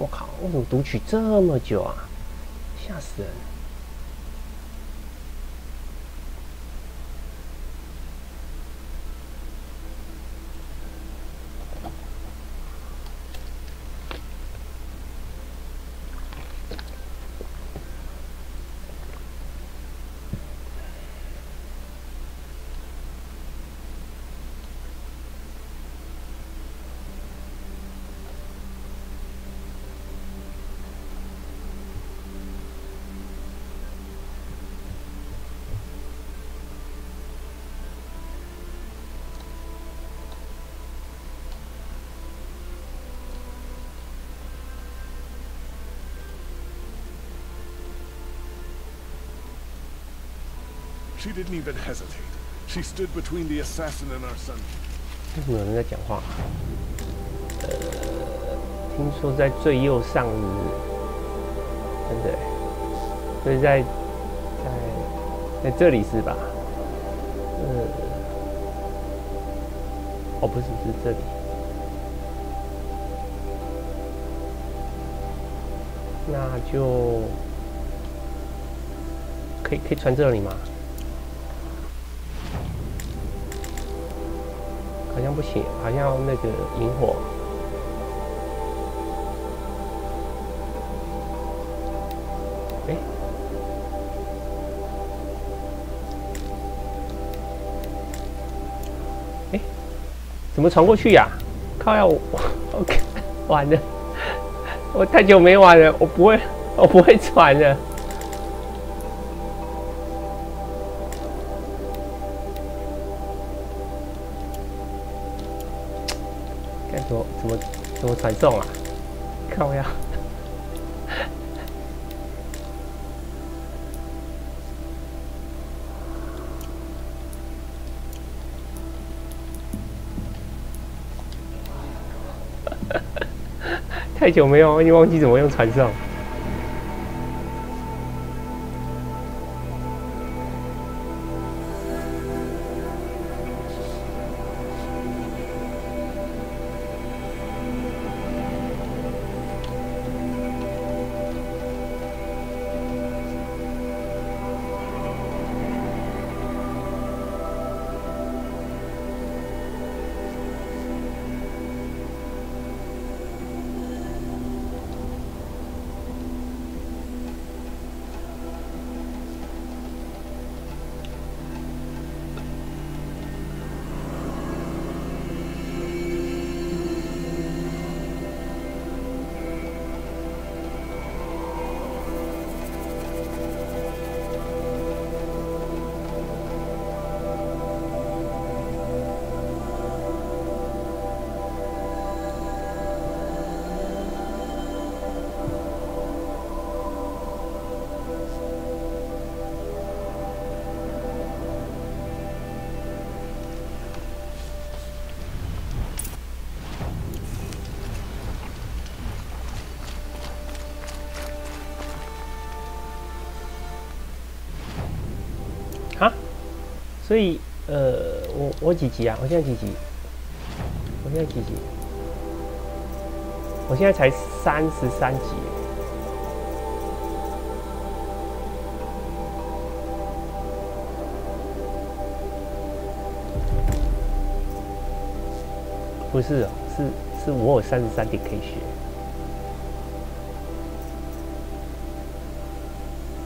我靠，为什么读取这么久啊？吓死人！ She didn't even hesitate. She stood between the assassin and our son. 为什么有人在讲话？听说在最右上是不是？真的，所以在这里是吧？哦，不是这里。那就可以传这里吗？ 好像不行，好像要那个引火。怎么传过去呀？靠呀！我 OK， 完了，我太久没玩了，我不会传了。 怎么传送啊？靠呀！太久没有，已经忘记怎么用传送。 所以我几级啊？我现在几级？我现在几级？我现在才33级。不是哦，是我有33点可以学。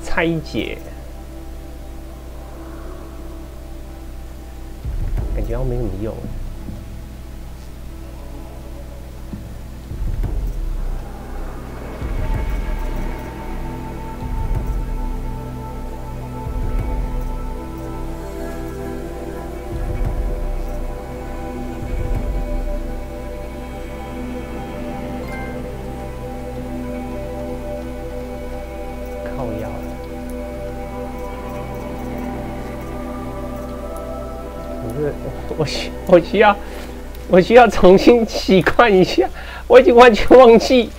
拆解。 感觉好像没什么用。靠腰。 我需要重新习惯一下，我已经完全忘记。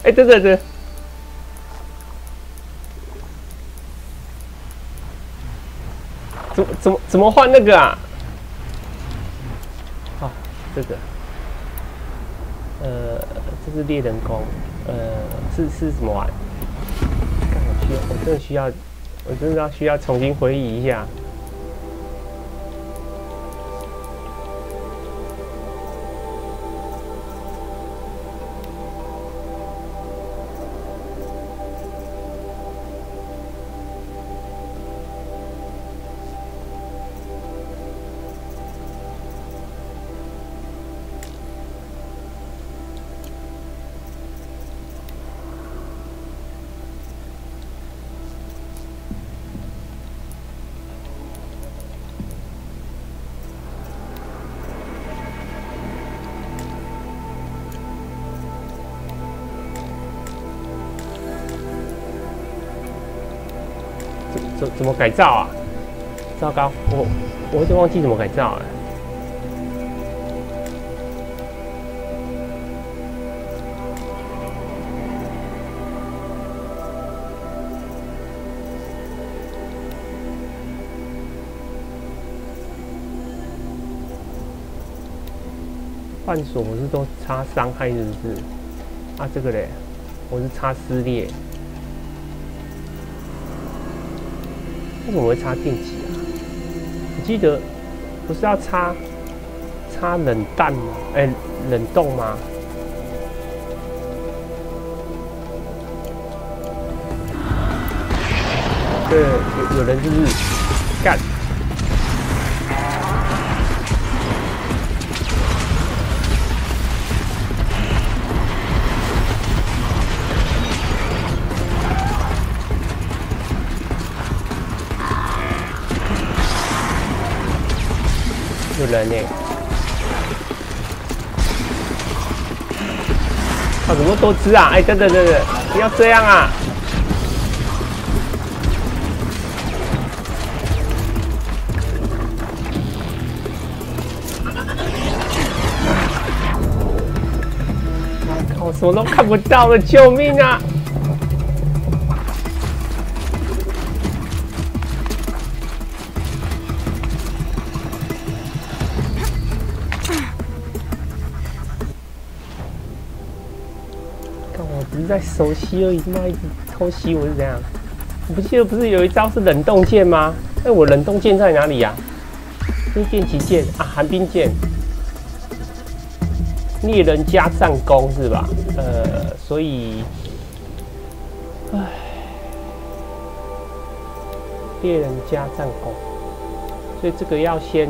哎，等，怎么换那个啊？哦，这个，这是猎人弓。是怎么玩？我真的需要重新回忆一下。怎么改造啊？糟糕，我有点忘记怎么改造了。换锁我是都插伤害是不是？啊，这个嘞，我是插撕裂。 为什么会插电极啊？我记得不是要插冷弹吗？冷冻吗？对，有人就是干。有人呢、怎么多只啊？等等，不要这样啊！我什么都看不到了，救命啊！ 只是在熟悉而已，妈一直偷袭我是怎样？我不记得不是有一招是冷冻剑吗？我冷冻剑在哪里呀？这是电击剑啊，寒冰剑，猎人加战功是吧？所以，猎人加战功，所以这个要先。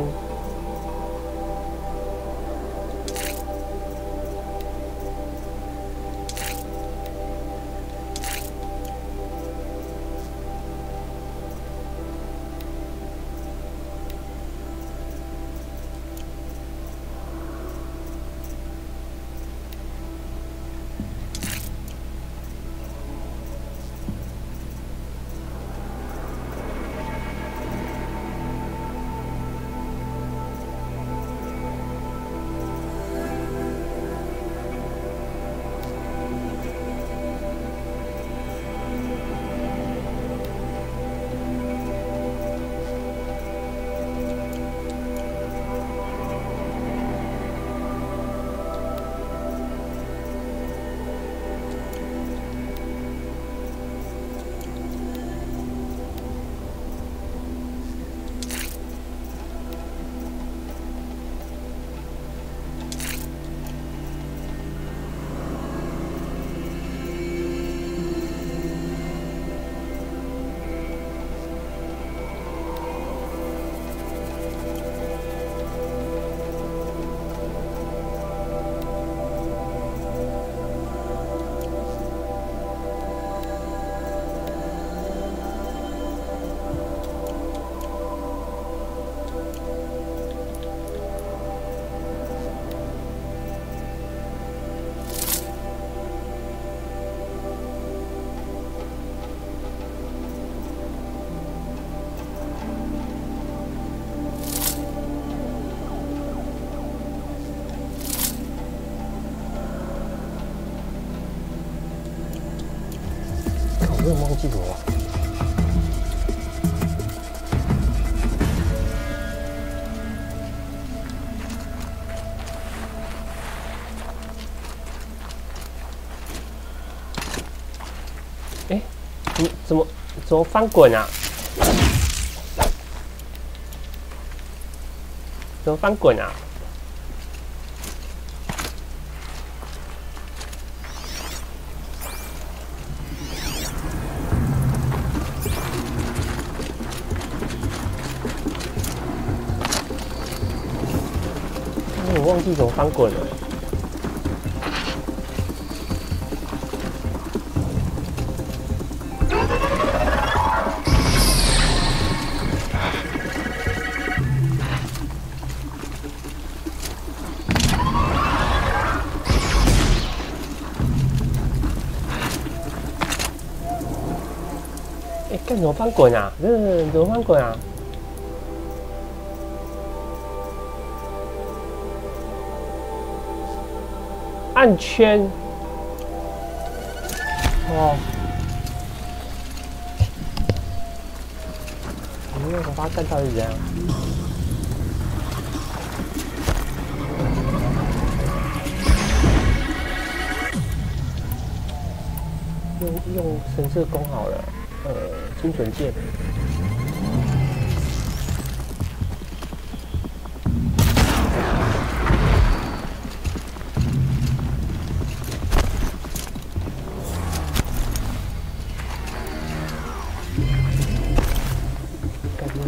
我有忘记什么了。怎么翻滚啊？怎么翻滚啊？我忘记怎么翻滚了。哎，干什么翻滚啊？怎么翻滚啊？按圈。哦。你那个花干到底是怎样？用神射弓好了，精准箭。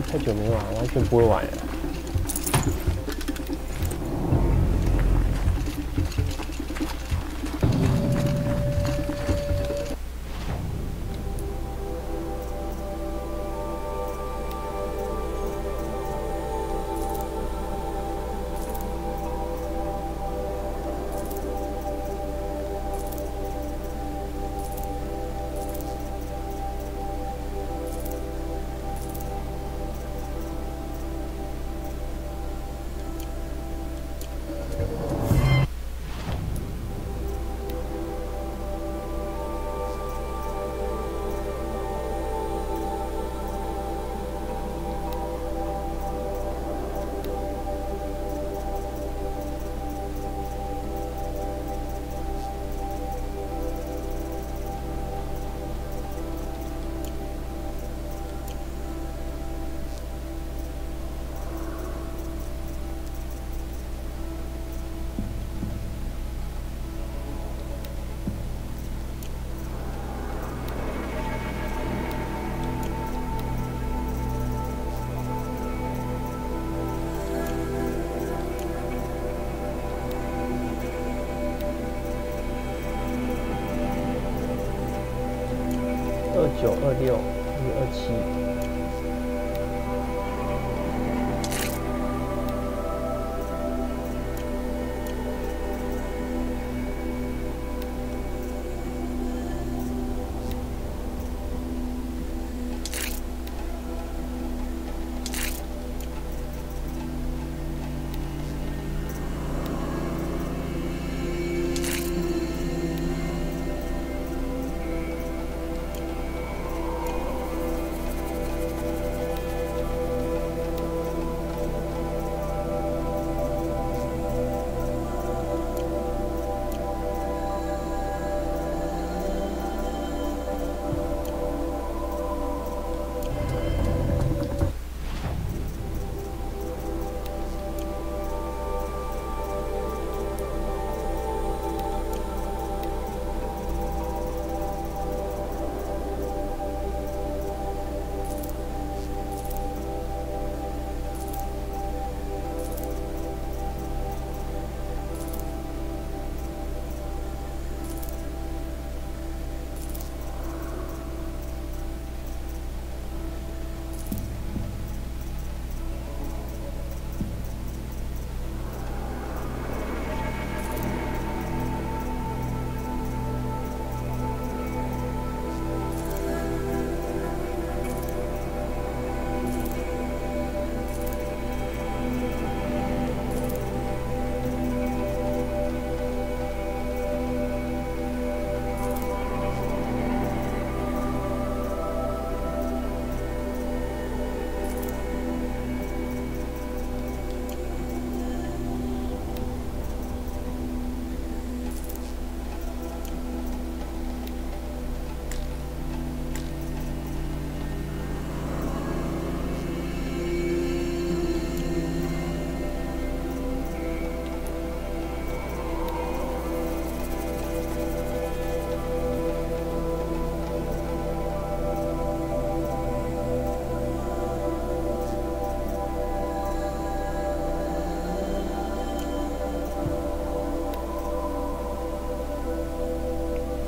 太久没玩，完全不会玩了。29、26、27。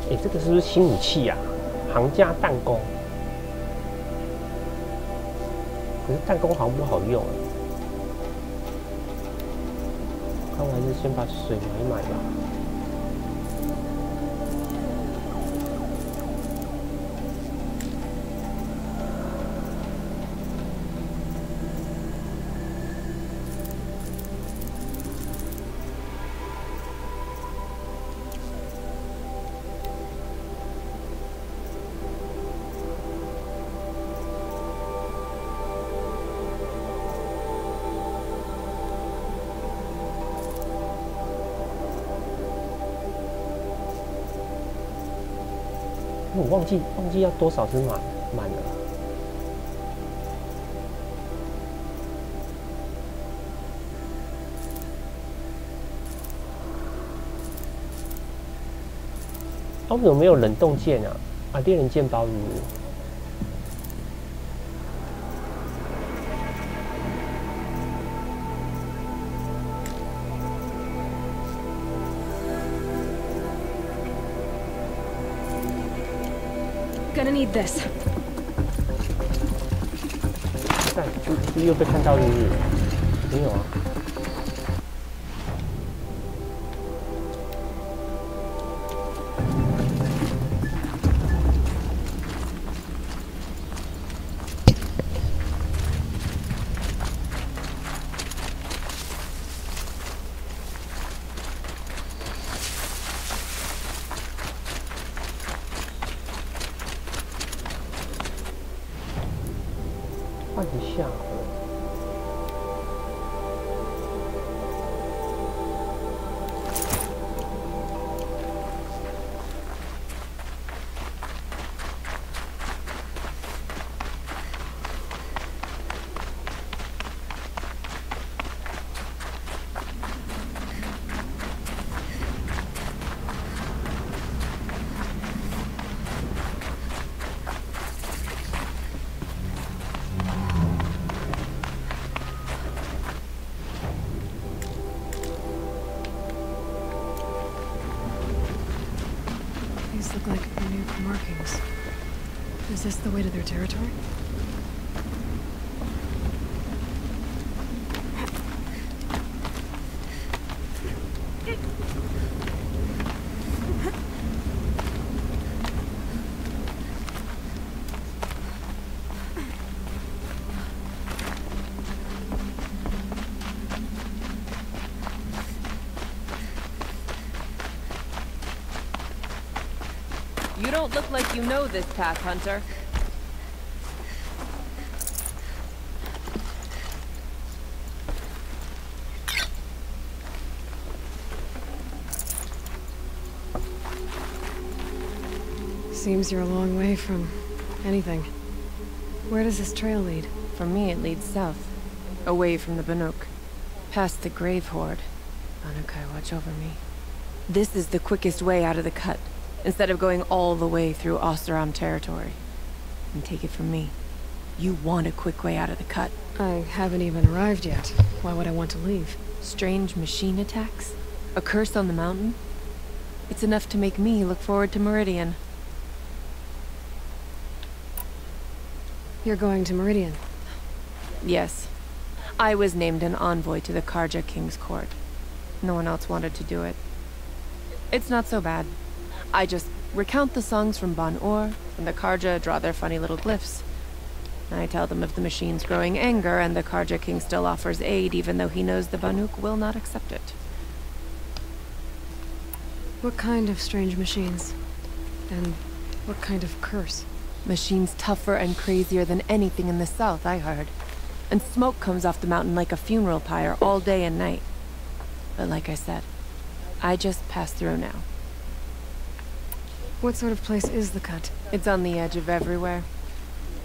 哎，这个是不是新武器呀？行家弹弓。可是弹弓好像不好用啊。看我还是先把水买一买吧。我忘记要多少是满了。啊，为什么没有冷冻剑啊？啊，猎人剑包是不是？ Gonna need this. 看，是又被看到是不是？没有啊。换一下好了。These look like Banuk markings. Is this the way to their territory? You don't look like you know this path, Hunter. Seems you're a long way from anything. Where does this trail lead? For me, it leads south, away from the Banuk, past the Grave Horde. Banukai, watch over me. This is the quickest way out of the cut, instead of going all the way through Oseram territory. And take it from me, you want a quick way out of the cut. I haven't even arrived yet. Why would I want to leave? Strange machine attacks? A curse on the mountain? It's enough to make me look forward to Meridian. You're going to Meridian? Yes. I was named an envoy to the Karja King's court. No one else wanted to do it. It's not so bad. I just recount the songs from Ban-Or, and the Karja draw their funny little glyphs. I tell them of the machine's growing anger, and the Karja King still offers aid even though he knows the Banuk will not accept it. What kind of strange machines? And what kind of curse? Machines tougher and crazier than anything in the south, I heard. And smoke comes off the mountain like a funeral pyre all day and night. But like I said, I just passed through now. What sort of place is the cut? It's on the edge of everywhere.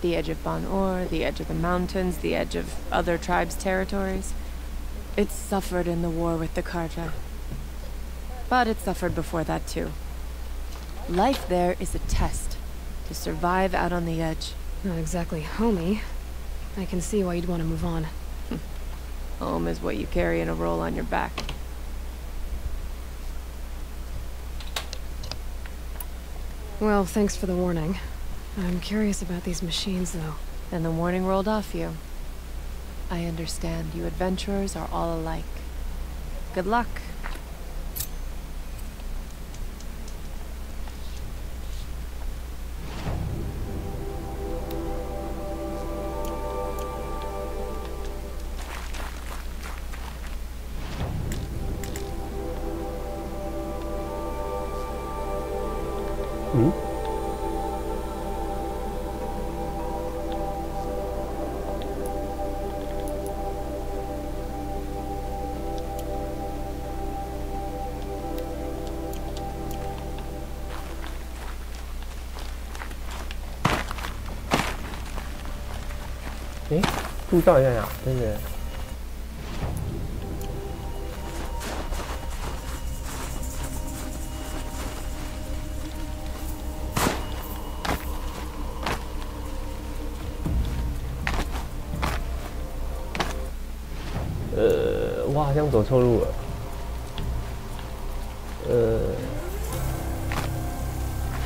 The edge of Ban-Or, the edge of the mountains, the edge of other tribes' territories. It's suffered in the war with the Karja. But it suffered before that too. Life there is a test. To survive out on the edge. Not exactly homey. I can see why you'd want to move on. Home is what you carry in a roll on your back. Well, thanks for the warning. I'm curious about these machines, though. And the warning rolled off you. I understand you adventurers are all alike. Good luck.护照在哪？真的。我好像走错路了。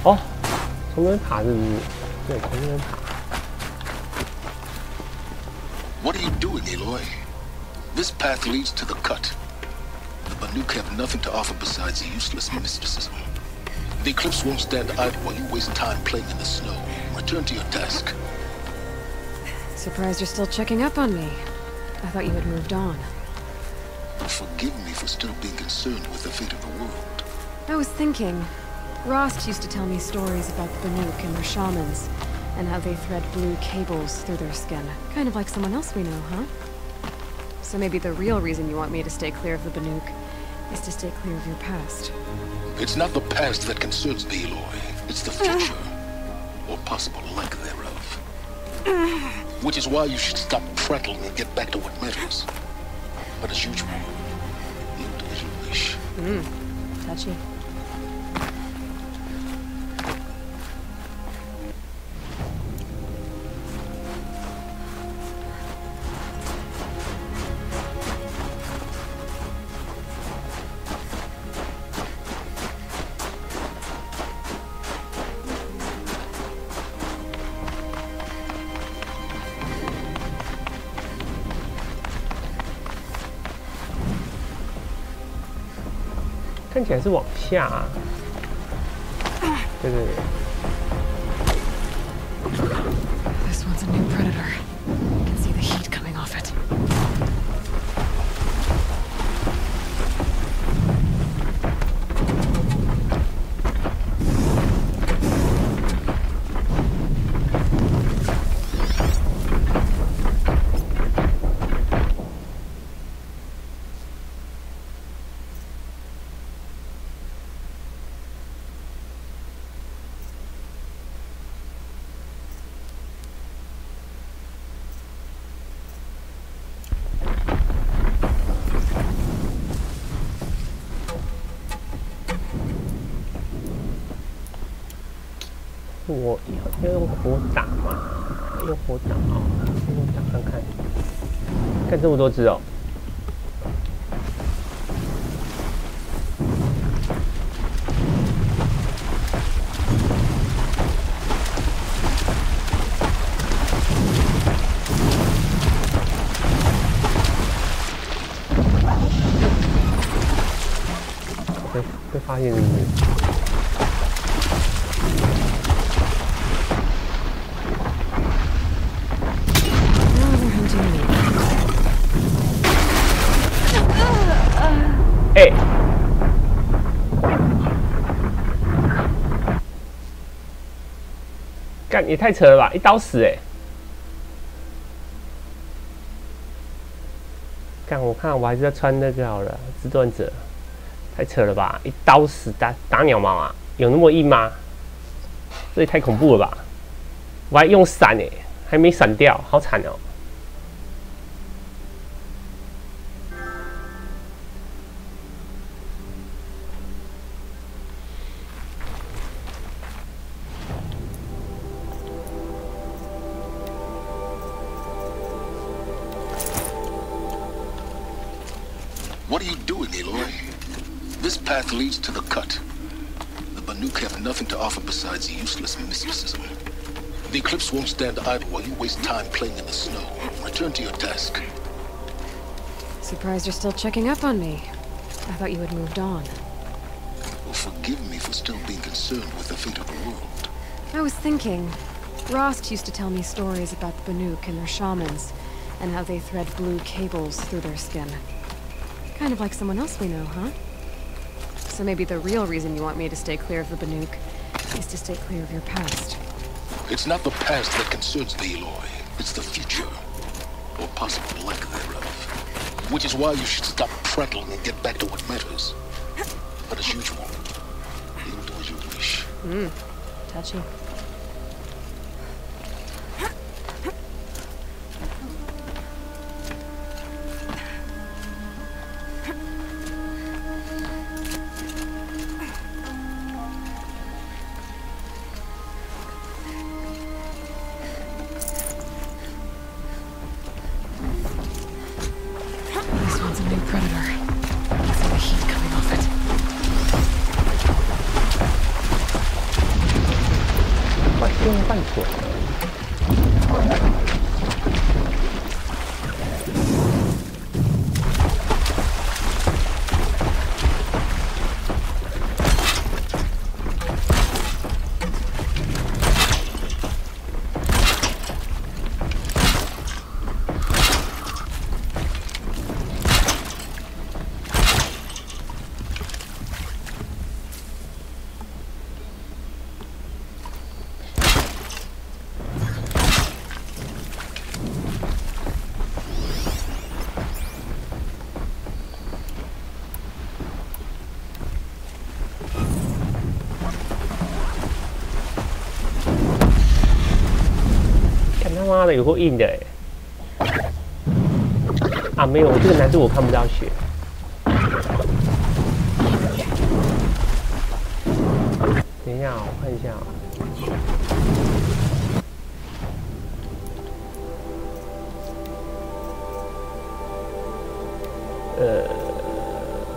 哦，从那边爬是不是？对，从那边爬。 What are you doing, Aloy? This path leads to the cut. The Banuk have nothing to offer besides useless mysticism. The Eclipse won't stand idle while you waste time playing in the snow. Return to your task. Surprised you're still checking up on me. I thought you had moved on. Forgive me for still being concerned with the fate of the world. I was thinking, Rost used to tell me stories about the Banuk and their shamans, and how they thread blue cables through their skin. Kind of like someone else we know, huh? So maybe the real reason you want me to stay clear of the Banuk is to stay clear of your past. It's not the past that concerns me, Aloy. It's the future. Or possible lack thereof. Which is why you should stop prattling and get back to what matters. But as usual, you do as you wish. Touchy. 看起来是往下啊。对对对。This one's a new predator. I can see the heat coming off it.我要用火打嘛，用火打哦，用打看看，看这么多只哦。被发现是不是？ 哎，干也太扯了吧！一刀死哎！干，我看我还是要穿那个好了，自断者，太扯了吧！一刀死打鸟毛啊，有那么硬吗？这也太恐怖了吧！我还用闪哎，还没闪掉，好惨哦！ What are you doing, Aloy? This path leads to the cut. The Banuk have nothing to offer besides useless mysticism. The Eclipse won't stand idle while you waste time playing in the snow. Return to your task. Surprised you're still checking up on me. I thought you had moved on. Well, forgive me for still being concerned with the fate of the world. I was thinking, Rost used to tell me stories about the Banuk and their shamans, and how they thread blue cables through their skin. Kind of like someone else we know, huh? So maybe the real reason you want me to stay clear of the Banuk is to stay clear of your past. It's not the past that concerns me, Eloy. It's the future, or possible lack thereof. Which is why you should stop prattling and get back to what matters. But as usual, you'll do as you wish. Touchy. This one's a new predator. I can see the heat coming off it. 半用半水。他妈的有够硬的哎！啊，没有，这个难度我看不到血。等一下，我看一下啊。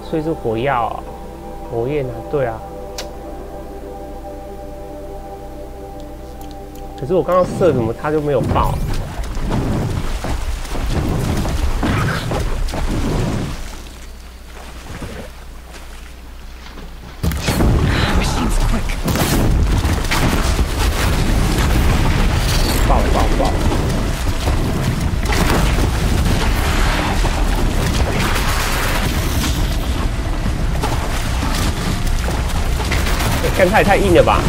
所以是火药、火焰啊，对啊。可是我刚刚射什么，它就没有爆。爆！干太硬了吧！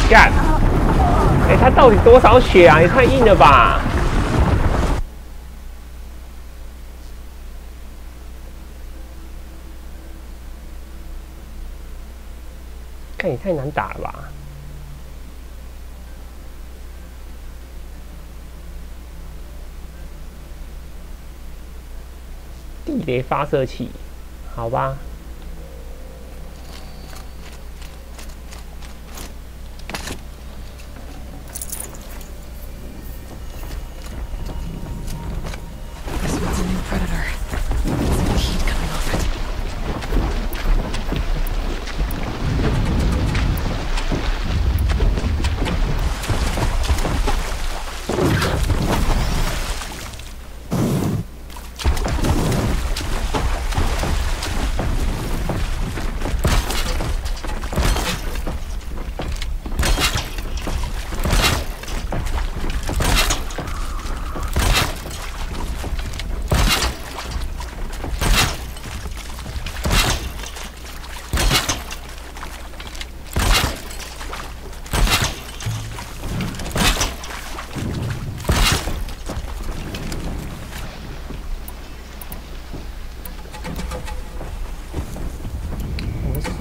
干！哎，他到底多少血啊？也太硬了吧！干也太难打了吧！地雷发射器，好吧。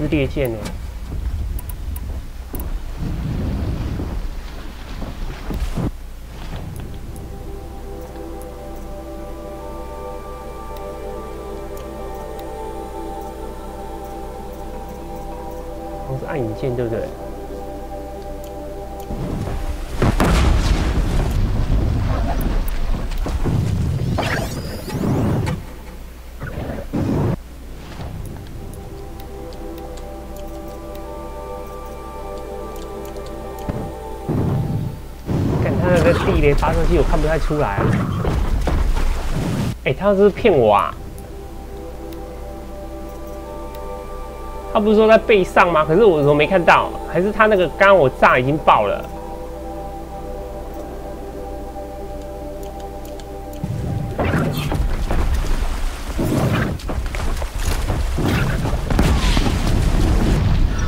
猎箭呢。好像是按引键，对不对？ 地雷发射器我看不太出来。哎，他是不是骗我啊？他不是说在背上吗？可是我怎么没看到？还是他那个刚刚我炸已经爆了？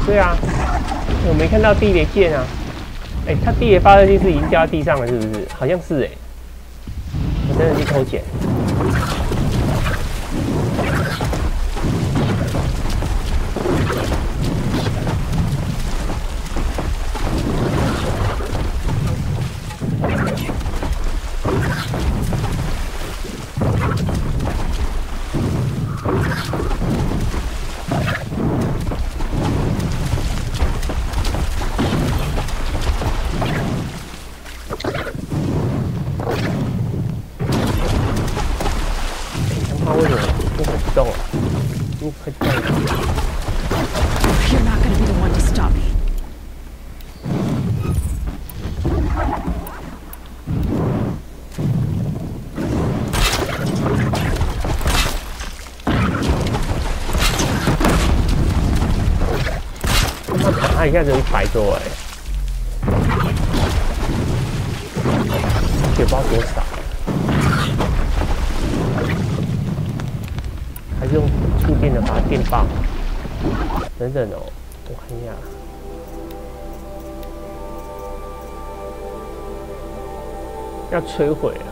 对啊，我没看到地雷键啊。 哎，它地雷发射器是已经掉在地上了，是不是？好像是哎，我真的去偷捡。You're not gonna be the one to stop me. 他一下子100多哎，血包多少？还是用触电的把它电爆？等等哦，我看一下。 要摧毁啊！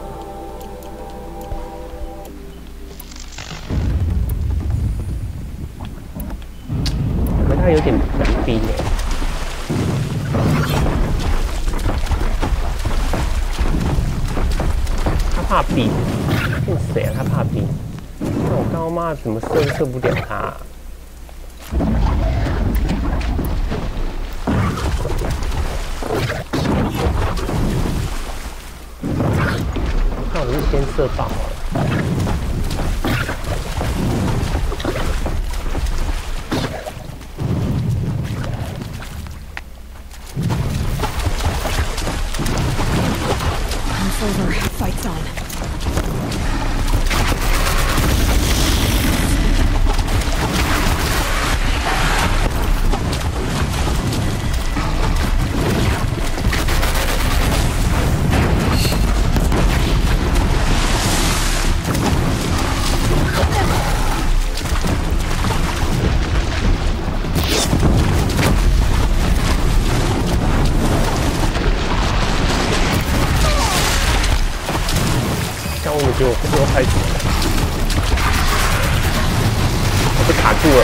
可它有点冷冰哎。他怕冰，骗谁啊？他怕冰。那我刚刚妈怎么射不了他啊？那我是先射爆好了。It's over. Fight's on.结果又开始了，我被卡住了。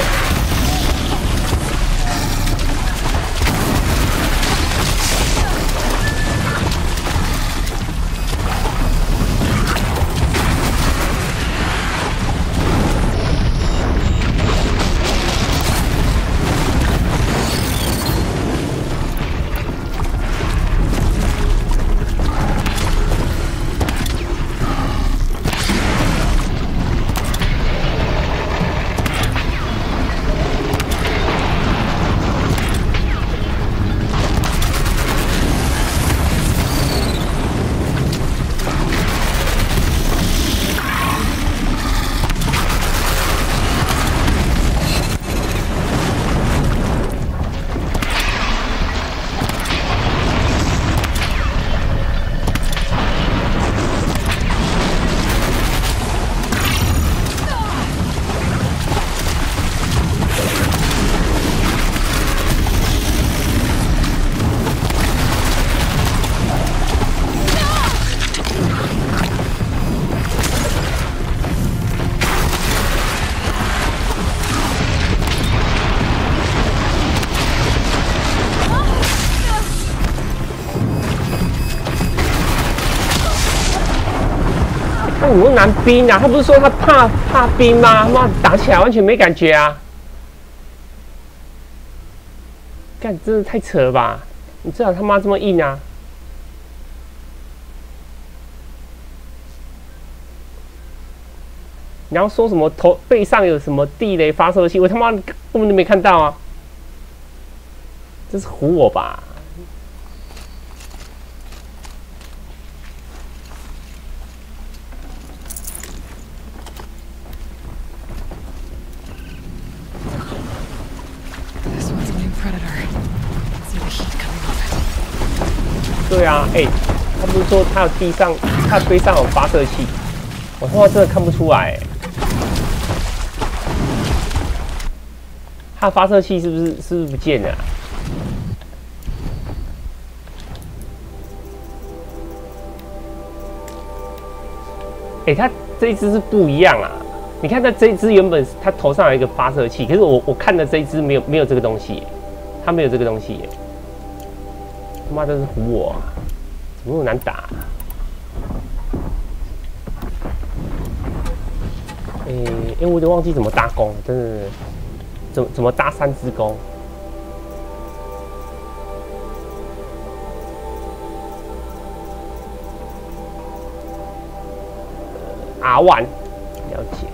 他怎么拿冰啊？他不是说他怕冰吗？妈打起来完全没感觉啊！干，真的太扯了吧！你最好他妈这么硬啊！然后说什么背上有什么地雷发射器，我他妈根本就没看到啊！这是唬我吧？对啊，他不是说他有他背上有发射器，我他妈真的看不出来。他发射器是不是不见了啊？他这一只是不一样啊！你看，这一只原本他头上有一个发射器，可是我看的这一只没有这个东西，他没有这个东西。他妈真是唬我啊！怎么那么难打啊？我有点忘记怎么搭弓，真的。怎么搭3支弓？R1，了解。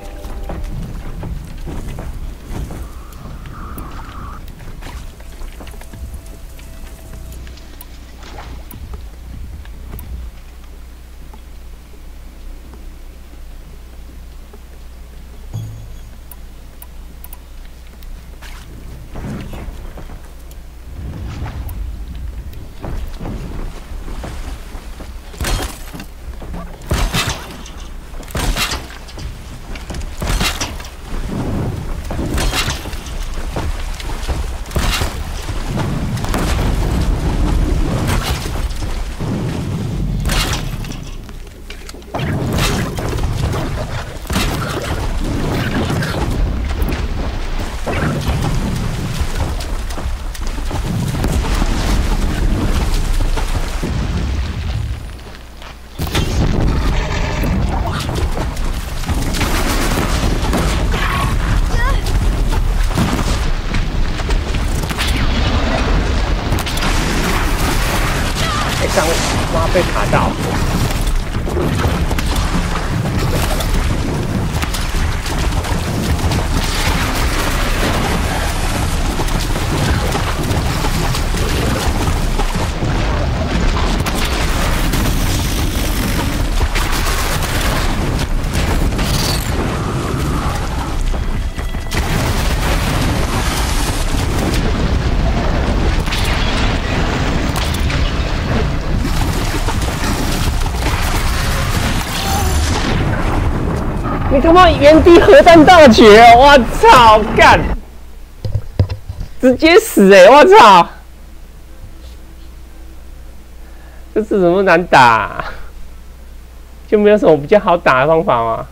妈被卡到！你他妈原地核弹大绝！我操，干！直接死我操！这是怎么难打？就没有什么比较好打的方法吗？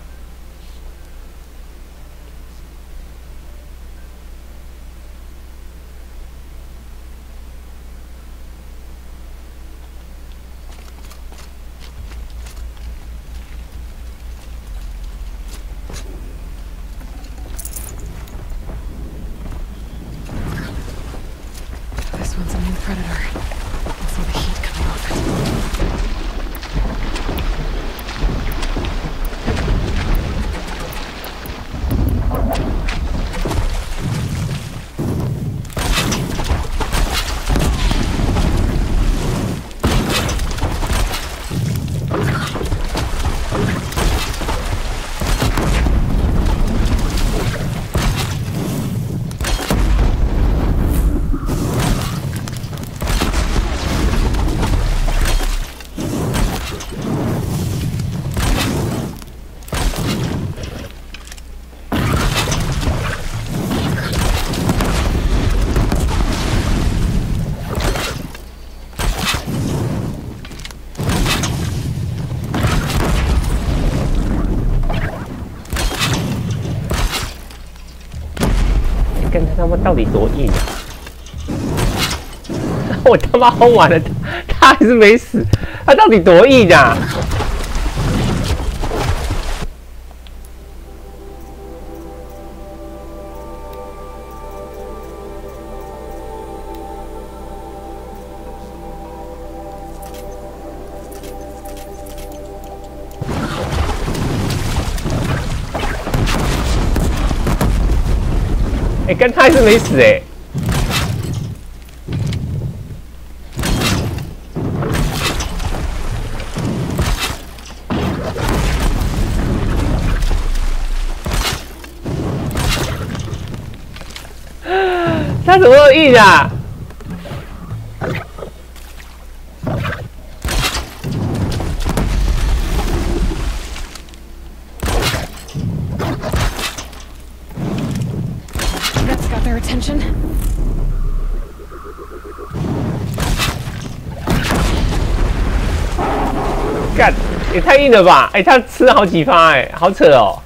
跟他妈到底多硬啊！我他妈轰完了，他还是没死，他到底多硬啊！哎，跟他还是没死哎。他怎么那么硬啊？干，也太硬了吧！哎，他吃好几发，哎，好扯哦。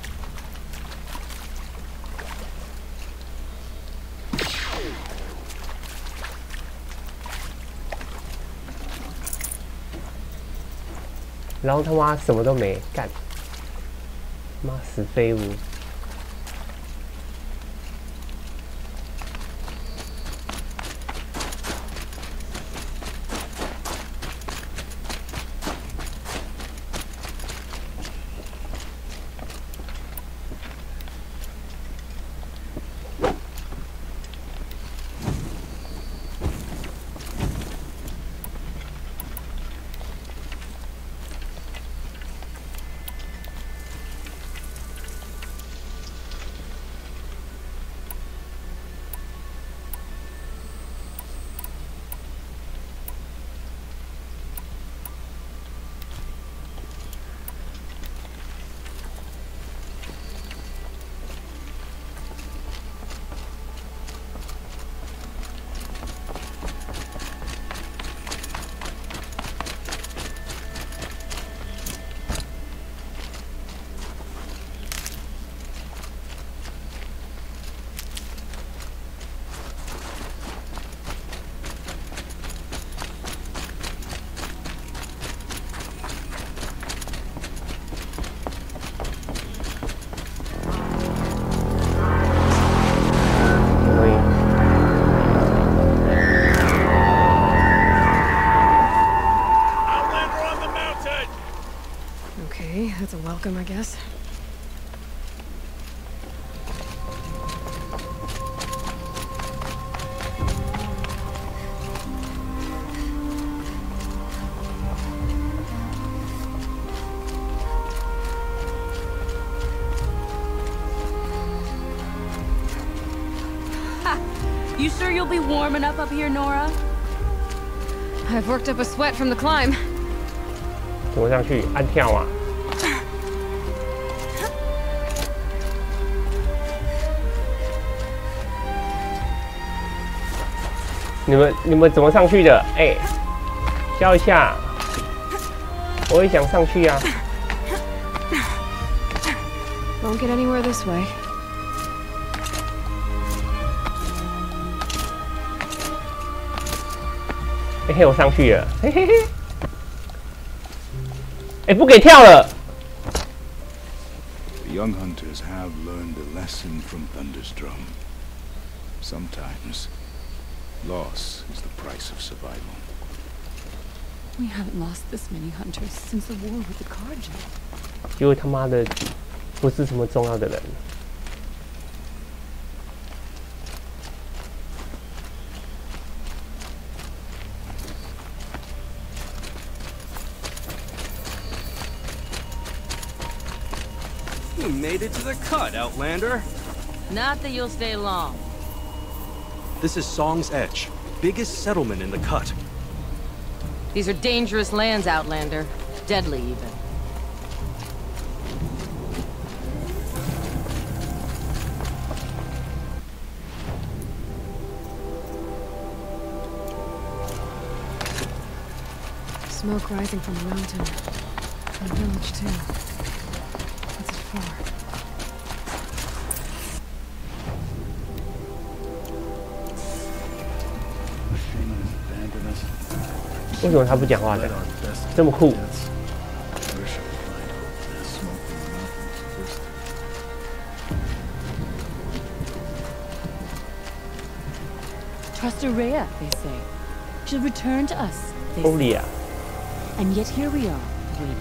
然后他妈什么都没干，妈死废物！That's a welcome, I guess. Ha! You sure you'll be warm enough up here, Nora? I've worked up a sweat from the climb. 怎么上去？按跳啊！你们怎么上去的？哎，教一下，我也想上去啊。Won't get anywhere this way. 嘿嘿，我上去了，嘿嘿嘿。哎，不给跳了。The young hunters have learned a lesson from Thunderstrom. Sometimes, loss is the price of survival. We haven't lost this many hunters since the war with the Karja. 因为他妈的不是什么重要的人。You made it to the cut, Outlander. Not that you'll stay long. This is Song's Edge, biggest settlement in the cut. These are dangerous lands, Outlander. Deadly, even. Smoke rising from the mountain. And a village, too. What's it for? 为什么他不讲话的？这么酷。Trust Araya, they say. She'll return to us, they欧利 say. 亚， And yet here we are, waiting.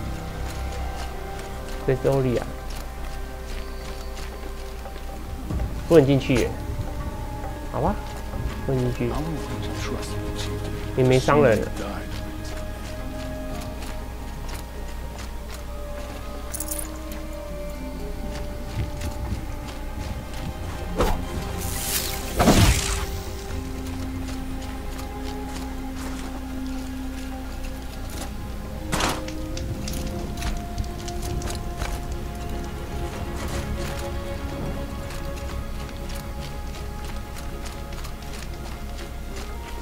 这是欧利亚，不能进去耶。好吧，混进去。也没伤人。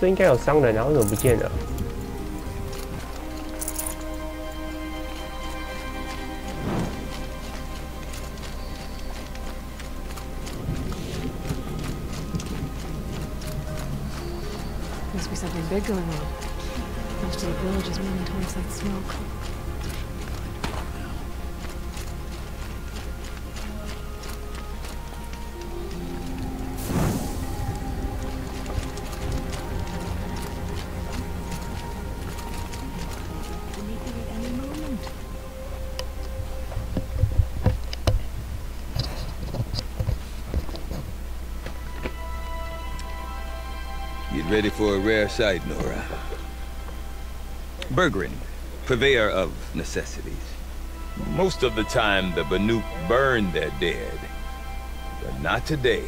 这应该有伤人，然后怎么不见了？Must be something big going on. Most of the village is running towards that smoke. Get ready for a rare sight, Nora. Berggren, purveyor of necessities. Most of the time, the Banuk burn their dead. But not today.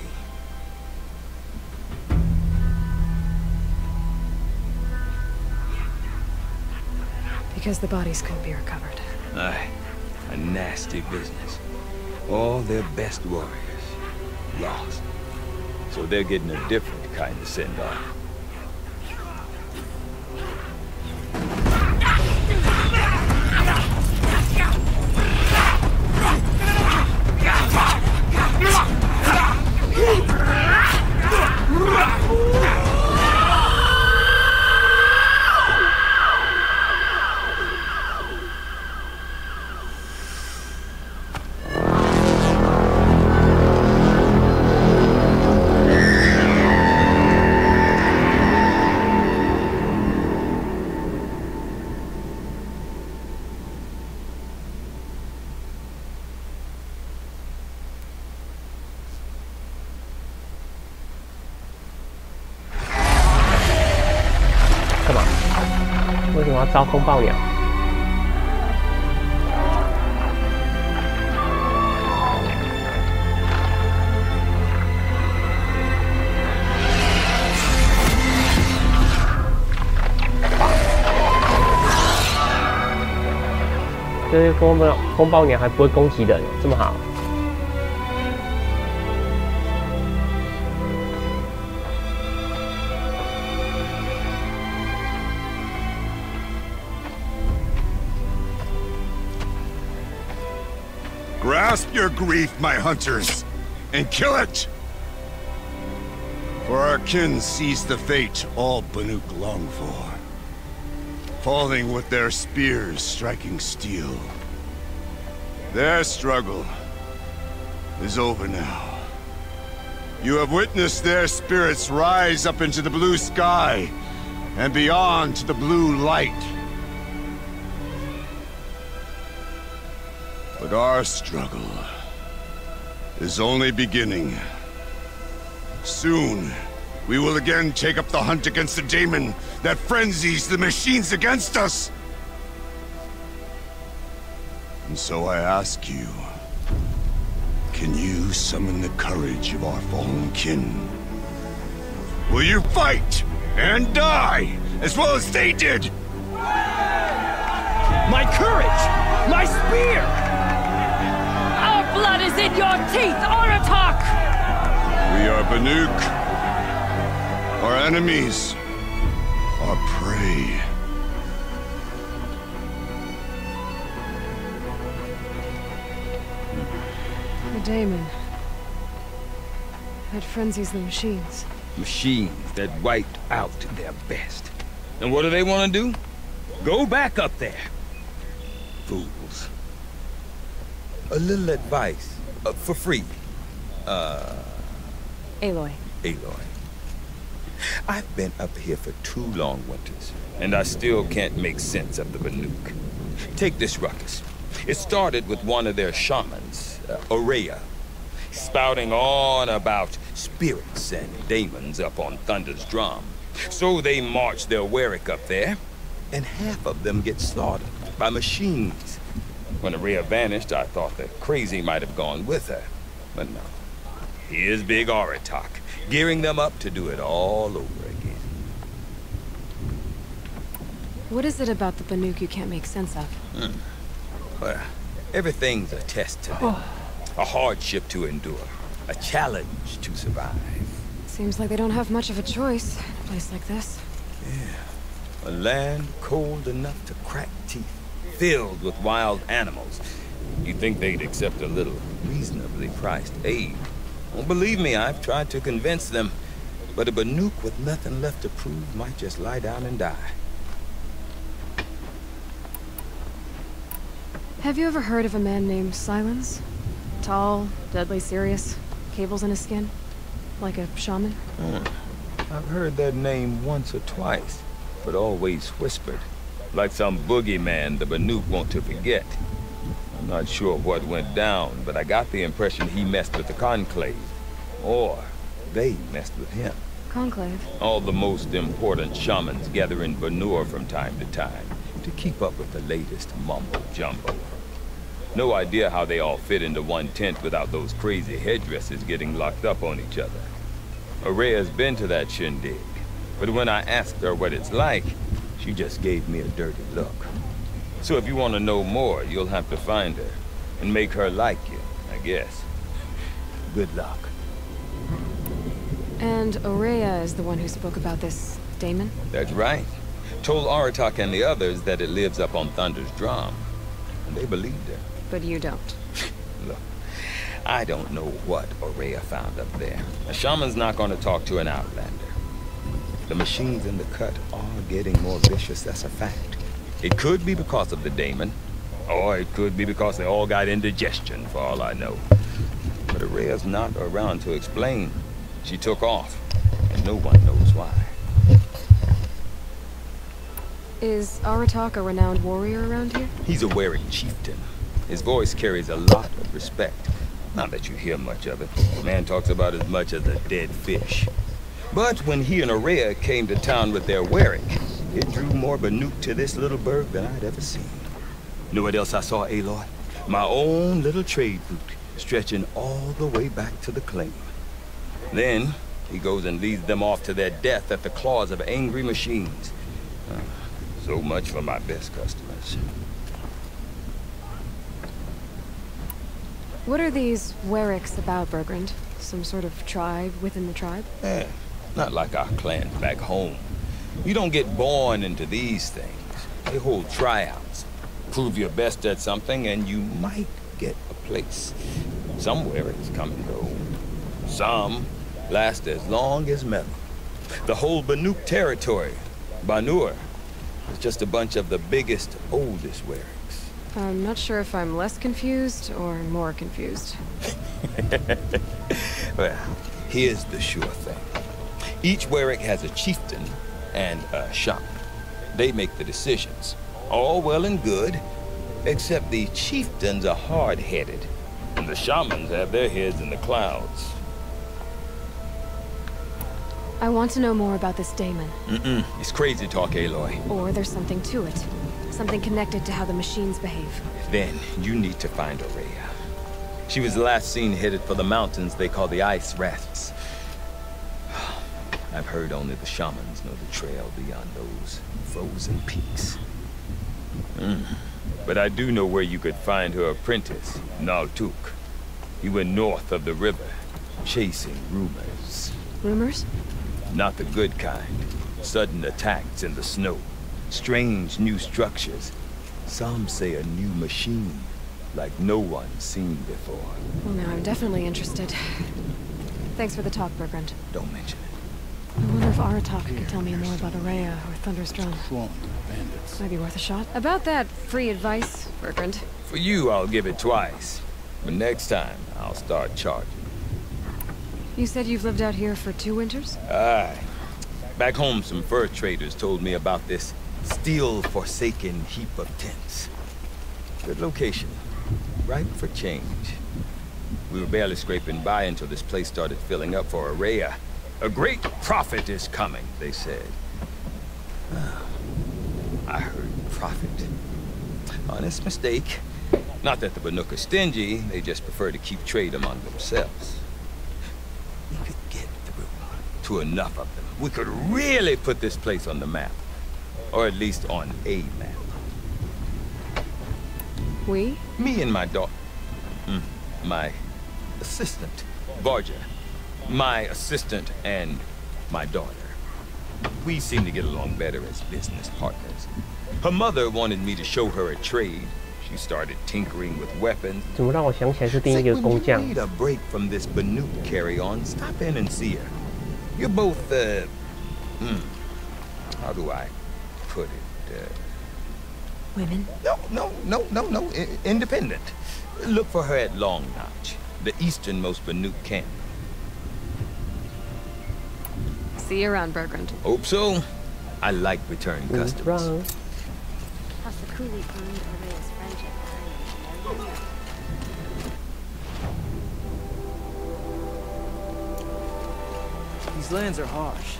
Because the bodies couldn't be recovered. Aye, a nasty business. All their best warriors lost. So they're getting a different kind of send-off.招风暴鸟。这些风暴鸟还不会攻击人，这么好。 Grasp your grief, my hunters, and kill it! For our kin sees the fate all Banuk long for, falling with their spears striking steel. Their struggle is over now. You have witnessed their spirits rise up into the blue sky and beyond to the blue light. But our struggle is only beginning. Soon, we will again take up the hunt against the daemon that frenzies the machines against us. And so I ask you, can you summon the courage of our fallen kin? Will you fight and die as well as they did? My courage! My spear! Blood is in your teeth, Oratok! We are Banuk. Our enemies are prey. The daemon. That frenzies the machines. Machines that wiped out their best. And what do they want to do? Go back up there. Fools. A little advice, for free. Aloy. Aloy. I've been up here for 2 long winters, and I still can't make sense of the Banuk. Take this ruckus. It started with one of their shamans, Aurea, spouting on about spirits and demons up on Thunder's drum. So they march their Warwick up there, and half of them get slaughtered by machines. When Araya vanished, I thought that Crazy might have gone with her. But no. Here's Big Aratak, gearing them up to do it all over again. What is it about the Banuk you can't make sense of? Well, everything's a test to them. A hardship to endure. A challenge to survive. Seems like they don't have much of a choice in a place like this. Yeah. A land cold enough to crack teeth, filled with wild animals. You'd think they'd accept a little reasonably priced aid. Well, believe me, I've tried to convince them. But a Banuk with nothing left to prove might just lie down and die. Have you ever heard of a man named Silence? Tall, deadly serious, cables in his skin? Like a shaman? I've heard that name once or twice, but always whispered. Like some boogeyman the Banuk want to forget. I'm not sure what went down, but I got the impression he messed with the Conclave. Or they messed with him. Conclave? All the most important shamans gather in Banur from time to time to keep up with the latest mumbo-jumbo. No idea how they all fit into one tent without those crazy headdresses getting locked up on each other. Araya's been to that shindig, but when I asked her what it's like, she just gave me a dirty look. So if you want to know more, you'll have to find her and make her like you, I guess. Good luck. And Araya is the one who spoke about this daemon? That's right. Told Aratak and the others that it lives up on Thunder's drum. And they believed her. But you don't. Look, I don't know what Araya found up there. A shaman's not going to talk to an outlander. The machines in the cut are getting more vicious, that's a fact. It could be because of the daemon, or it could be because they all got indigestion, for all I know. But Araya's not around to explain. She took off, and no one knows why. Is Aratak a renowned warrior around here? He's a Warwick chieftain. His voice carries a lot of respect. Not that you hear much of it. The man talks about as much as a dead fish. But when he and Araya came to town with their Warwick, it drew more Banuk to this little burg than I'd ever seen. Know what else I saw, Aloy? My own little trade route, stretching all the way back to the claim. Then, he goes and leads them off to their death at the claws of angry machines. So much for my best customers. What are these Warwicks about, Bergrand? Some sort of tribe within the tribe? Not like our clans back home. You don't get born into these things. They hold tryouts. Prove your best at something and you might get a place. Some Warwicks come and go. Some last as long as metal. The whole Banuk territory, Banur, is just a bunch of the biggest, oldest Warwicks. I'm not sure if I'm less confused or more confused. Well, here's the sure thing. Each Warwick has a chieftain and a shaman. They make the decisions. All well and good, except the chieftains are hard-headed, and the shamans have their heads in the clouds. I want to know more about this daemon. It's crazy talk, Aloy. Or there's something to it. Something connected to how the machines behave. Then you need to find Araya. She was last seen headed for the mountains they call the Ice Rafts. I've heard only the shamans know the trail beyond those frozen peaks. But I do know where you could find her apprentice, Naltuk. He went north of the river, chasing rumors. Rumors? Not the good kind. Sudden attacks in the snow. Strange new structures. Some say a new machine, like no one's seen before. Well, now I'm definitely interested. Thanks for the talk, Bergrand. Don't mention it. I wonder if Aratak could tell me more about Araya or Thunder's drum. Might be worth a shot. About that free advice, Bergrand. For you, I'll give it twice. But next time, I'll start charging. You said you've lived out here for 2 winters? Aye. Back home, some fur traders told me about this steel-forsaken heap of tents. Good location. Ripe for change. We were barely scraping by until this place started filling up for Araya. A great prophet is coming, they said. I heard prophet. Honest mistake. Not that the Banuk are stingy, they just prefer to keep trade among themselves. We could get through to enough of them. We could really put this place on the map. Or at least on a map. We? Me and my daughter. My assistant, Varja. My assistant and my daughter. We seem to get along better as business partners. Her mother wanted me to show her a trade. She started tinkering with weapons. 怎么让我想起来是另一个工匠 When you need a break from this Banuk carry-on, stop in and see her. You're both, how do I put it? Women? No. Independent. Look for her at Long Notch, the easternmost Banuk camp. See you around, Bergrand. Hope so. I like return customers. These lands are harsh.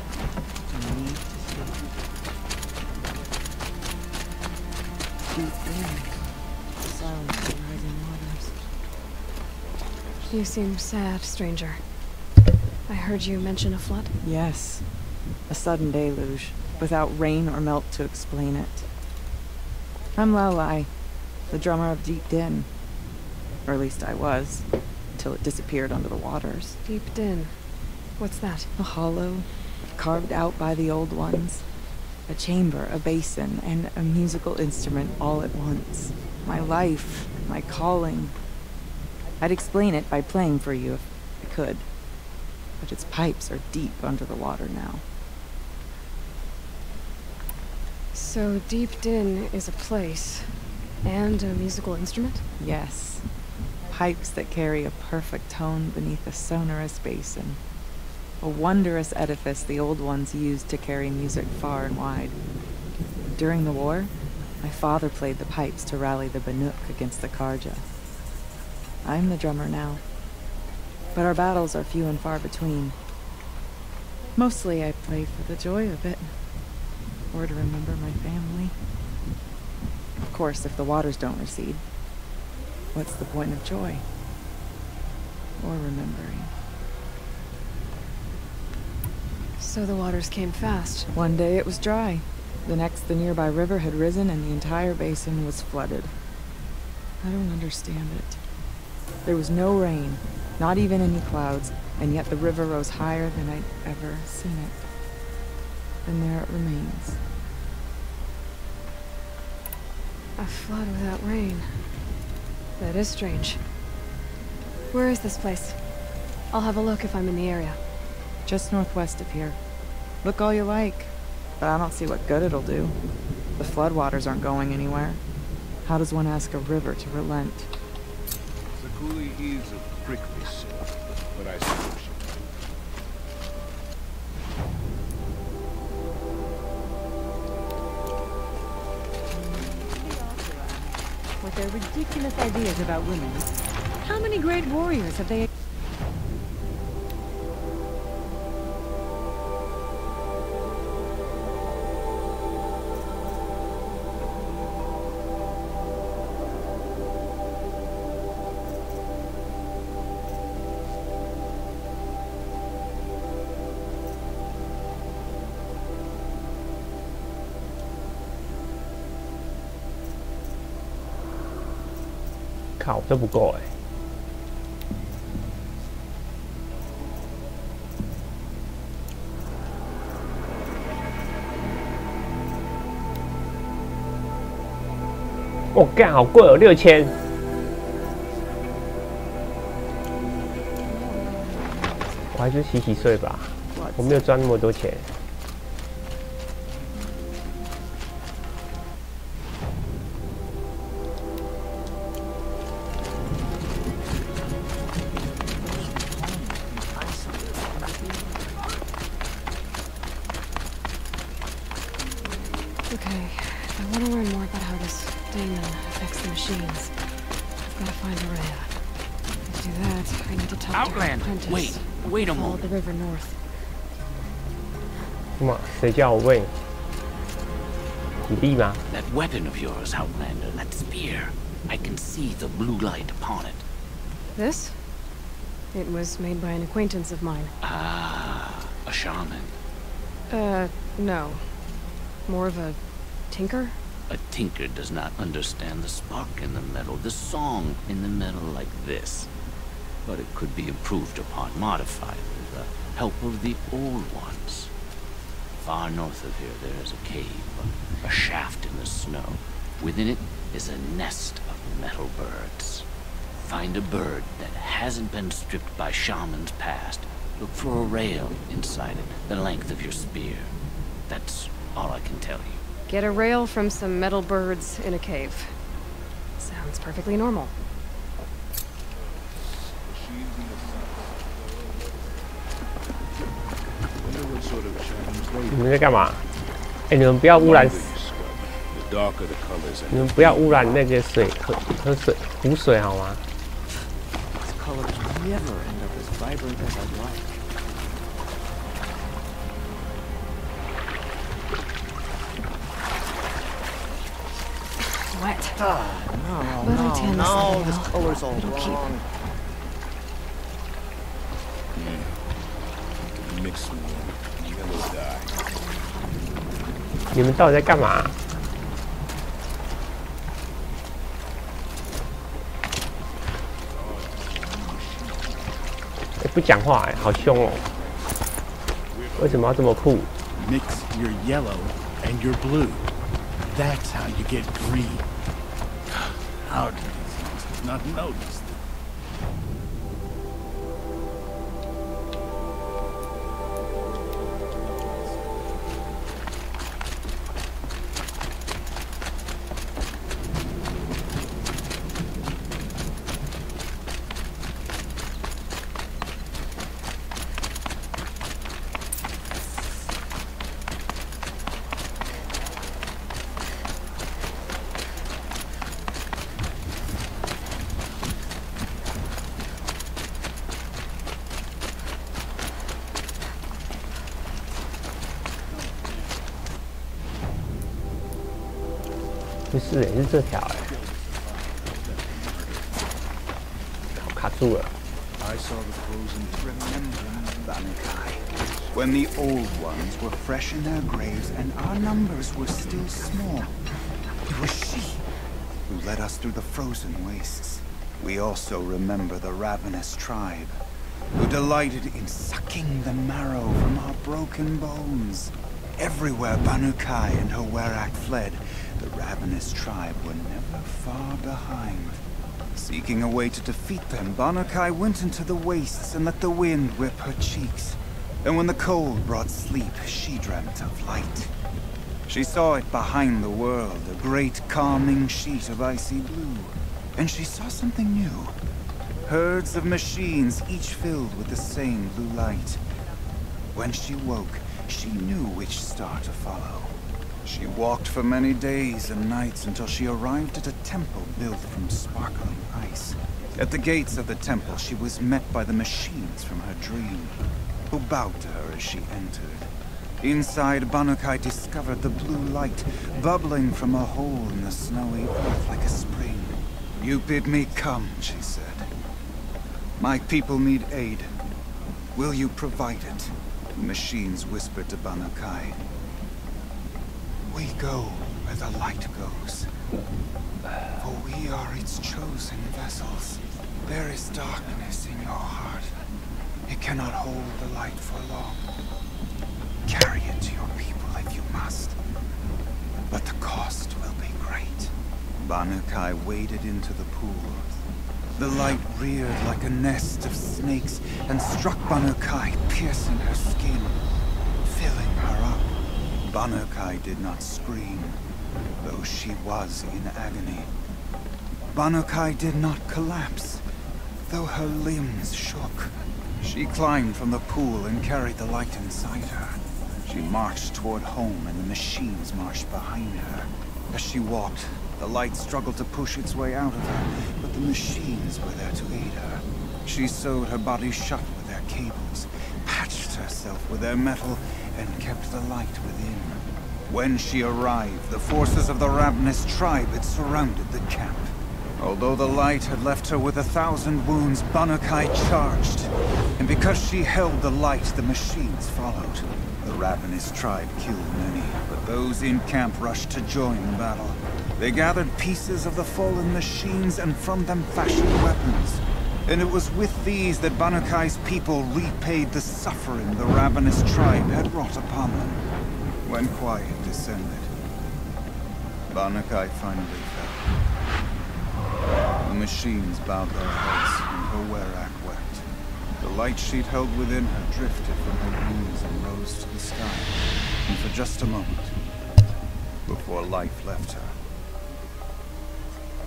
You seem sad, stranger. I heard you mention a flood? Yes. A sudden deluge, without rain or melt to explain it. I'm Lalai, the drummer of Deep Din. Or at least I was, until it disappeared under the waters. Deep Din. What's that? A hollow, carved out by the old ones. A chamber, a basin, and a musical instrument all at once. My life, my calling. I'd explain it by playing for you if I could. But its pipes are deep under the water now. So Deep Din is a place, and a musical instrument? Yes. Pipes that carry a perfect tone beneath a sonorous basin. A wondrous edifice the old ones used to carry music far and wide. During the war, my father played the pipes to rally the Banuk against the Karja. I'm the drummer now, but our battles are few and far between. Mostly I play for the joy of it, or to remember my family. Of course, if the waters don't recede, what's the point of joy? Or remembering? So the waters came fast. One day it was dry. The next, the nearby river had risen and the entire basin was flooded. I don't understand it. There was no rain, not even any clouds, and yet the river rose higher than I'd ever seen it. And there it remains. A flood without rain. That is strange. Where is this place? I'll have a look if I'm in the area. Just northwest of here. Look all you like, but I don't see what good it'll do. The floodwaters aren't going anywhere. How does one ask a river to relent? Sakuli is a prickly sort, but I suppose you. With their ridiculous ideas about women, how many great warriors have they...靠，这不够哎！我干，好贵哦，6000。我还是洗洗睡吧，我没有赚那么多钱。Okay, I want to learn more about how this demon affects the machines. I've got to find Araya. To do that, I need to talk to her apprentice. Wait a Follow moment. the river north. 什么？谁叫我喂？体力吗？ That weapon of yours, Outlander, that spear. I can see the blue light upon it. This? It was made by an acquaintance of mine. Ah, a shaman. No. More of a tinker? A tinker does not understand the spark in the metal, the song in the metal like this. But it could be improved upon, modified with the help of the old ones. Far north of here there is a cave, a shaft in the snow. Within it is a nest of metal birds. Find a bird that hasn't been stripped by shamans past. Look for a rail inside it, the length of your spear. That's all I can tell you. Get a rail from some metal birds in a cave. Sounds perfectly normal. 你们在干嘛？哎，你们不要污染， The darker the colors 你们不要污染那个水，喝水湖水好吗？ These colors never end up as vibrant as I'd like. Wet. No, But I tan this no, this well. color's all It'll keep. wrong. mix with yellow dye. 你们到底在干嘛？哎，不讲话哎，好凶哦！为什么要这么酷？ Mix your yellow and your blue. That's how you get green. How did these monsters not notice?不是，是这条哎，卡住了。 I saw the frozen remembering Banukai. When the old ones were fresh in their graves and our numbers were still small. It was she who led us through the frozen wastes. We also remember the ravenous tribe, who delighted in sucking the marrow from our broken bones. Everywhere Banukai and her Werak fled, the ravenous tribe were never far behind. Seeking a way to defeat them, Banukai went into the wastes and let the wind whip her cheeks. And when the cold brought sleep, she dreamt of light. She saw it behind the world, a great calming sheet of icy blue. And she saw something new. Herds of machines, each filled with the same blue light. When she woke, she knew which star to follow. She walked for many days and nights until she arrived at a temple built from sparkling ice. At the gates of the temple, she was met by the machines from her dream, who bowed to her as she entered. Inside, Banukai discovered the blue light bubbling from a hole in the snowy earth like a spring. "You bid me come," she said. "My people need aid. Will you provide it?" The machines whispered to Banukai. "We go where the light goes, for we are its chosen vessels. There is darkness in your heart. It cannot hold the light for long. Carry it to your people if you must, but the cost will be great." Banukai waded into the pool. The light reared like a nest of snakes and struck Banukai, piercing her skin, filling her up. Banukai did not scream, though she was in agony. Banukai did not collapse, though her limbs shook. She climbed from the pool and carried the light inside her. She marched toward home and the machines marched behind her. As she walked, The light struggled to push its way out of her, but the machines were there to aid her. She sewed her body shut with their cables, patched herself with their metal, and kept the light within. When she arrived, the forces of the ravenous tribe had surrounded the camp. Although the light had left her with 1,000 wounds, Bannukai charged. And because she held the light, the machines followed. The ravenous tribe killed many, but those in camp rushed to join the battle. They gathered pieces of the fallen machines and from them fashioned weapons. And it was with these that Bannukai's people repaid the suffering the ravenous tribe had wrought upon them. When quiet descended, Bannukai finally fell. The machines bowed their heads, and her werak wept. The light she'd held within her drifted from her wounds and rose to the sky. And for just a moment, before life left her,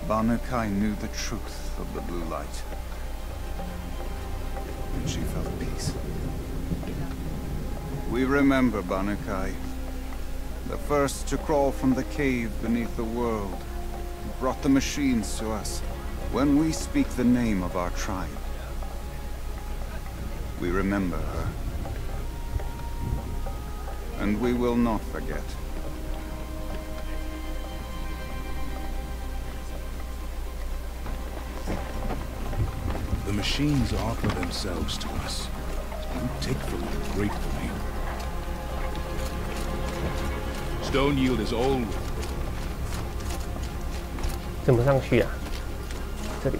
Bannukai knew the truth of the blue light. And she felt peace. We remember Bannukai, the first to crawl from the cave beneath the world, who brought the machines to us. When we speak the name of our tribe, we remember her. And we will not forget. The machines offer themselves to us. You take them gratefully. Stone yield is old. 怎么上去啊？这里。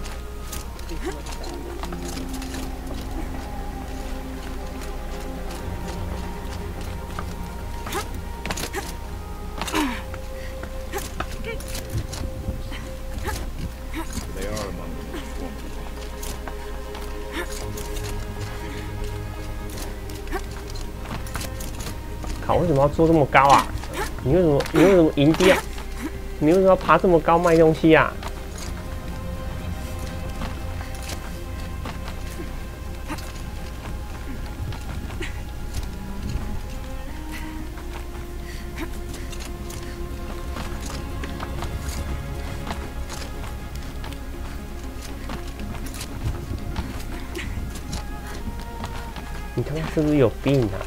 靠！为什么要做这么高啊？你为什么赢掉？你为什么要爬这么高卖东西啊？你他妈是不是有病啊？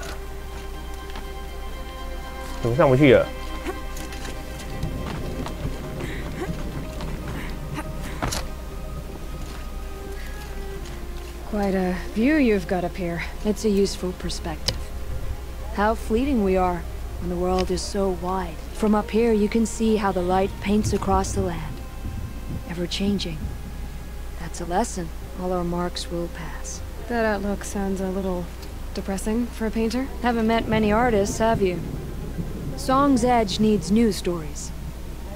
怎么上不去了？ Quite a view you've got up here. It's a useful perspective. How fleeting we are when the world is so wide. From up here you can see how the light paints across the land. Ever changing. That's a lesson. All our marks will pass. That outlook sounds a little depressing for a painter. Haven't met many artists, have you? Song's Edge needs new stories.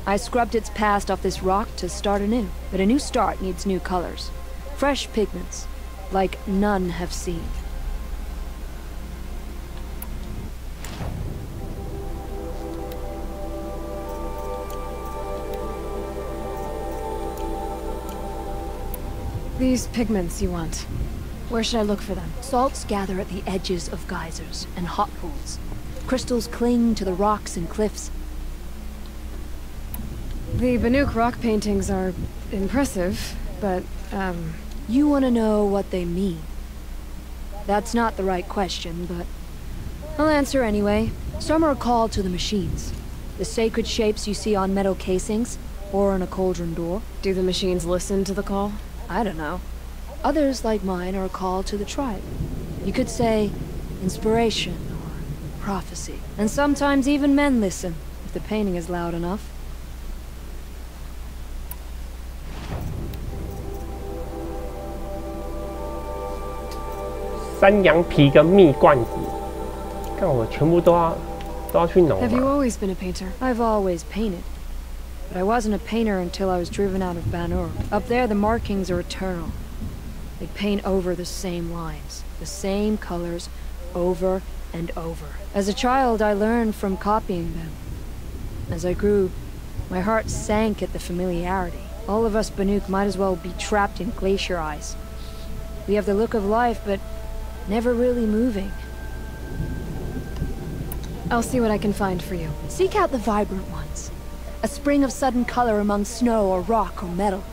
I scrubbed its past off this rock to start anew. But a new start needs new colors. Fresh pigments. Like none have seen. These pigments you want. Where should I look for them? Salts gather at the edges of geysers and hot pools. Crystals cling to the rocks and cliffs. The Banuk rock paintings are impressive, but, You want to know what they mean. That's not the right question, but I'll answer anyway. Some are called to the machines. The sacred shapes you see on metal casings, or on a cauldron door. Do the machines listen to the call? I don't know. Others, like mine, are called to the tribe. You could say inspiration or prophecy. And sometimes even men listen, if the painting is loud enough. 山羊皮跟蜜罐子，看我全部都要去弄。 Have you always been a painter? I've always painted. But I wasn't a painter until I was driven out of Banur. Up there, the markings are eternal. They paint over the same lines, the same colors, over and over. As a child, I learned from copying them. As I grew, my heart sank at the familiarity. All of us Banuk might as well be trapped in glacier ice. We have the look of life, but never really moving. I'll see what I can find for you. Seek out the vibrant ones. A spring of sudden color among snow or rock or metal.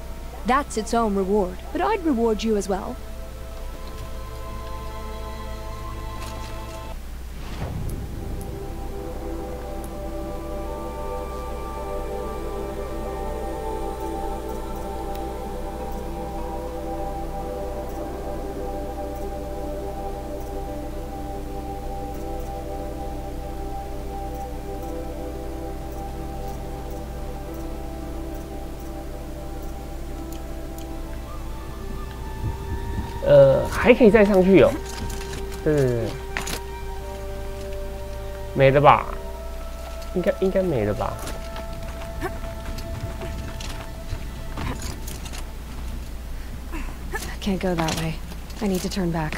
That's its own reward, but I'd reward you as well.还可以再上去哦。对，没了吧？应该没了吧？Can't go that way. I need to turn back.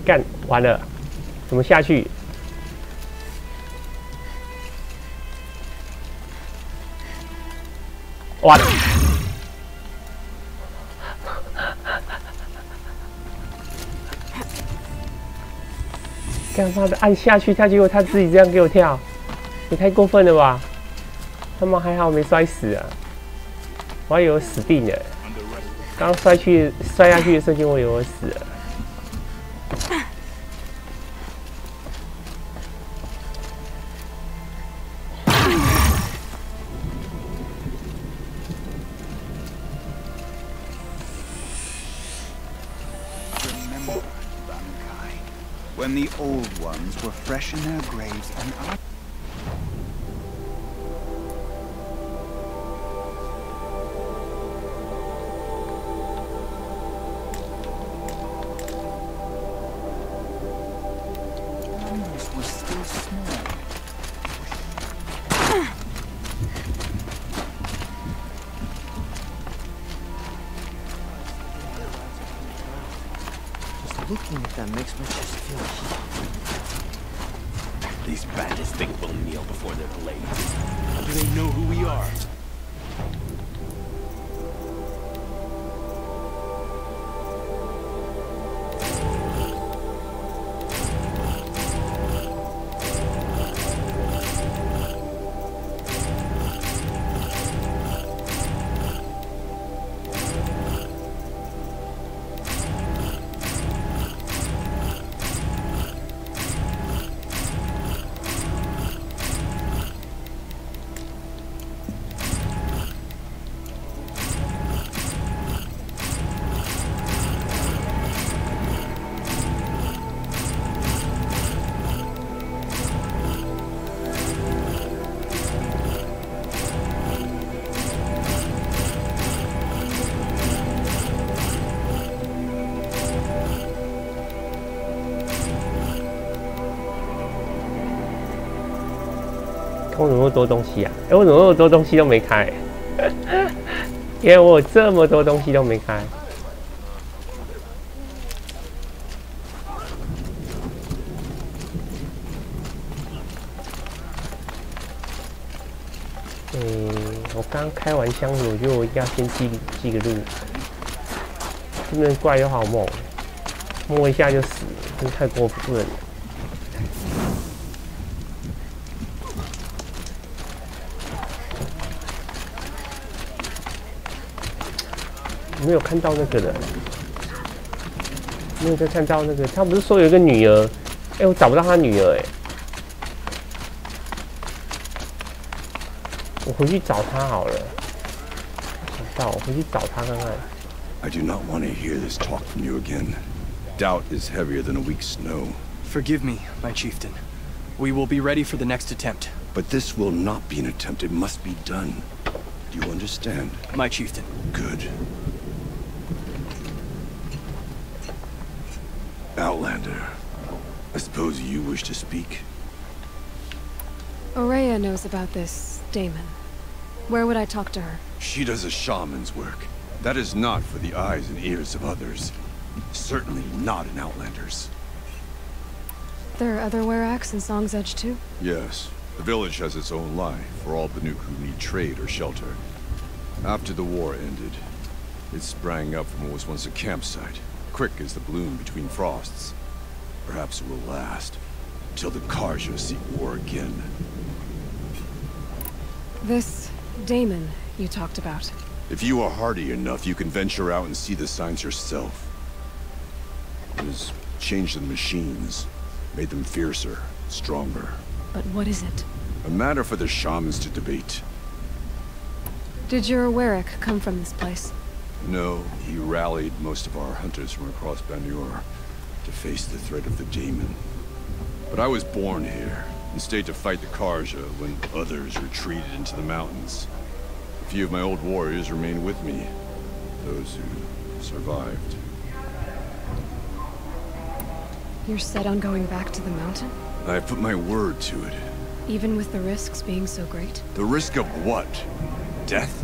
干完了，怎么下去？完了！干妈的按下去，他结果他自己这样给我跳，也太过分了吧！他妈还好没摔死啊，我还以为我死定了。刚摔下去的瞬间，我以为我死了。When the old ones were fresh in their graves and our... 我怎么那么多东西啊？我怎么那么多东西都没开？因为我有这么多东西都没开。我刚开完箱子，我觉得我应该先记个录。真的怪又好猛，摸一下就死，真太过分了。没有看到那个人，没有再看到那个。他不是说有一个女儿？我找不到他女儿我回去找他好了。找到，我回去找他看看。I do not want to hear this talk from you again. Doubt is heavier than a week's snow. Forgive me, my chieftain. We will be ready for the next attempt. But this will not be an attempt. It must be done. Do you understand? My chieftain. Good. Outlander, I suppose you wish to speak? Aurea knows about this Damon. Where would I talk to her? She does a shaman's work. That is not for the eyes and ears of others. Certainly not an Outlander's. There are other Weraks in Song's Edge too? Yes. The village has its own life for all Banuk who need trade or shelter. After the war ended, it sprang up from what was once a campsite, quick as the bloom between frosts. Perhaps it will last until the Karja seek war again. This daemon you talked about. If you are hardy enough, you can venture out and see the signs yourself. It has changed the machines, made them fiercer, stronger. But what is it? A matter for the shamans to debate. Did your Warwick come from this place? No, he rallied most of our hunters from across Banur to face the threat of the daemon. But I was born here and stayed to fight the Karja when others retreated into the mountains. A few of my old warriors remained with me, those who survived. You're set on going back to the mountain? I put my word to it. Even with the risks being so great? The risk of what? Death?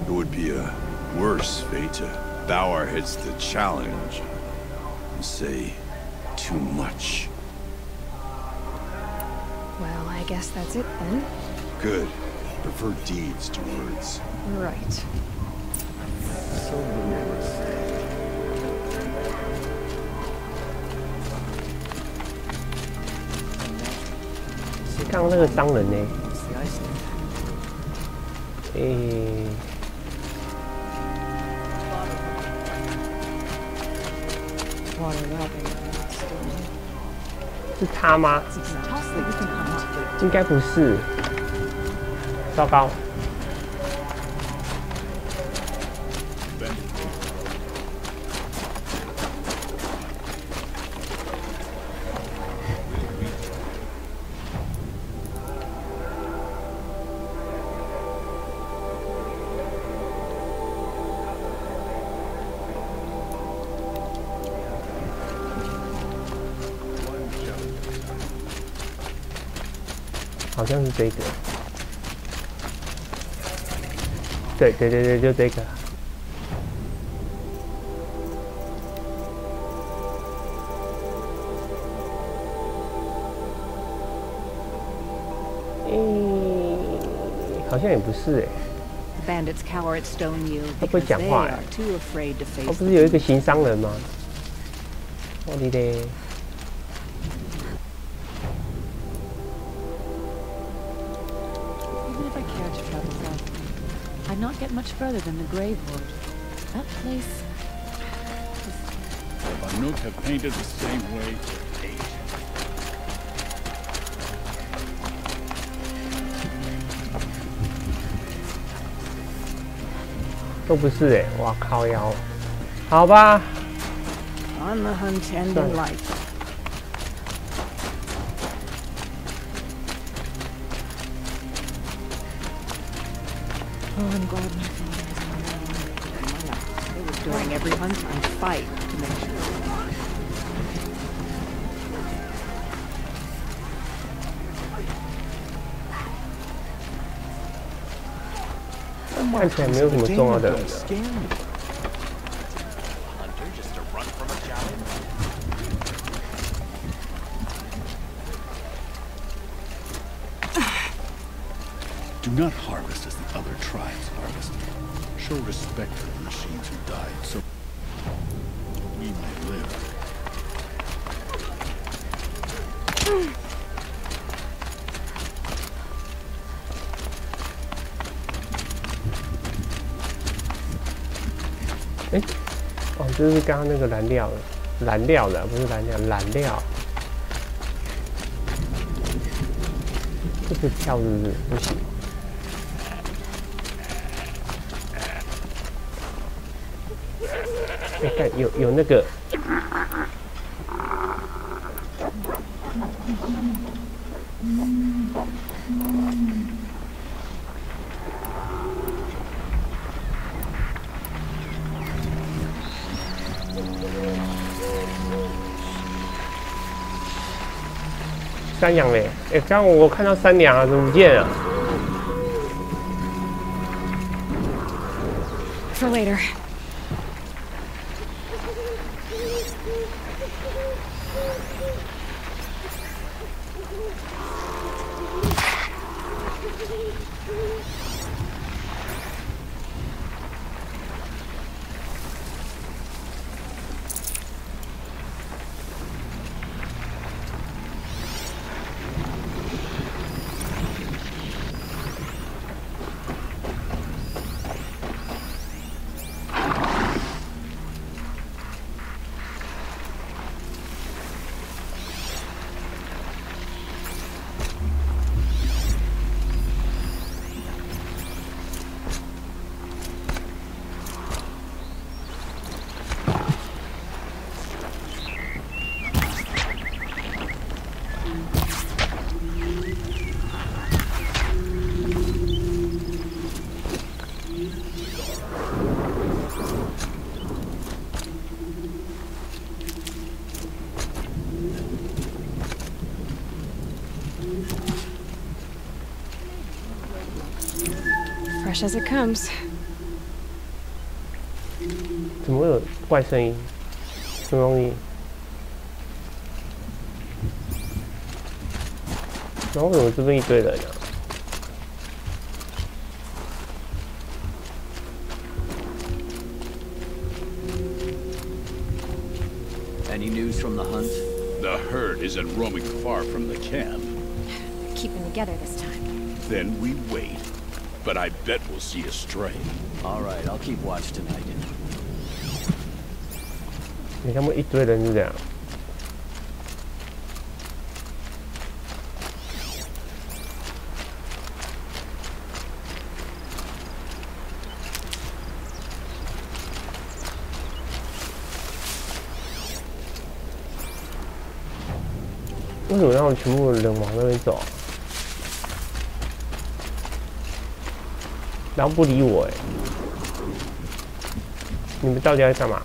It would be a worse fate to bow our heads to the challenge and say too much. Well, I guess that's it then. Good. Prefer deeds to words. Right. So ludicrous. 刚刚那个商人呢？诶，是他吗？应该不是。糟糕。 好像是这个，对，就这个。好像也不是Bandits cower at Stone Yield 他不会 because 讲 they 话 are too afraid to face 他不是有一个行商人吗？我的嘞！ I'd not get much further than the Grave Lord. That place... The Banuk have painted the same way for ages. 都不是哇靠腰，好吧。On the hunt and in life. Oh, I'm glad my father was around. It was during every hunt and fight to make sure. 看起来没有什么重要的人了。 Do not harvest as the other tribes harvest. Show respect for the machines who died, so we may live. 哦，这是刚刚那个燃料的，不是燃料。这个跳是不是不行？ 看有那个，山羊嘞！刚刚我看到山羊啊，怎么不见了？ For later. fresh as it comes. 怎么会有怪声音？什么东西？然后为什么这边一堆人啊？ Any news from the hunt? The herd isn't roaming far from the camp. Keeping together this time. Then we wait. But I bet we'll see a stray. All right, I'll keep watch tonight. 你看，他们一堆人是这样。为什么让全部人往那边走？然后不理我哎！你们到底在干嘛？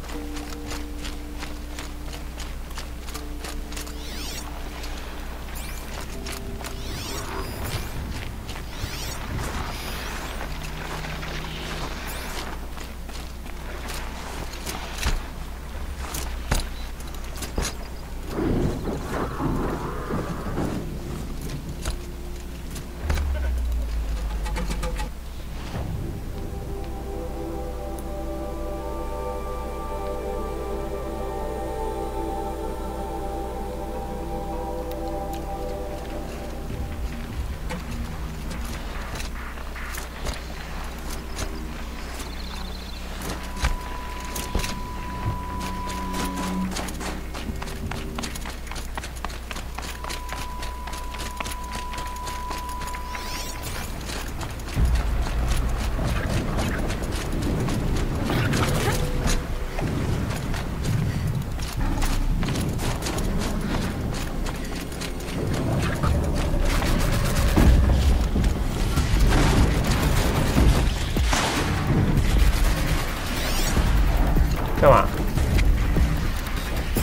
干嘛？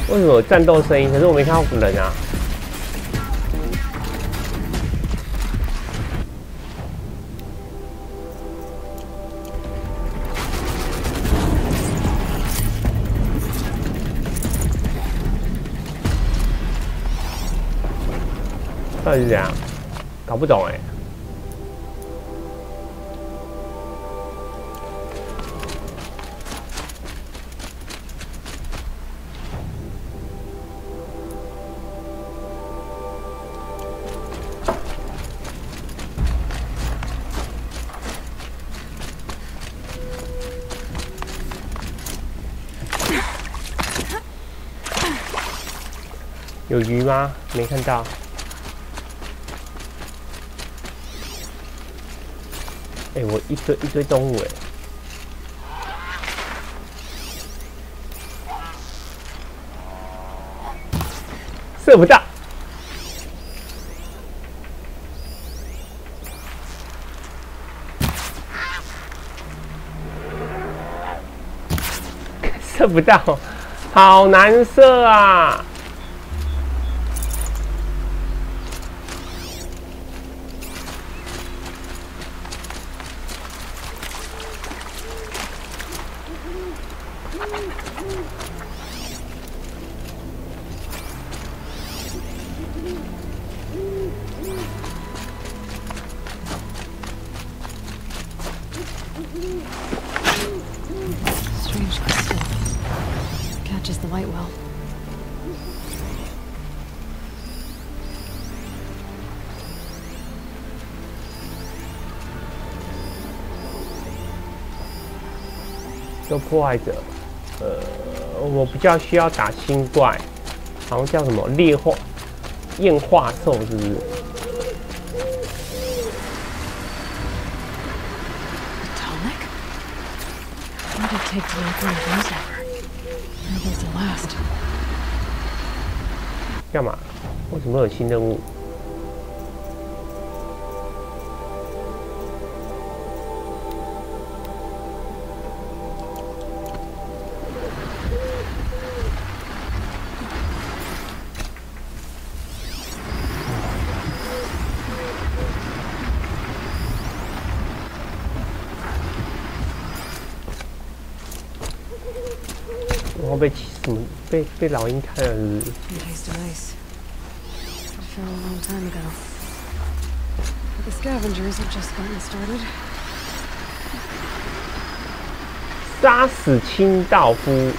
为什么有战斗声音？可是我没看到人啊。到底是怎样？搞不懂哎。 有鱼吗？没看到。哎、我一堆动物哎。射不到。射不到，好难射啊！ Strange crystal. Catches the light well. 有破坏者，我比较需要打新怪，好像叫什么厌化兽，是不是？ What did it take to make one of those ever? How about the last? 干嘛？为什么有新任务？我被什么被老鹰看了是不是？ Taste of ice. I fell a long time ago. But the scavengers have just gotten started. 杀死清道夫。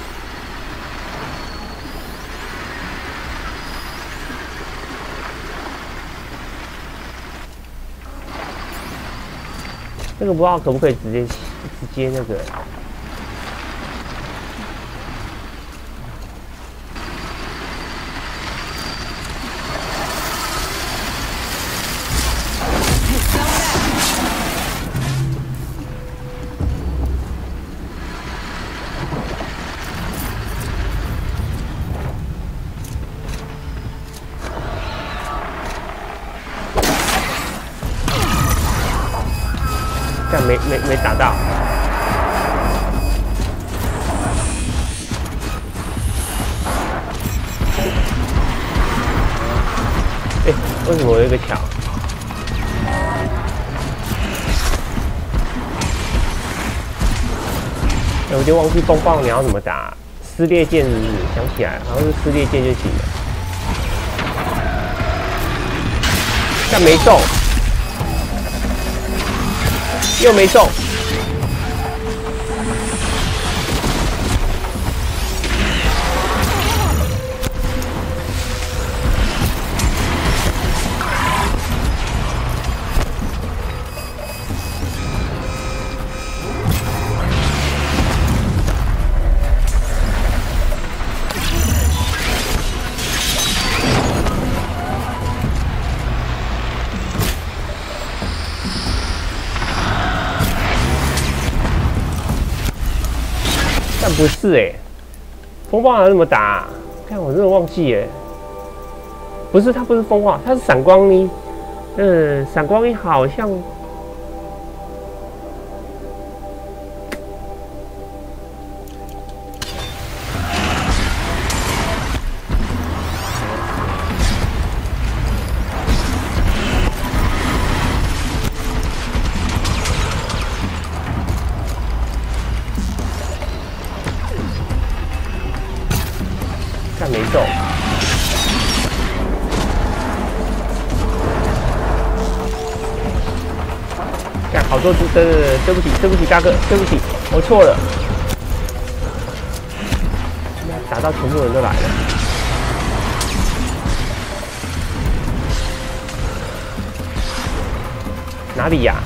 那个不知道可不可以直接那个？但没打到。哎，为什么我有一个桥？哎，我就忘记风暴鸟要怎么打，撕裂剑是不是？想起来，好像是撕裂剑就行了。但没中。 又没中，但不是哎、欸，风暴鸟怎么打、啊？看我真的忘记哎、欸，不是，它不是风暴，它是闪光衣。闪光衣好像。 但没中，看好多只，对不起，对不起，大哥，对不起，我错了。打到全部人都来了，哪里呀？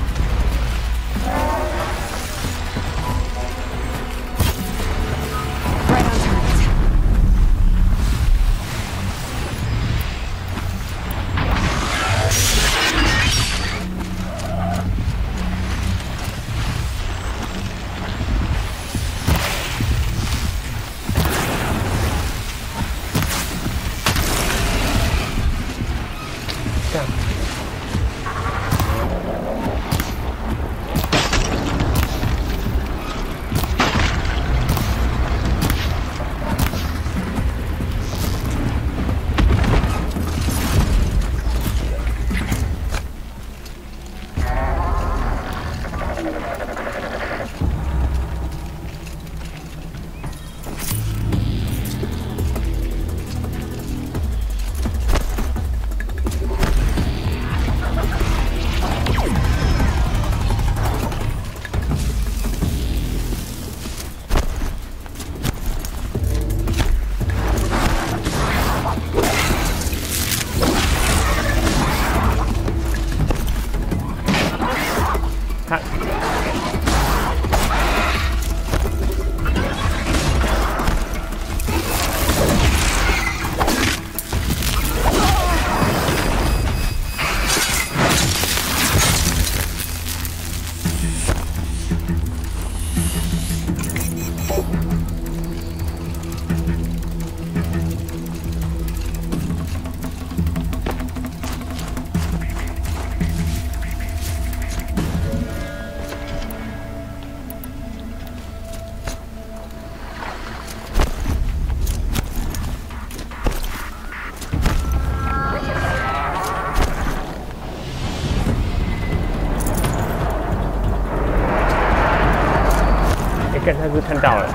看，他是看到了，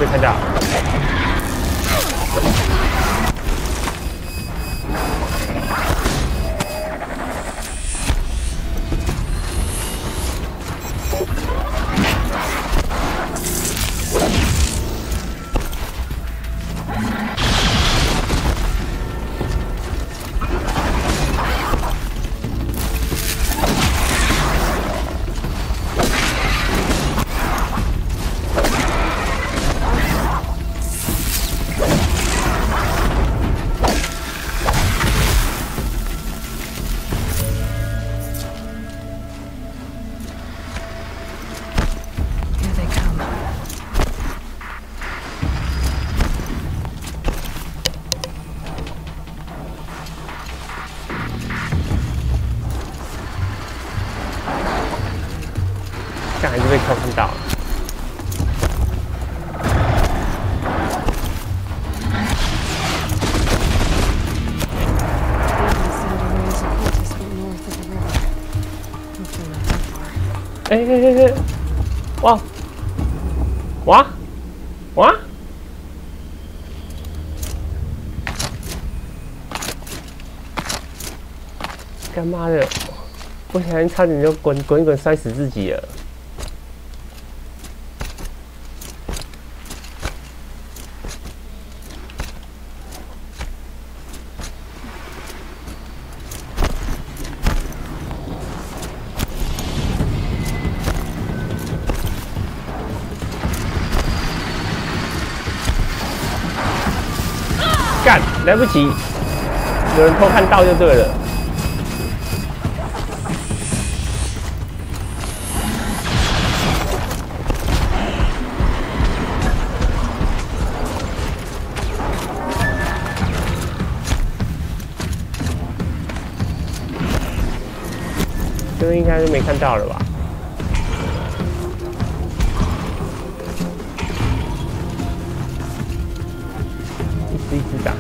被看到。还是被偷看到了。哎！哇！哇！哇！干妈的！我小心差点就滚摔死自己了。 干，来不及，有人偷看到就对了。这个应该是没看到了吧？ 一直打。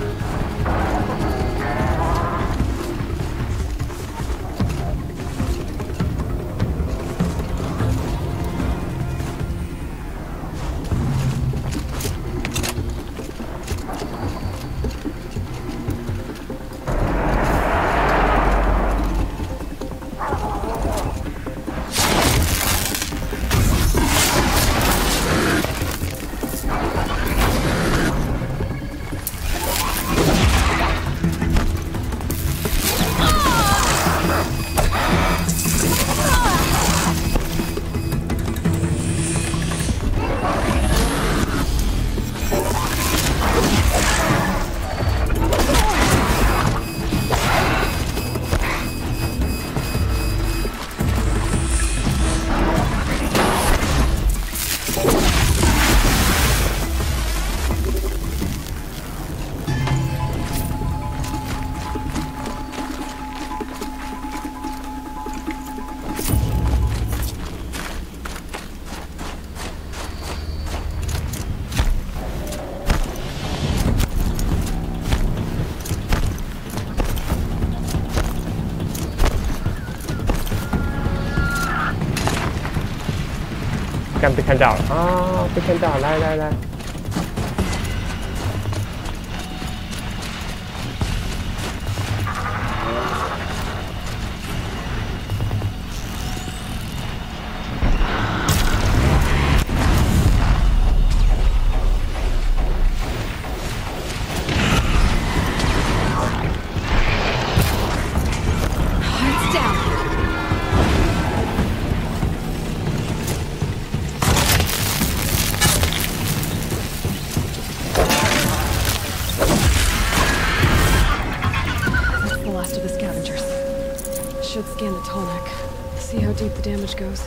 刚被看到了啊！被看到了，来！Should scan the tonic. See how deep the damage goes.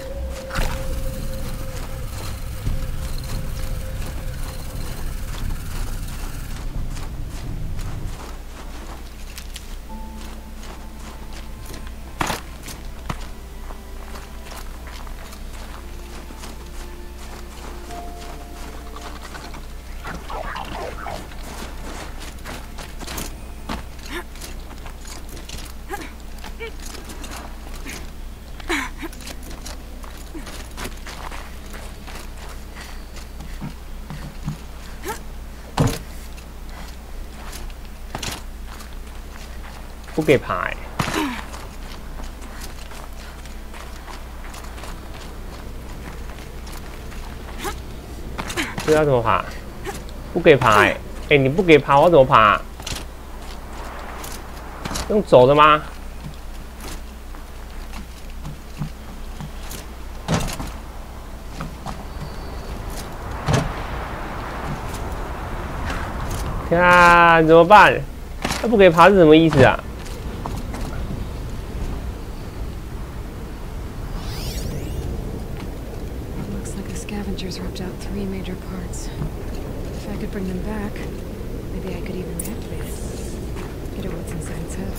不给爬哎、这要怎么爬？不给爬哎、欸！你不给爬，我怎么爬？用走的吗？天啊，怎么办？他不给爬是什么意思啊？ Scavengers ripped out 3 major parts. If I could bring them back, maybe I could even reactivate it. Get at what's inside its head.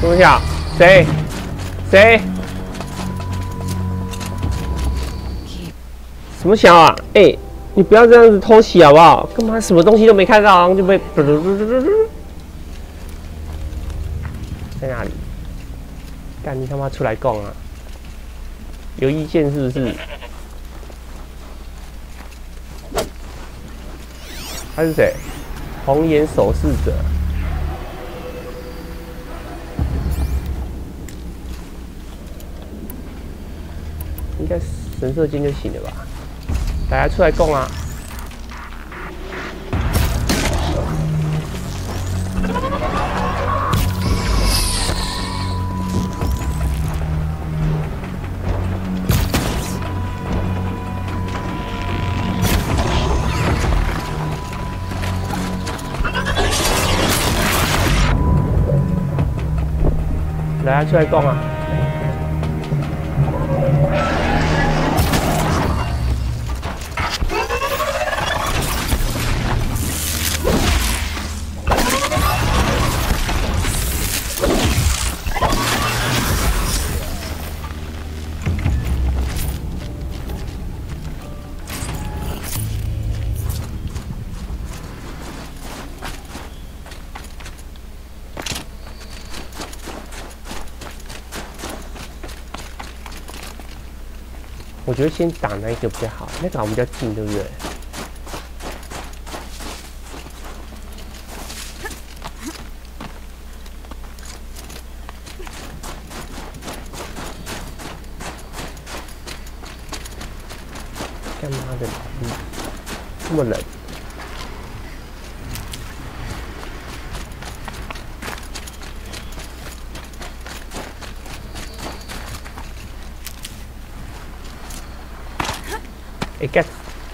Who's here? Say. Say. 什么小啊？哎、你不要这样子偷袭好不好？干嘛什么东西都没看到，然后就被在哪里？干你他妈出来供啊！有意见是不是？他是谁？红颜守侍者。应该神射箭就行了吧？大家出来供啊！来，出来供啊！ 我觉得先打那一个比较好，那个好像比较近，对不对？干妈的，这么冷。 哎干，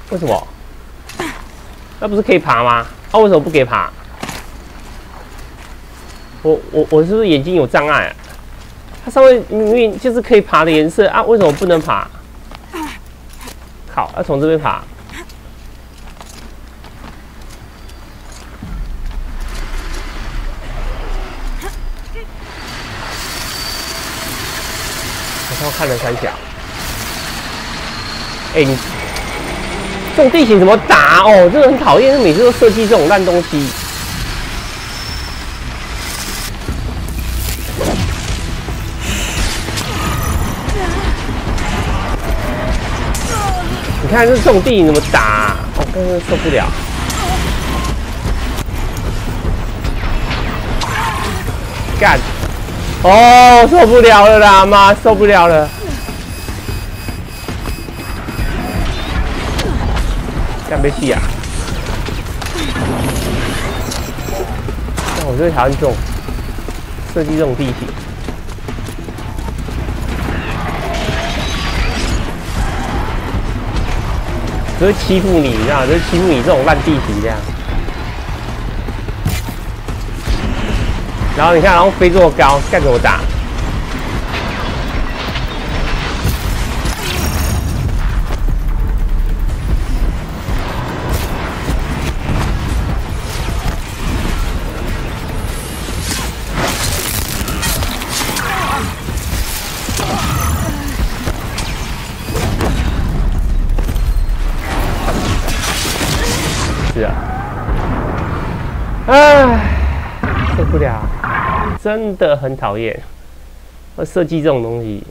为什么？那不是可以爬吗？啊，为什么不给爬？我是不是眼睛有障碍啊？它上面明明就是可以爬的颜色啊，为什么不能爬？靠，要从这边爬。好像看了三角。哎，你。 这种地形怎么打哦？真的很讨厌，每次都设计这种烂东西。你看这种地形怎么打？我真的受不了。干！哦，受不了了啦，妈，受不了了。 干没戏啊！但我最讨厌这种设计这种地形，只会欺负你，你知道，只会欺负你这种烂地形这样。然后你看，然后飞这么高，干怎么打？ 是啊，唉，受不了，真的很讨厌。设计这种东西，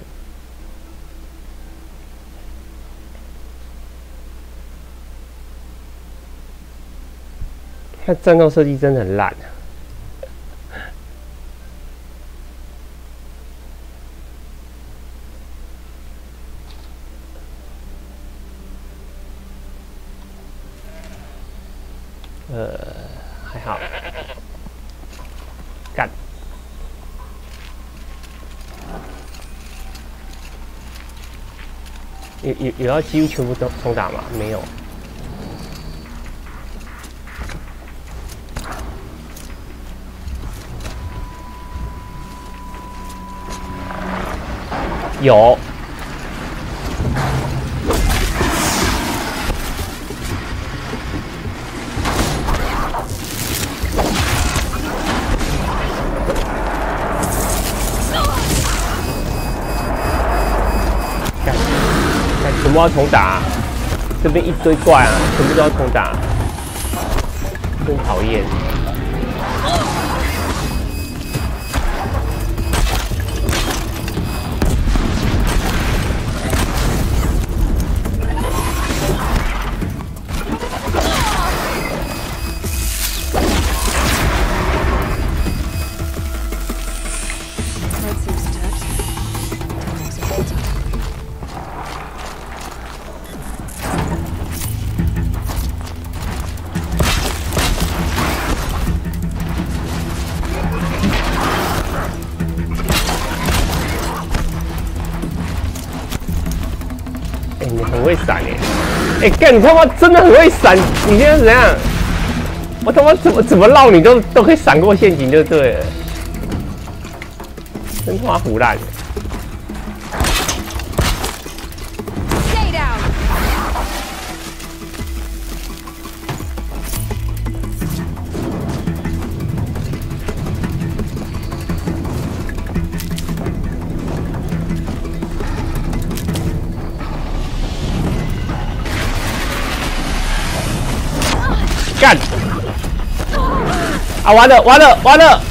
它战斗设计真的很烂。还好，干。有要几乎全部都重打吗？没有。有。全部要重打，这边一堆怪啊，全部都要重打，真讨厌。你很会闪哎！干你他妈真的很会闪！你现在怎样？我他妈怎么绕你都可以闪过陷阱就对了，真他妈胡烂！干！啊，完了！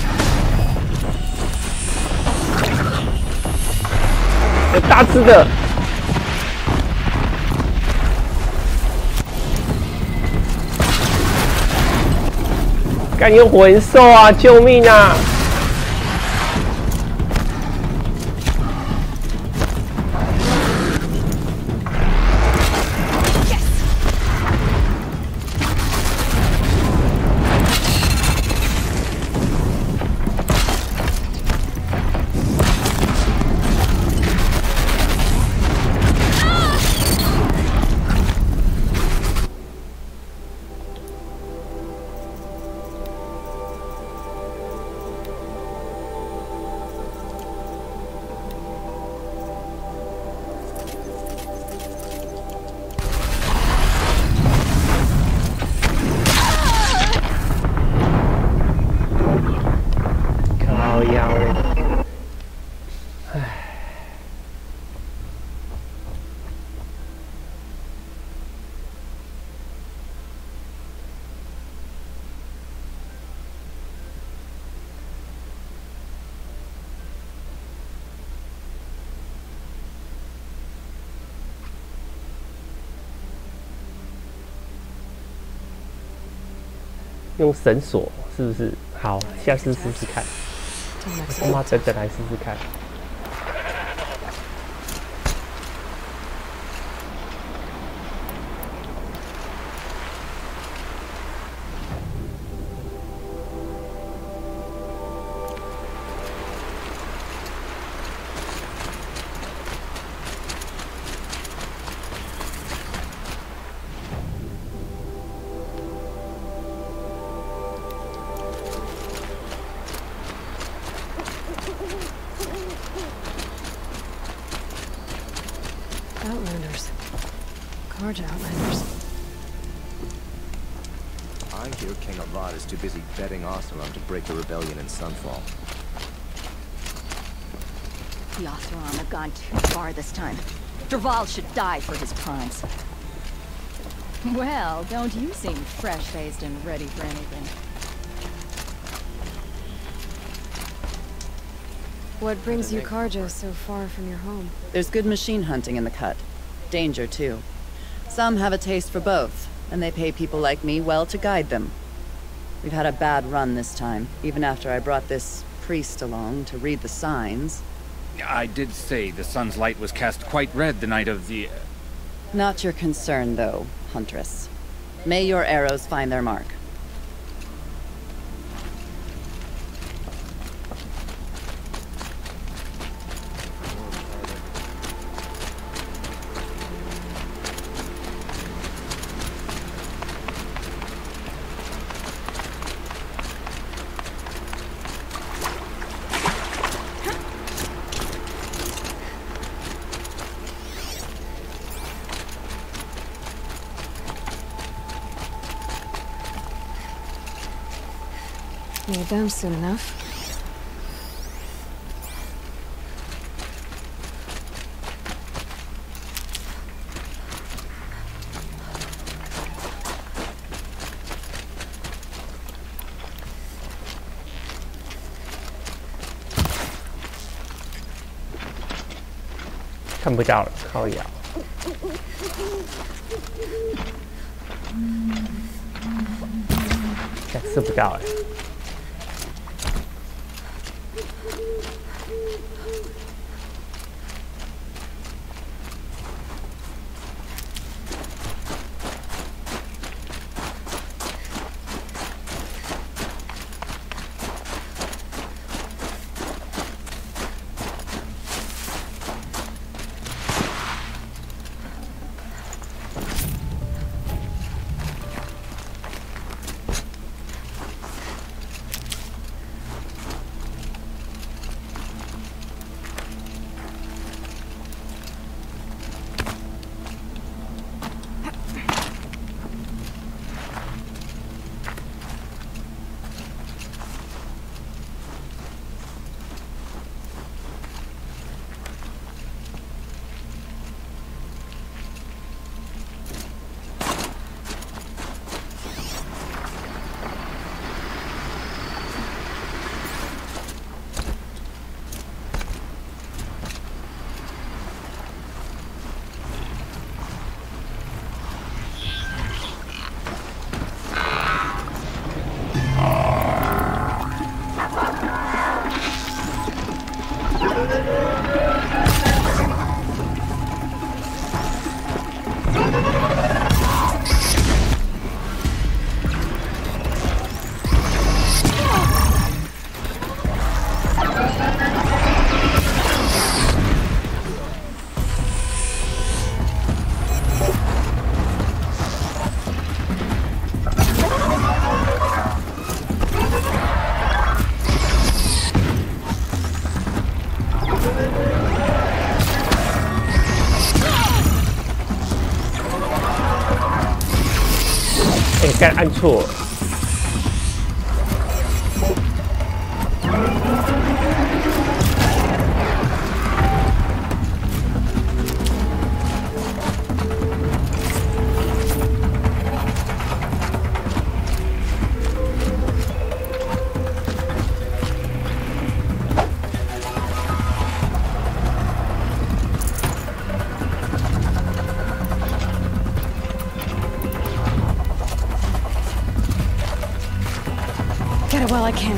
有大只的，干有火焰兽啊！救命啊！用绳索是不是？好，下次试试看。我他妈等来试试看。Outlanders. Carja Outlanders. I hear King Avad is too busy betting Oseram to break the rebellion in Sunfall. The Oseram have gone too far this time. Derval should die for his crimes. Well, don't you seem fresh-faced and ready for anything. What brings you Karja so far from your home? There's good machine hunting in the cut. Danger, too. Some have a taste for both, and they pay people like me well to guide them. We've had a bad run this time, even after I brought this priest along to read the signs. I did say the sun's light was cast quite red the night of the... Not your concern, though, Huntress. May your arrows find their mark. You're done soon enough.看不到了，靠摇。吃不到哎。该按错。Get it while I can.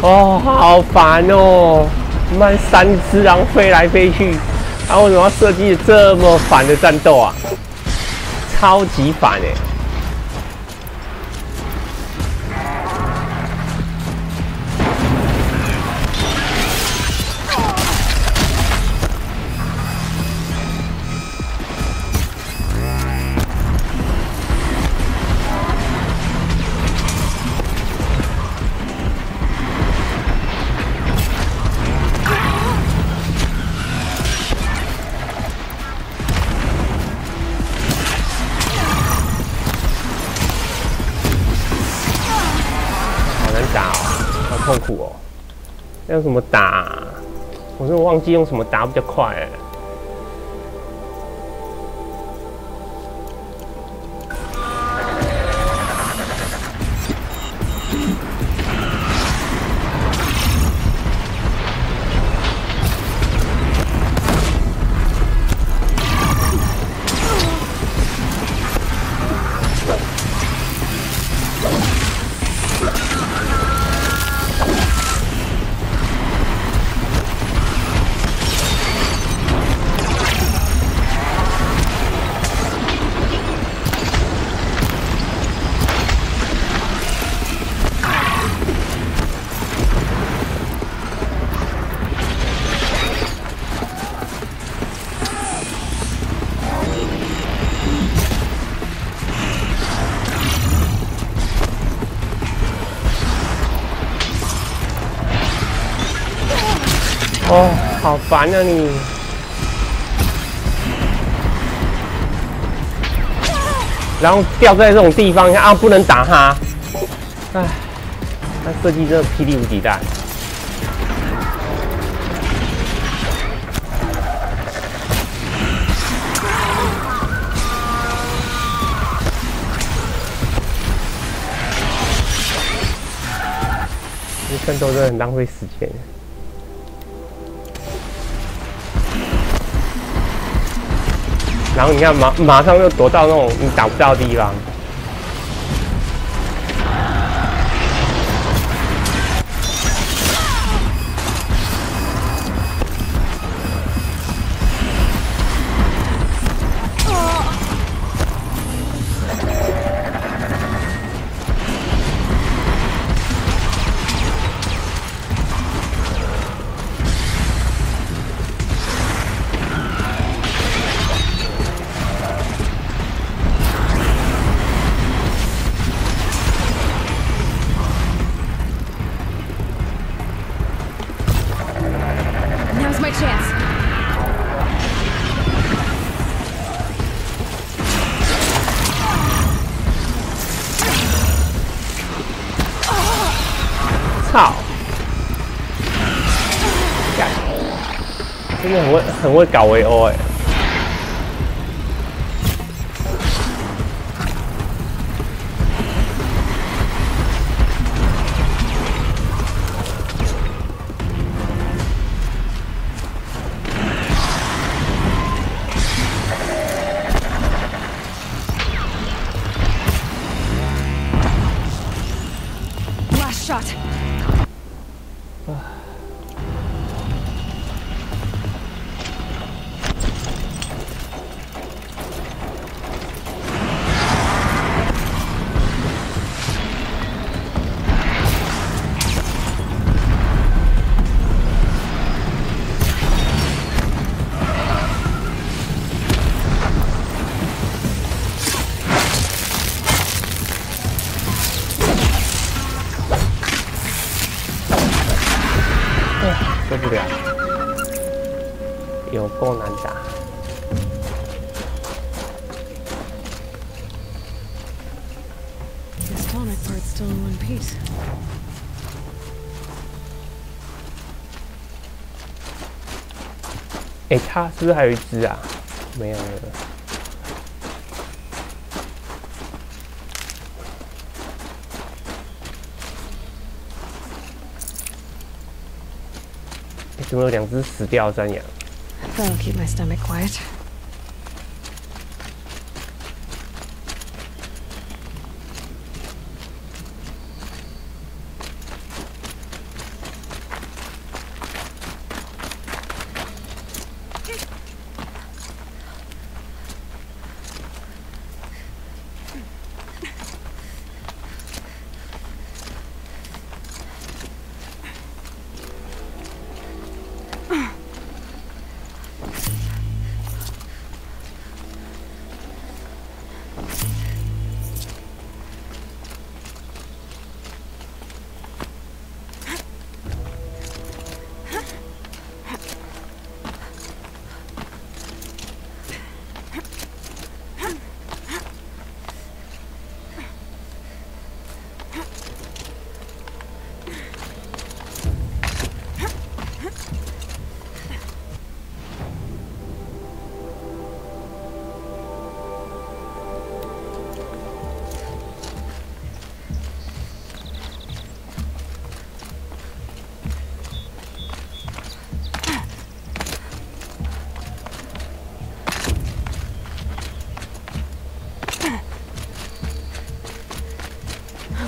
哦，好烦哦！慢3只狼飞来飞去，然后为什么要设计这么烦的战斗啊？超级烦哎！痛苦哦！要用什么打啊？我真的忘记用什么打比较快哎。哦，好烦啊你！然后掉在这种地方啊，不能打他。唉，那设计真的霹雳无敌大。这战斗真的很浪费时间。然后你看马上就躲到那种你打不到的地方。操！真的很会搞围殴哎。Last shot. 受不了，有够难打。This tonic part's still in one piece. 哎，他是不是还有一只啊？没有了。怎么有2只死掉的山羊？ That'll keep my stomach quiet.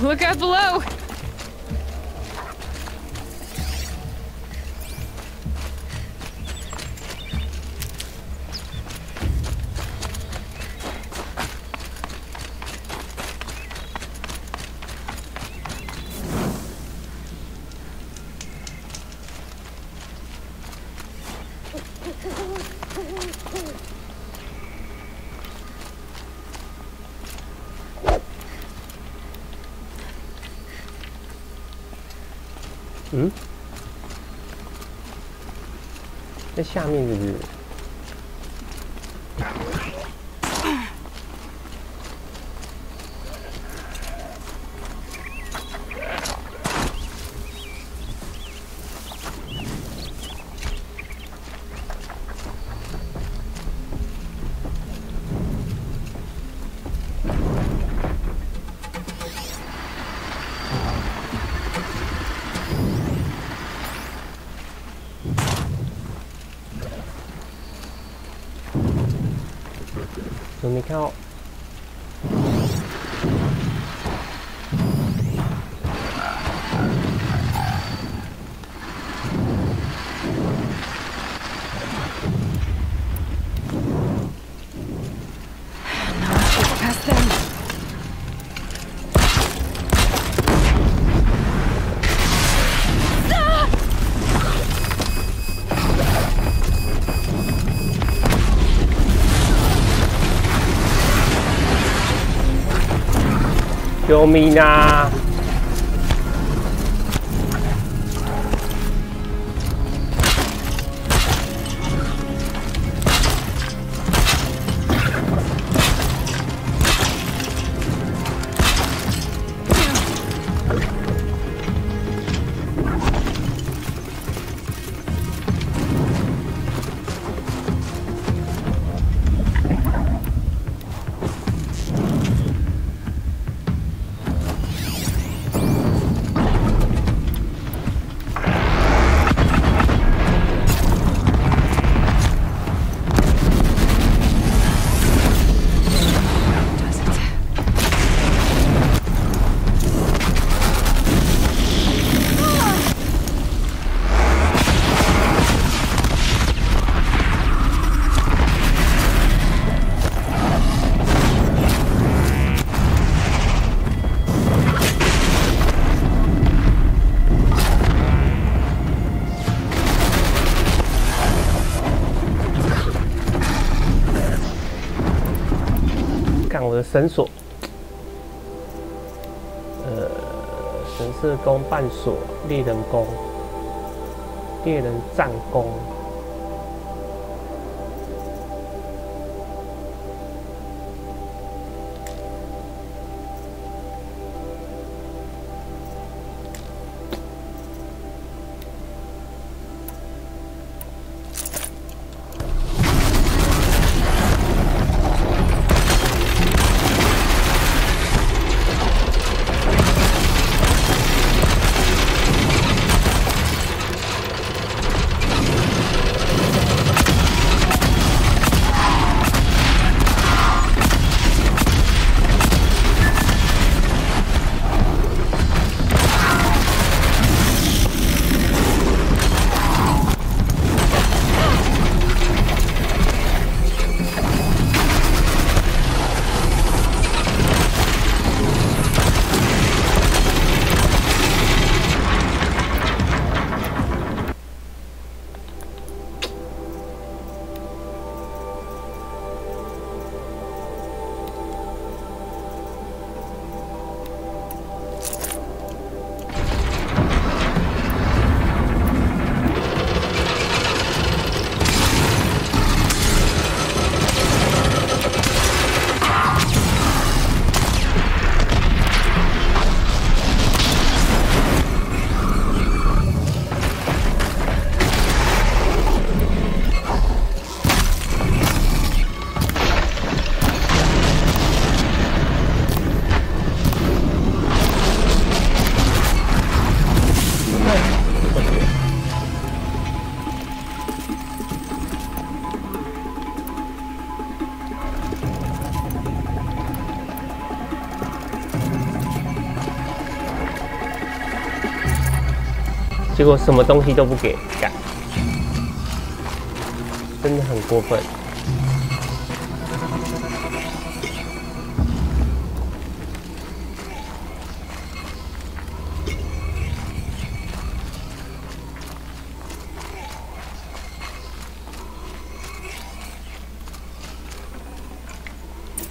Look out below!嗯，在下面是不是？怎么没看到？救命啊！看我的绳索，神社宫半锁，猎人弓，猎人战弓。结果什么东西都不给，干，真的很过分。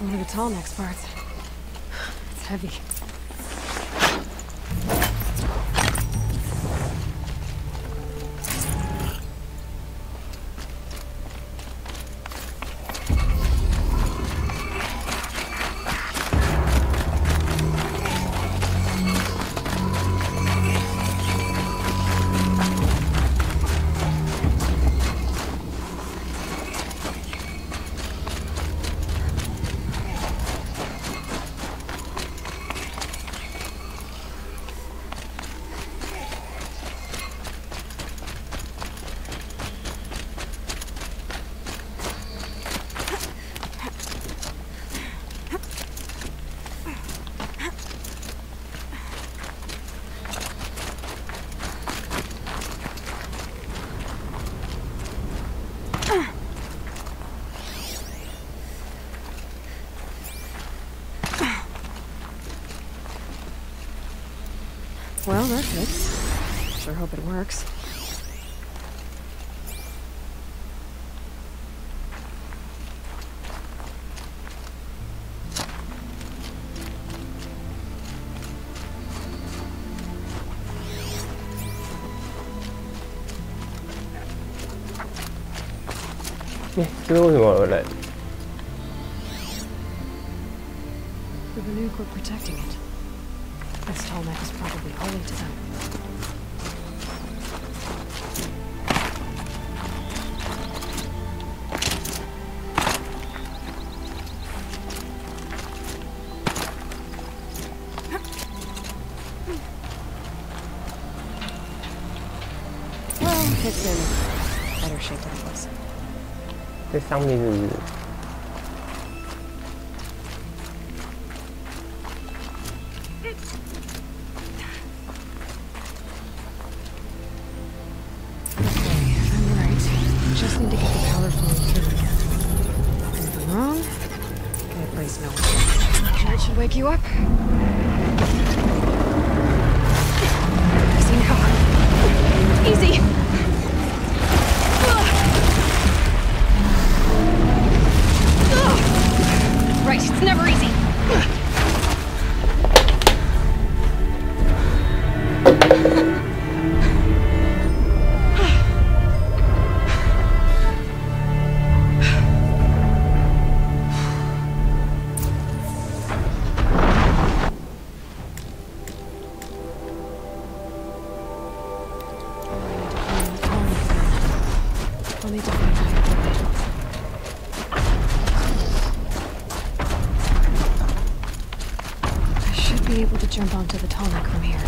Only the tall next parts. It's heavy. Well, that fits. Sure hope it works. The Banuk were protecting it. This tall neck is probably holy to them. Well, it's in better shape than it was. 在上面是不是？ Wake you up. Easy now. Easy. Right, it's never easy. Able to jump onto the tonic from here.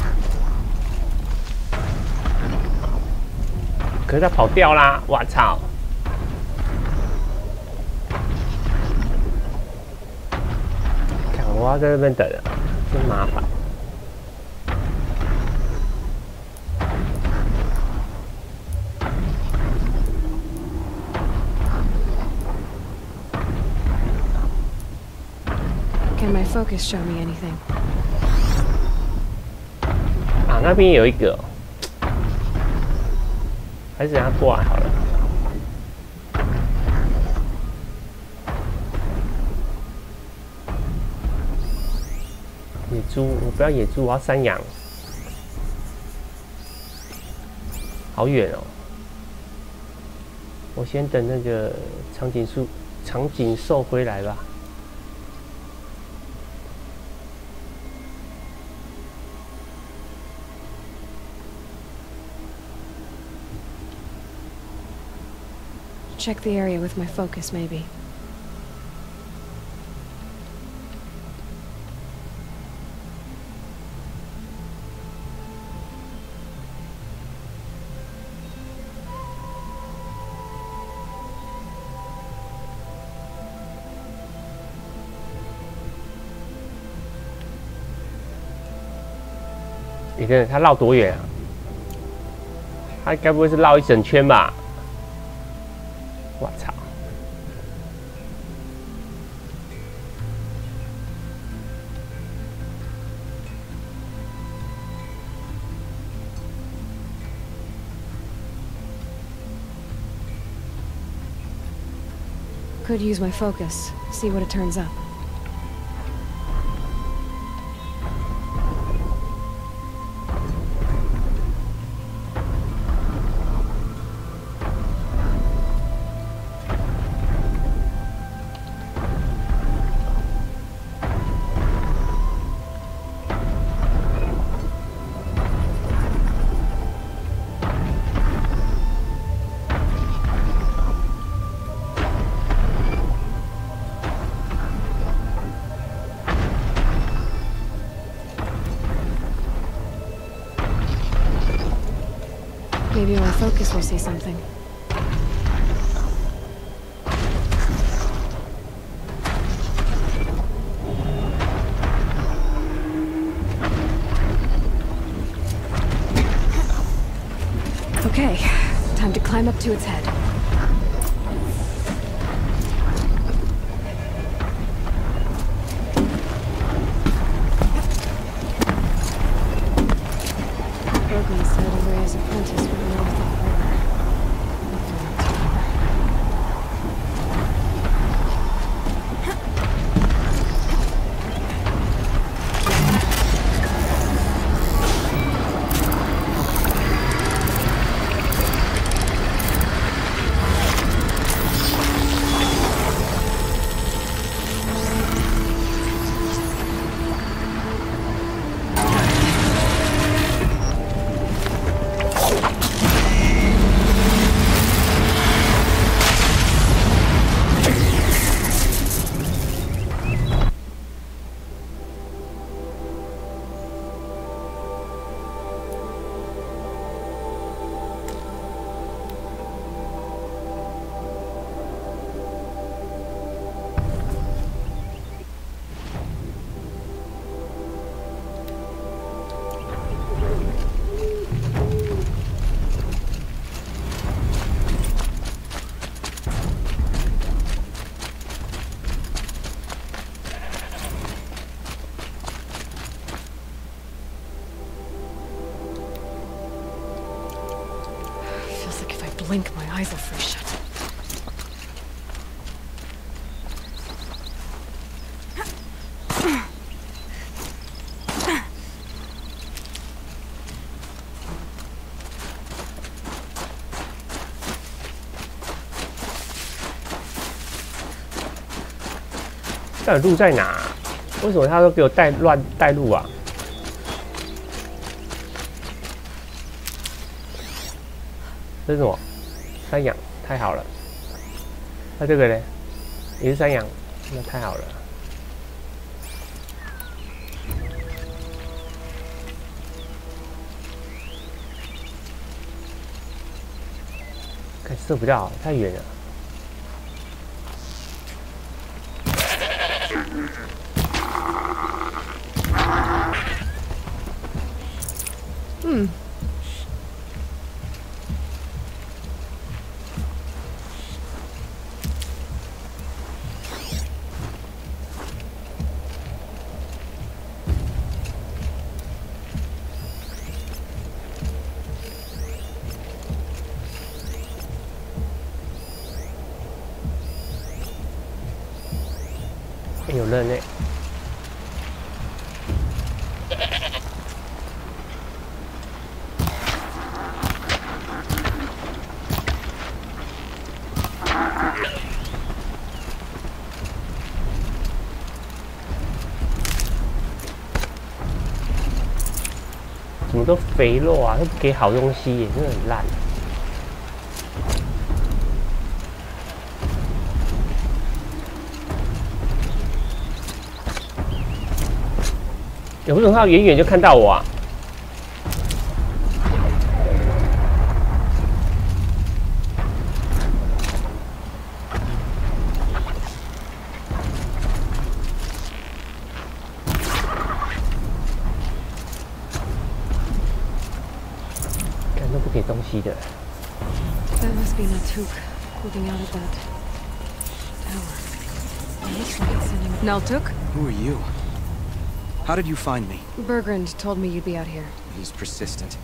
可是他跑掉啦！我操！看我要在这边等了，真麻烦。Can my focus show me anything? 那边有一个，还是让他过来好了。野猪，我不要野猪，我要山羊。好远哦！我先等那个长颈兽回来吧。 Check the area with my focus, maybe.你看他绕多远啊？他该不会是绕一整圈吧？我操！Could use my focus. See what it turns up. Maybe my focus will say something. Okay, time to climb up to its head. Bergman said Rhea's apprentice would be north of the river. Blink, my eyes will freeze shut.到底路在哪？为什么他都给我带路啊？这是什么？山羊，太好了。那这个呢？也是山羊，那太好了。看射不到，太远了。嗯。 有人呢。怎么都肥肉啊？都不给好东西耶，真的很烂。 有没有他远远就看到我啊？看都不给东西的。That must be Natuk looking out at that tower. It looks like it's sending. Naltuk? Who are you? How did you find me? Bergrand told me you'd be out here. He's persistent.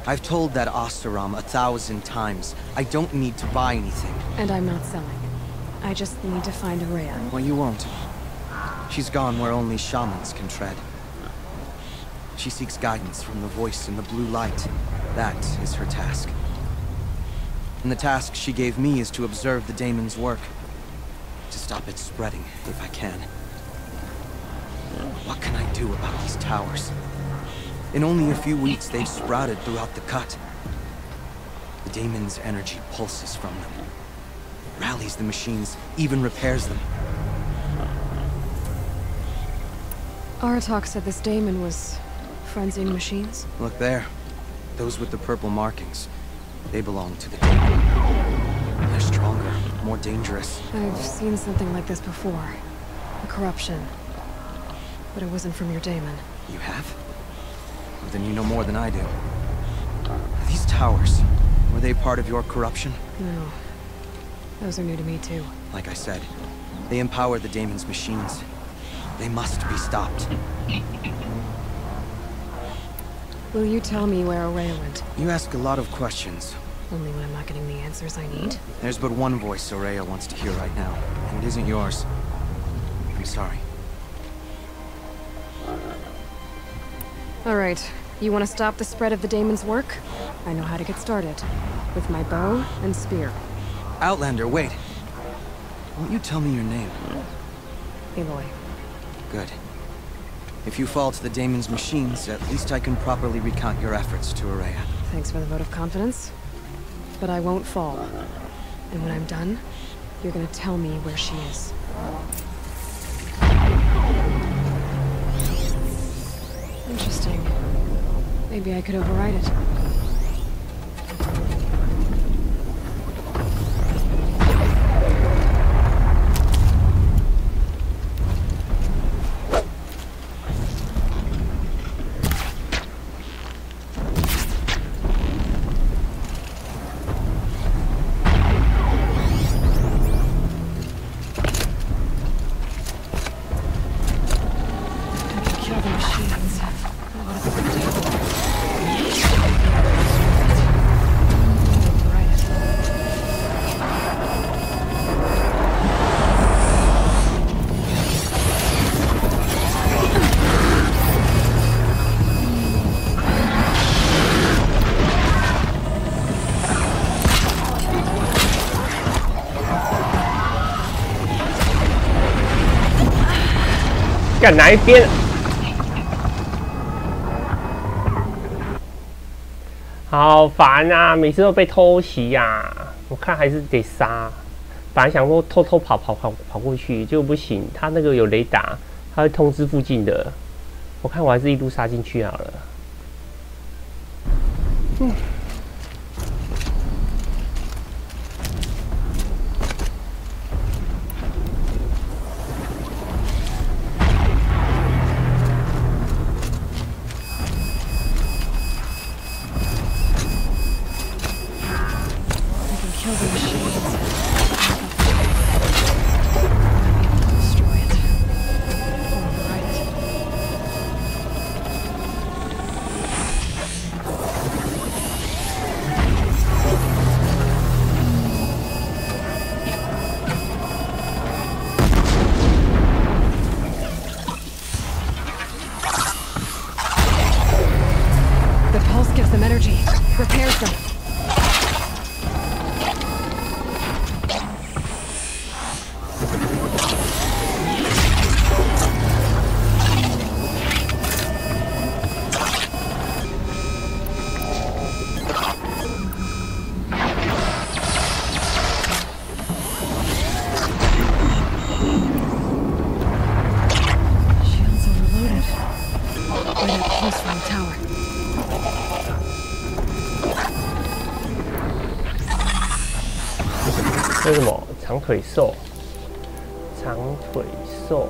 I've told that Oseram 1,000 times. I don't need to buy anything. And I'm not selling. I just need to find Araya. Well, you won't. She's gone where only shamans can tread. She seeks guidance from the voice in the blue light. That is her task. And the task she gave me is to observe the daemon's work. To stop it spreading, if I can. What can I do about these towers? In only a few weeks, they've sprouted throughout the cut. The daemon's energy pulses from them. Rallies the machines, even repairs them. Aratak said this daemon was frenzying machines. Look there. Those with the purple markings. They belong to the daemon. They're stronger, more dangerous. I've seen something like this before. A corruption. But it wasn't from your daemon. You have? Well, then you know more than I do. These towers, were they part of your corruption? No. Those are new to me too. Like I said, they empower the daemon's machines. They must be stopped. Will you tell me where Araya went? You ask a lot of questions. Only when I'm not getting the answers I need. There's but one voice Araya wants to hear right now, and it isn't yours. I'm sorry. Alright, you want to stop the spread of the daemon's work? I know how to get started. With my bow and spear. Outlander, wait. Won't you tell me your name? Aloy. Good. If you fall to the daemon's machines, at least I can properly recount your efforts to Araya. Thanks for the vote of confidence. But I won't fall. And when I'm done, you're gonna tell me where she is. Interesting. Maybe I could override it.干哪一边？好烦啊！每次都被偷袭呀！我看还是得杀。本来想说偷偷跑过去，结果不行，他那个有雷达，他会通知附近的。我看我还是一路杀进去好了。Repairs them. Shields overloaded. Right up close from the tower. 这是什么？长腿兽，长腿兽。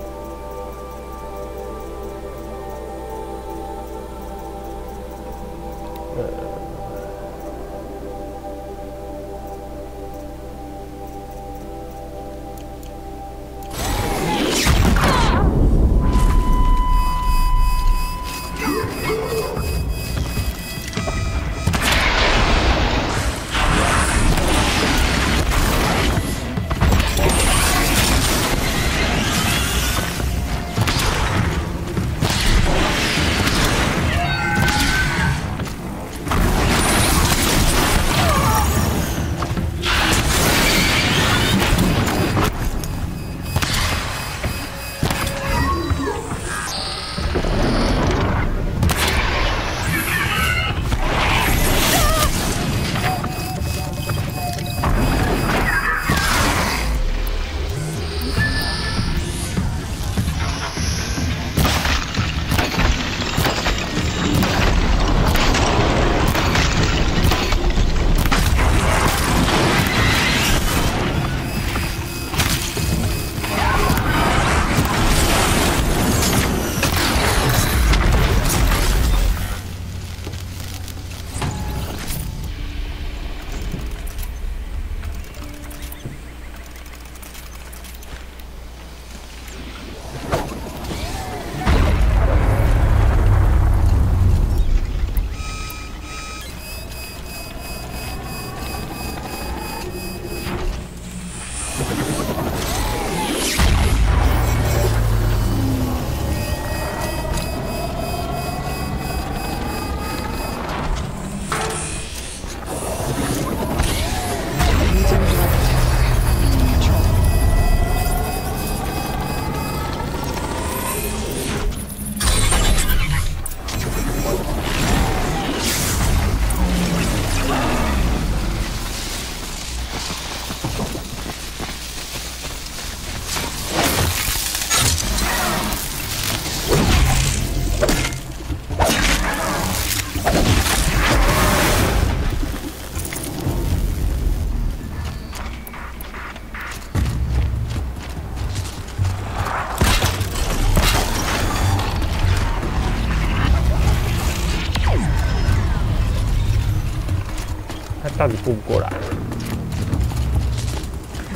到底过不过来？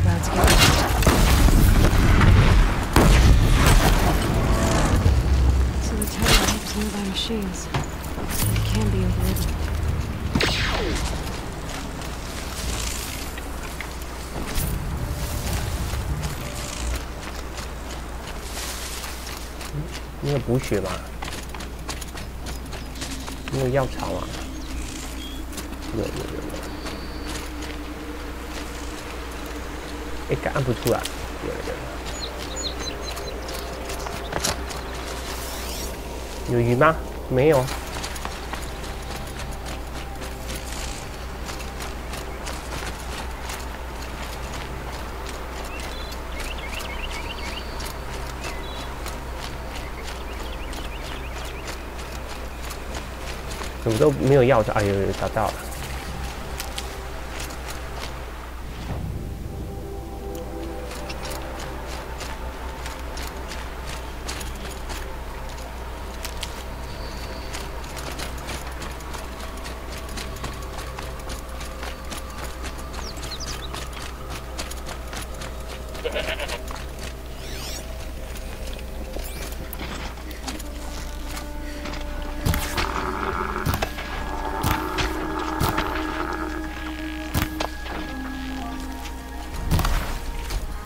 About to get so the tower is nearby machines. It can be overridden.你有补血吗？你有药草吗？有。哎，按不出来。有鱼吗？没有。怎么都没有药草？啊，有找到了。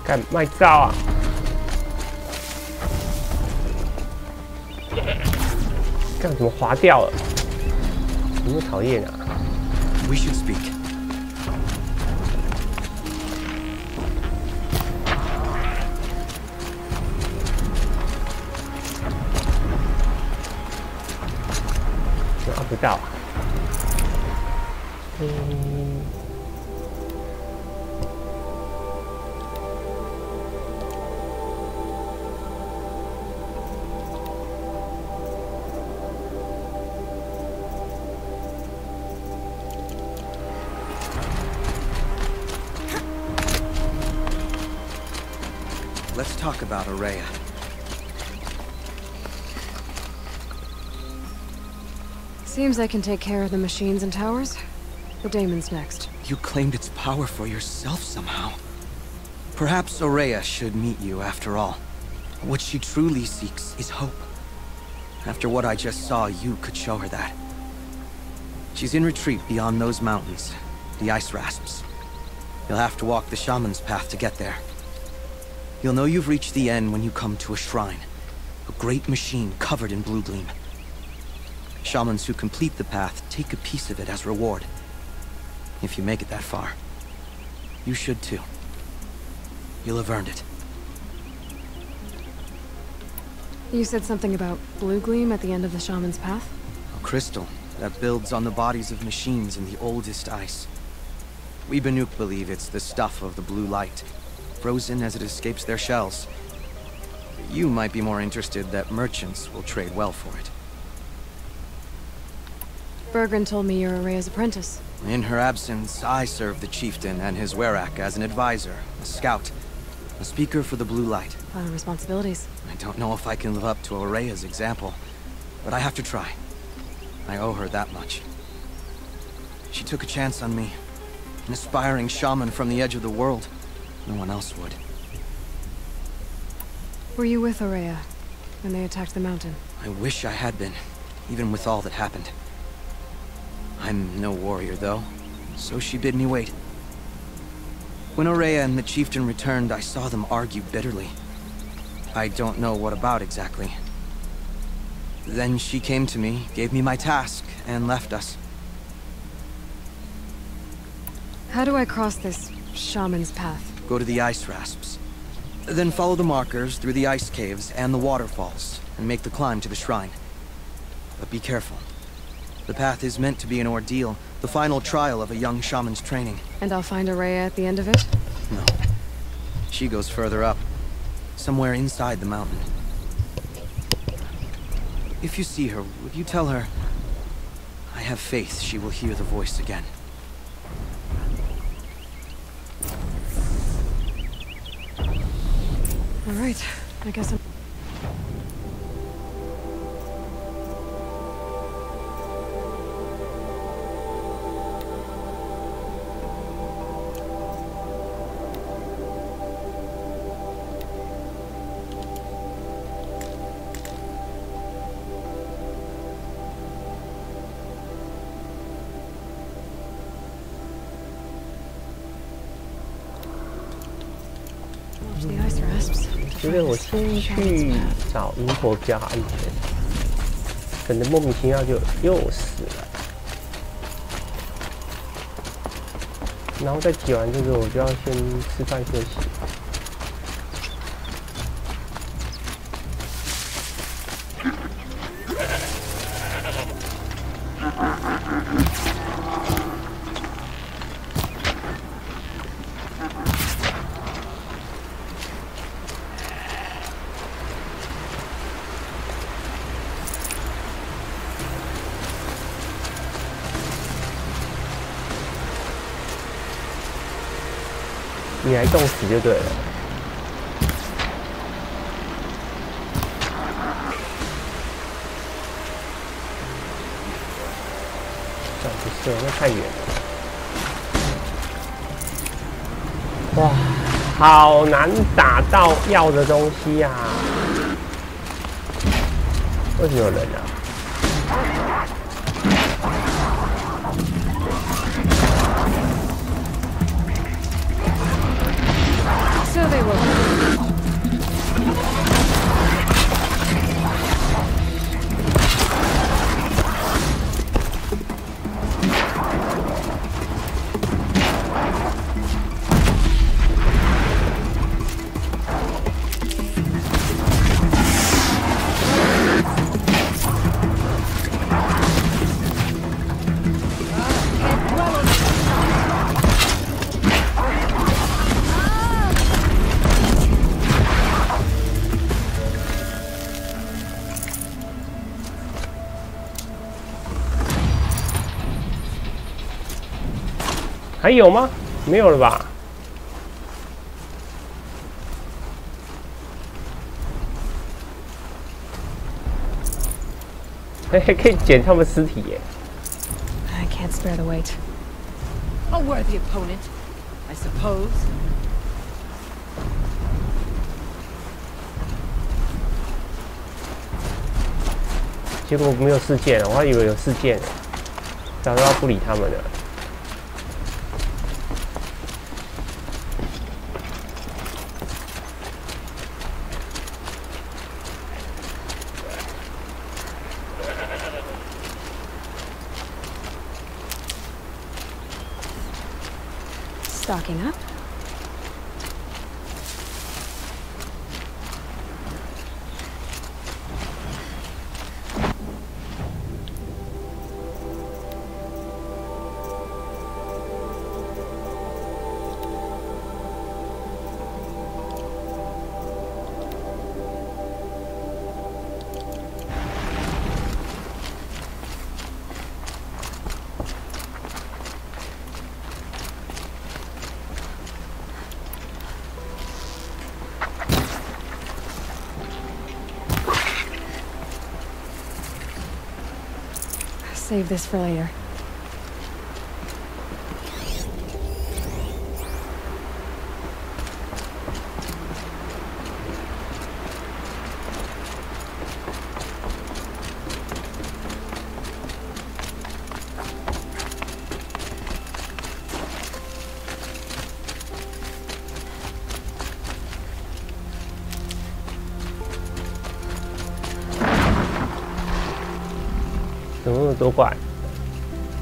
干卖照啊！干怎么滑掉了？有没有讨厌啊 We should speak. 抓不到。Let's talk about Araya. Seems I can take care of the machines and towers. The daemon's next. You claimed its power for yourself somehow. Perhaps Araya should meet you after all. What she truly seeks is hope. After what I just saw, you could show her that. She's in retreat beyond those mountains, the ice rasps. You'll have to walk the shaman's path to get there. You'll know you've reached the end when you come to a shrine. A great machine covered in blue gleam. Shamans who complete the path take a piece of it as reward. If you make it that far, you should too. You'll have earned it. You said something about blue gleam at the end of the shaman's path? A crystal that builds on the bodies of machines in the oldest ice. We Banuk believe it's the stuff of the blue light, frozen as it escapes their shells. You might be more interested that merchants will trade well for it. Bergren told me you're Araya's apprentice. In her absence, I serve the chieftain and his werak as an advisor, a scout, a speaker for the blue light. A lot of responsibilities. I don't know if I can live up to Araya's example, but I have to try. I owe her that much. She took a chance on me, an aspiring shaman from the edge of the world. No one else would. Were you with Araya when they attacked the mountain? I wish I had been, even with all that happened. I'm no warrior, though, so she bid me wait. When Araya and the chieftain returned, I saw them argue bitterly. I don't know what about exactly. Then she came to me, gave me my task, and left us. How do I cross this shaman's path? Go to the ice rasps. Then follow the markers through the ice caves and the waterfalls, and make the climb to the shrine. But be careful. The path is meant to be an ordeal, the final trial of a young shaman's training. And I'll find Araya at the end of it? No. She goes further up, somewhere inside the mountain. If you see her, would you tell her, I have faith she will hear the voice again. All right, I guess I'm... 觉得我先去找萤火比较安全，可能莫名其妙就又死了。然后再解完这个，我就要先吃饭休息。你来冻死就对了。这不是，那太远了。哇，好难打到要的东西呀！为什么有人啊？ So they will.还有吗？没有了吧？嘿嘿，可以捡他们尸体耶！ I can't spare the weight. A worthy opponent, I suppose. 结果没有事件，我还以为有事件，早知道不理他们了。 Stocking up. Save this for later.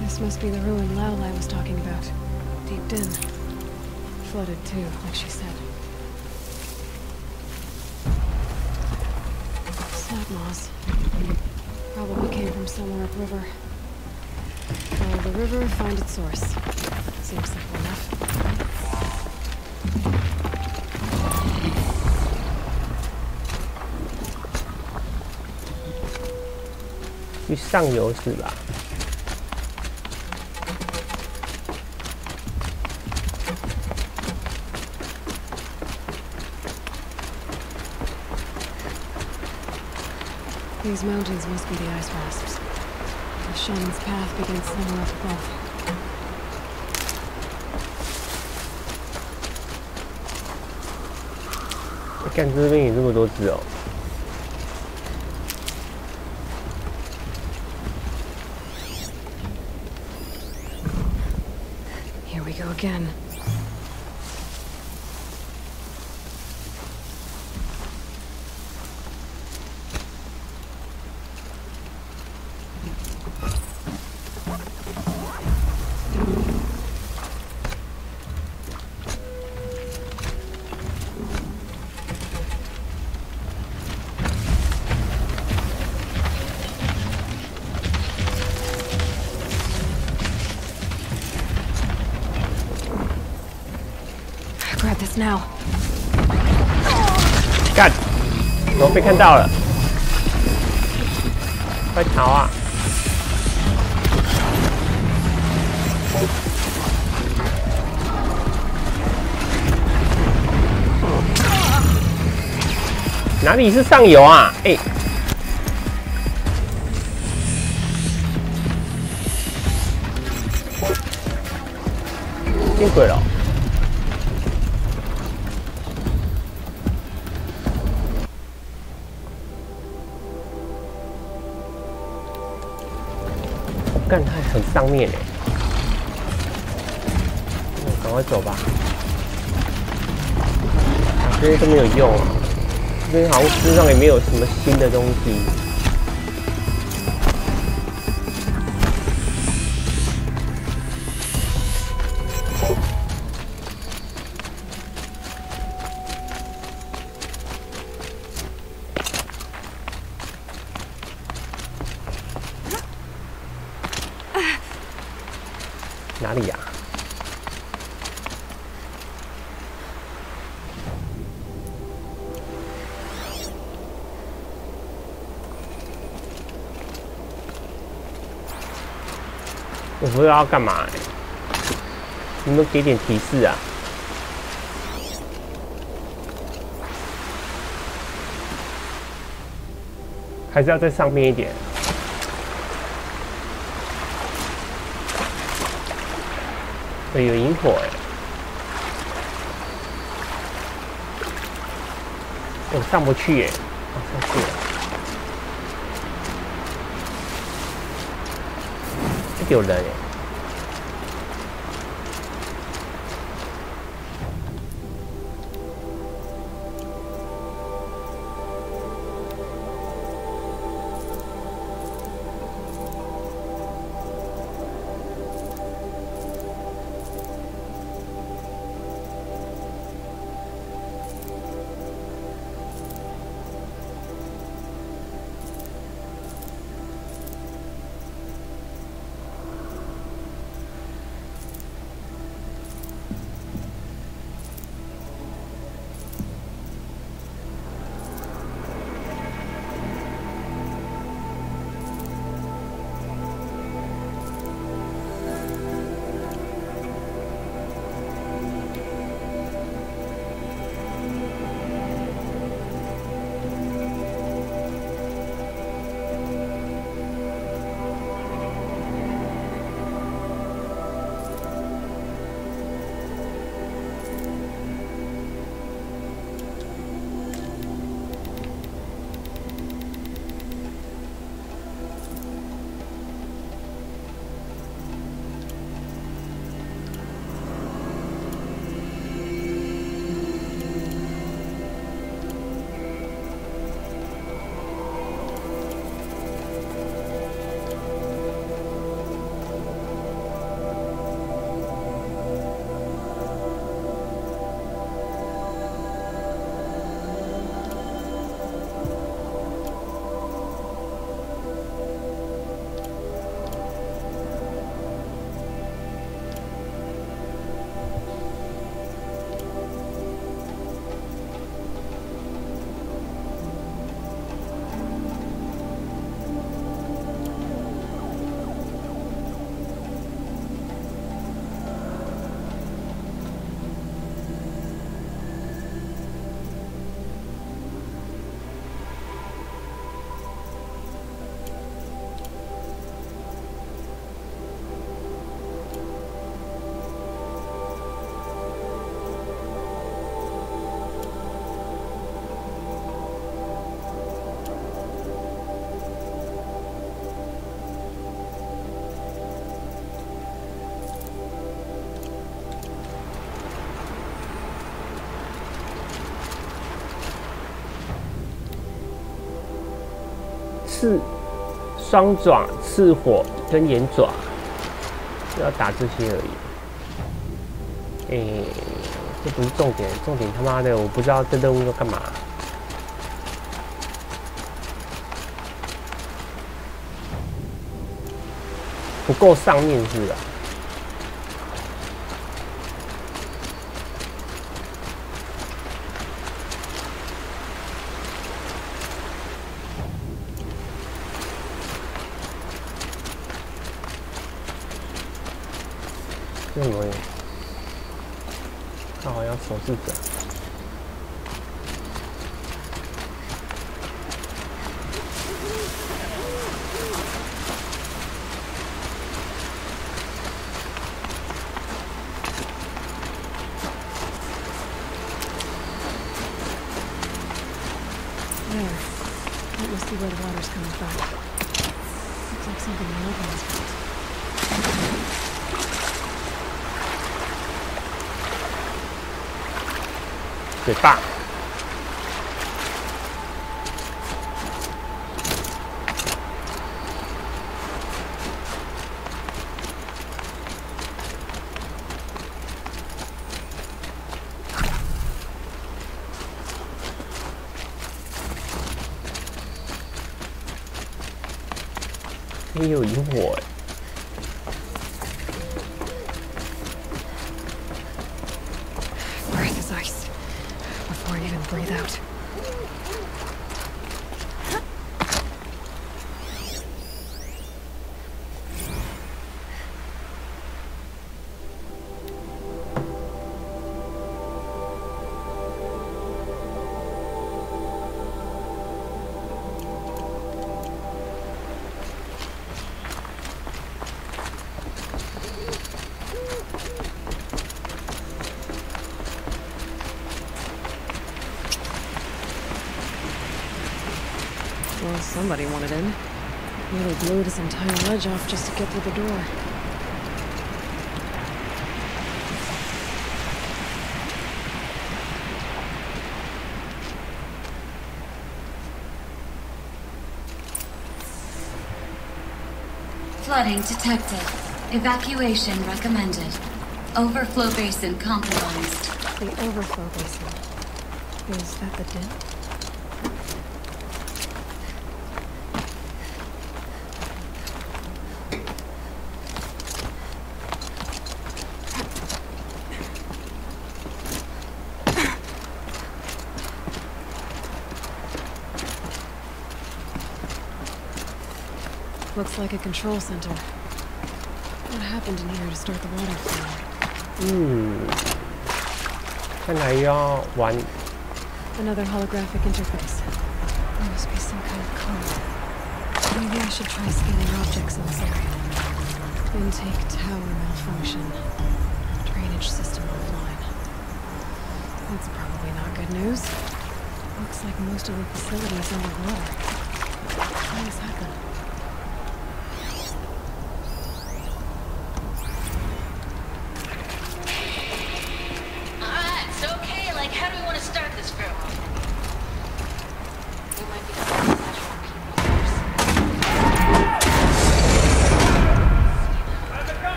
This must be the ruin Laolai was talking about. Deep in. Flooded too, like she said. Snap moss. Probably came from somewhere upriver. Follow the river, find its source. Seems simple enough. 去上游是吧？ These mountains must be the ice wasps. The shaman's path begins somewhere up above. 干这边有这么多只哦！ Here we go again. us now. 干！我被看到了，快逃啊！哪里是上游啊？哎、见鬼了！干，它很上面哎，赶快走吧！啊，这些都没有用啊。 这边好像身上也没有什么新的东西。哪里呀？ 我不知道要干嘛、欸，你们给点提示啊！还是要在上面一点。有萤火哎、欸！我上不去耶、欸，上去了。 有人耶！双爪、刺火跟岩爪，要打这些而已。这不是重点，重点他妈的我不知道这任务要干嘛。不够上面是吧？这什么东西？他好像手势者。That must be where the water's coming from. Looks like something the old ones built. Good back. He有萤火。 Breathe his ice before I even breathe out. Well, somebody wanted in. Nearly blew this entire ledge off just to get through the door. Flooding detected. Evacuation recommended. Overflow basin compromised. The overflow basin. Is that the dip? Looks like a control center. What happened in here to start the water flowing? 看来要玩 Another holographic interface. There must be some kind of code. Maybe I should try scanning objects in this area. Intake tower malfunction. Drainage system offline. That's probably not good news. Looks like most of the facility is underwater. Why is that happen?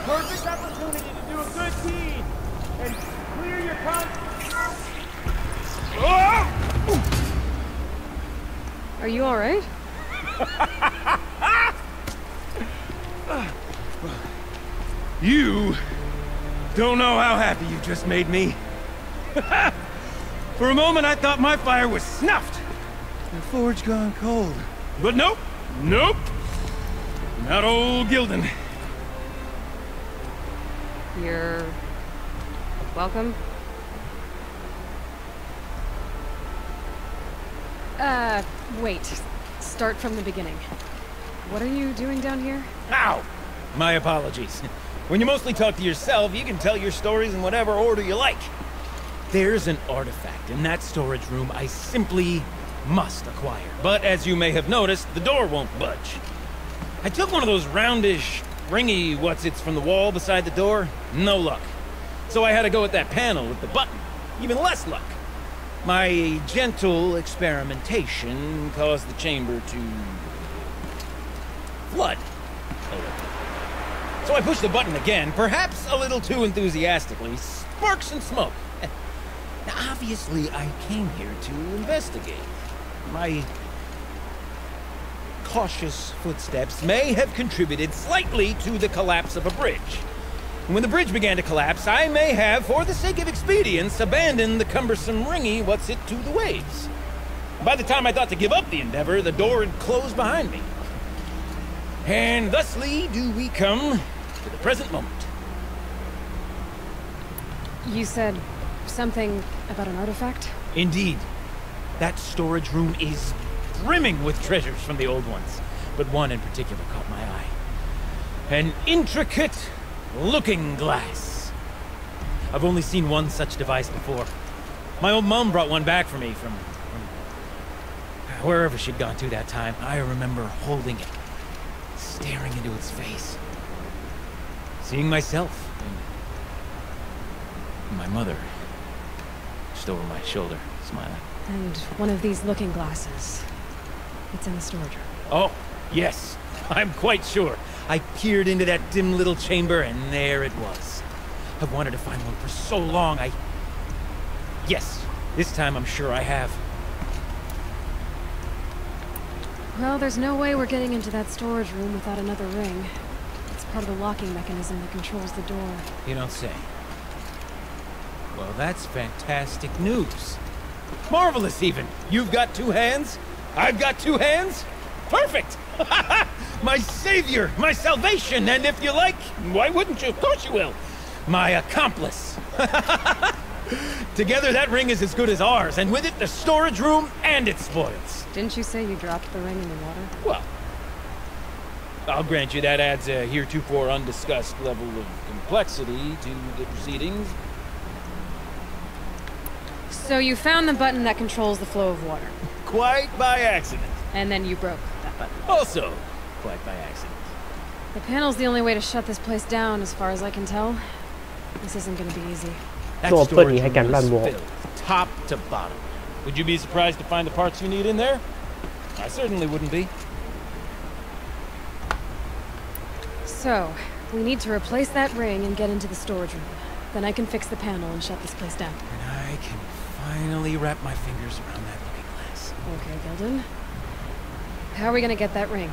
Perfect opportunity to do a good deed and clear your conscience. Are you all right? You don't know how happy you just made me. For a moment, I thought my fire was snuffed. The forge gone cold. But nope, nope. Not old Gildan. You're welcome. Wait. Start from the beginning. What are you doing down here? Ow! My apologies. When you mostly talk to yourself, you can tell your stories in whatever order you like. There's an artifact in that storage room I simply must acquire. But as you may have noticed, the door won't budge. I took one of those roundish, ringy what's-its from the wall beside the door. No luck. So I had to go with that panel with the button. Even less luck. My gentle experimentation caused the chamber to flood a little. So I pushed the button again, perhaps a little too enthusiastically. Sparks and smoke. Now, obviously, I came here to investigate. My cautious footsteps may have contributed slightly to the collapse of a bridge. When the bridge began to collapse, I may have, for the sake of expedience, abandoned the cumbersome ringy what's-it to the waves. By the time I thought to give up the endeavor, the door had closed behind me. And thusly do we come to the present moment. You said something about an artifact? Indeed. That storage room is brimming with treasures from the old ones, but one in particular caught my eye. An intricate looking glass. I've only seen one such device before. My old mom brought one back for me from wherever she'd gone to that time. I remember holding it, staring into its face, seeing myself and my mother just over my shoulder, smiling. And one of these looking glasses. It's in the storage room. Oh, yes. I'm quite sure. I peered into that dim little chamber, and there it was. I've wanted to find one for so long, Yes, this time I'm sure I have. Well, there's no way we're getting into that storage room without another ring. It's part of the locking mechanism that controls the door. You don't say. Well, that's fantastic news. Marvelous, even. You've got two hands. I've got two hands. Perfect! My savior, my salvation, and if you like, why wouldn't you? Of course you will. My accomplice. Together, that ring is as good as ours, and with it, the storage room and its spoils. Didn't you say you dropped the ring in the water? Well, I'll grant you that adds a heretofore undiscussed level of complexity to the proceedings. So you found the button that controls the flow of water. Quite by accident. And then you broke that button. Also, quite by accident. The panel's the only way to shut this place down, as far as I can tell. This isn't gonna be easy. That storage room is filled, top to bottom. Would you be surprised to find the parts you need in there? I certainly wouldn't be. So, we need to replace that ring and get into the storage room. Then I can fix the panel and shut this place down. And I can finally wrap my fingers around that looking glass. Okay, Gilden. How are we gonna get that ring?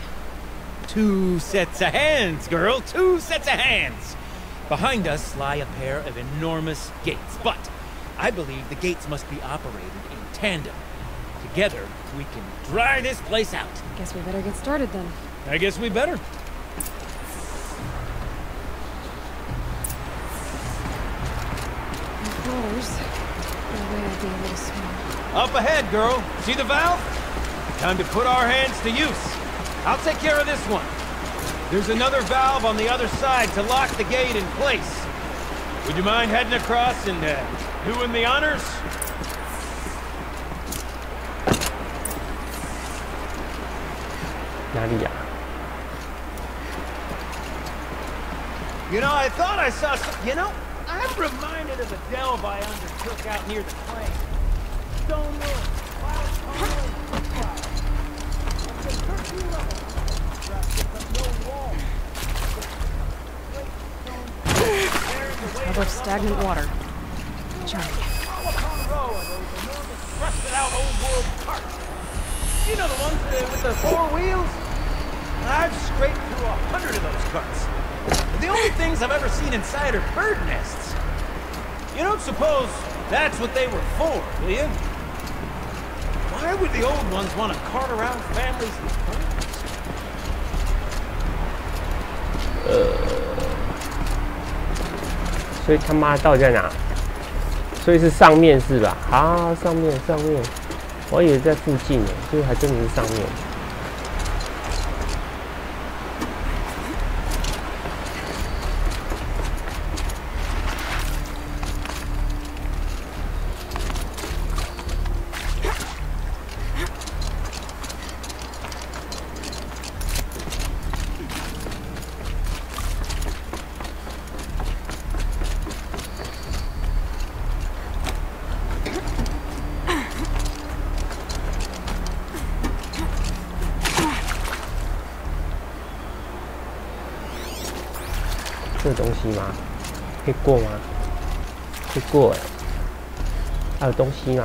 2 sets of hands, girl! 2 sets of hands! Behind us lie a pair of enormous gates, but I believe the gates must be operated in tandem. Together, we can dry this place out. Guess we better get started then. I guess we better. Up ahead, girl. See the valve? Time to put our hands to use. I'll take care of this one. There's another valve on the other side to lock the gate in place. Would you mind heading across and doing the honors? You know, I thought I saw some... You know, I'm reminded of a delve I undertook out near the claim. Stone Wood. Cover of stagnant water. Charming. Rusted out old world carts. You know the ones with the 4 wheels? I've scraped through 100 of those carts. The only things I've ever seen inside are bird nests. You don't suppose that's what they were for, do you? Why would the old ones want to cart around families with birds? 所以他妈到底在哪？所以是上面是吧？啊，上面，我以为在附近呢，所以还真的是上面。这个东西吗？可以过吗？可以过哎。还有东西吗？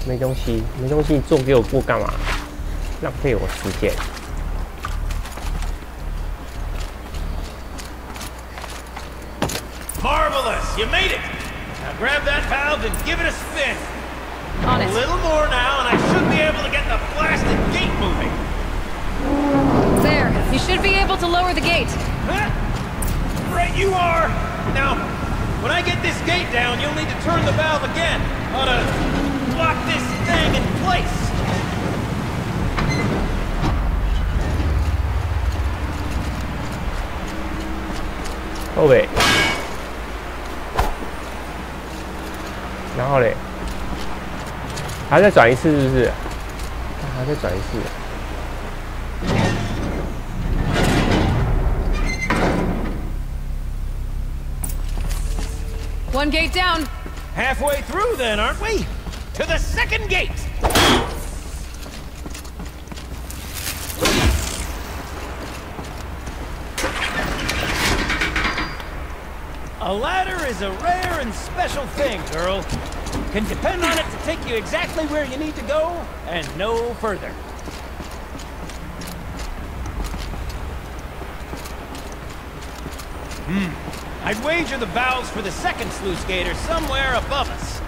没东西，没东西，你做给我过干嘛？浪费我时间。 Marvelous! You made it! Now grab that valve and give it a spin. On it. A little more now, and I should be able to get the blasted gate moving. There. You should be able to lower the gate. Huh? Right you are! Now, when I get this gate down, you'll need to turn the valve again. Ought to lock this thing in place. OK。 然后嘞，还要再转一次，是不是？还要再转一次。One gate down. Halfway through, then, aren't we? To the second gate. A ladder is a rare and special thing, girl. Can depend on it to take you exactly where you need to go, and no further. I'd wager the valves for the second sluice gate are somewhere above us.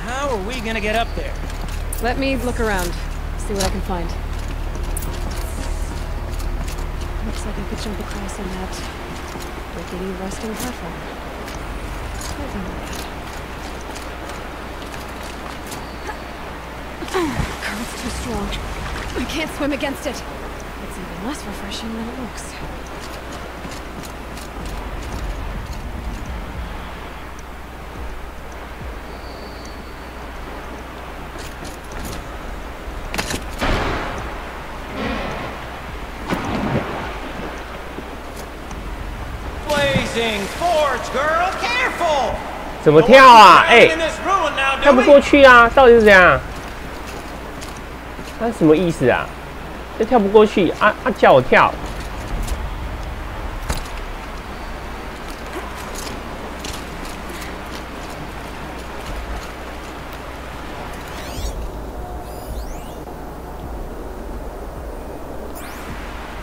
How are we gonna get up there? Let me look around, see what I can find. Looks like I could jump across on that rickety rusting platform. Current's too strong. I can't swim against it. It's even less refreshing than it looks. Blazing forge, girl, careful! 怎么跳啊？哎，跳不过去啊！到底是怎样？那什么意思啊？这跳不过去啊！叫我跳。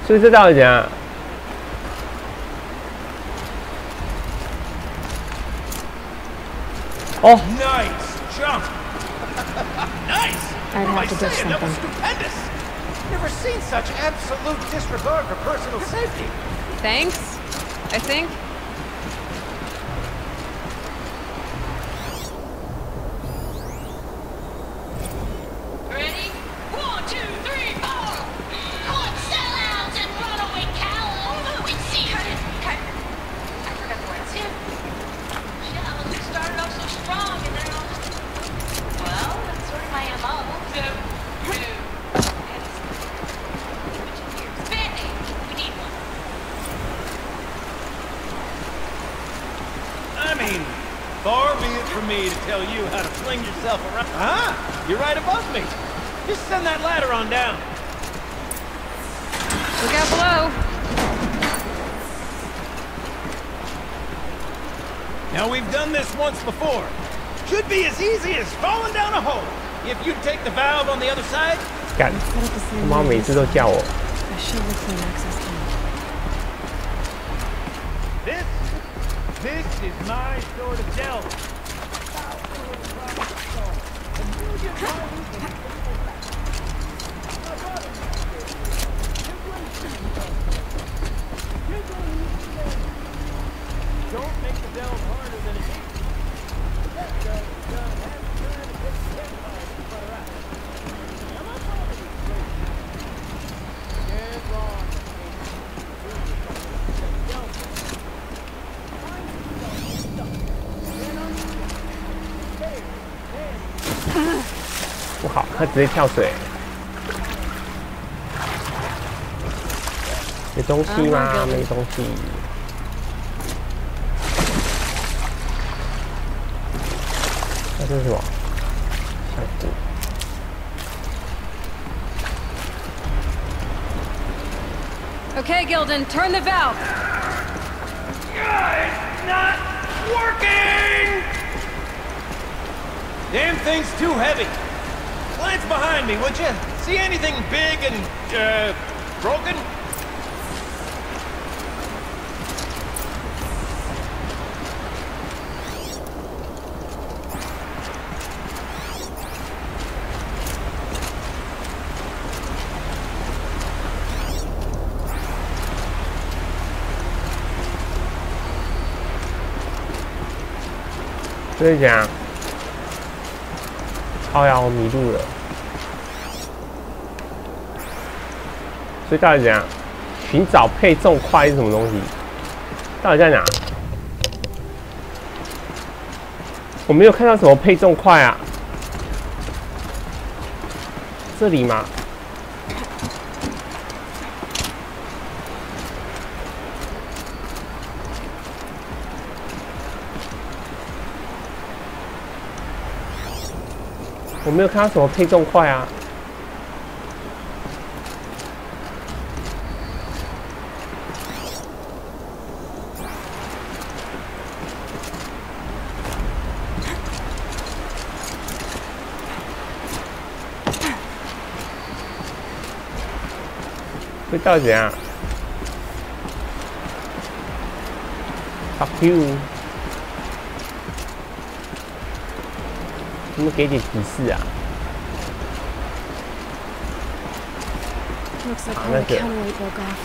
所以这到底怎样？ Oh. Nice jump. Nice. I'd have to do something. That was stupendous. Never seen such absolute disregard for personal safety. Thanks, I think. Ready? 1, 2, 3, 4. Good sellouts and runaway cows. We see her. I forgot the words. She started off so strong and then all just... Well, that's sort of my MO. Band-Aid. We need one. I mean, far be it from me to tell you how to fling yourself around. Ah, you're right above me. Just send that ladder on down. Look out below. Now, we've done this once before. Should be as easy as falling down a hole. If you take the valve on the other side. 干，妈每次都叫我。 I should look for an access key. This is my sort of delve. Don't make the delve harder than it needs to. Let's go. Get 不好，他直接跳水。没东西吗？没东西。那这是什么？小鼓。 Okay, Gildan, turn the valve. Damn thing's too heavy. Glance behind me, would you? See anything big and, broken?所以讲，靠呀，我迷路了。所以到底怎样？寻找配重块是什么东西？到底在哪？我没有看到什么配重块啊。这里吗？我没有看到什么配重块啊！会到底怎样 ？Fuck you！ 能不能给点提示啊？ Looks like part of the counterweight broke off.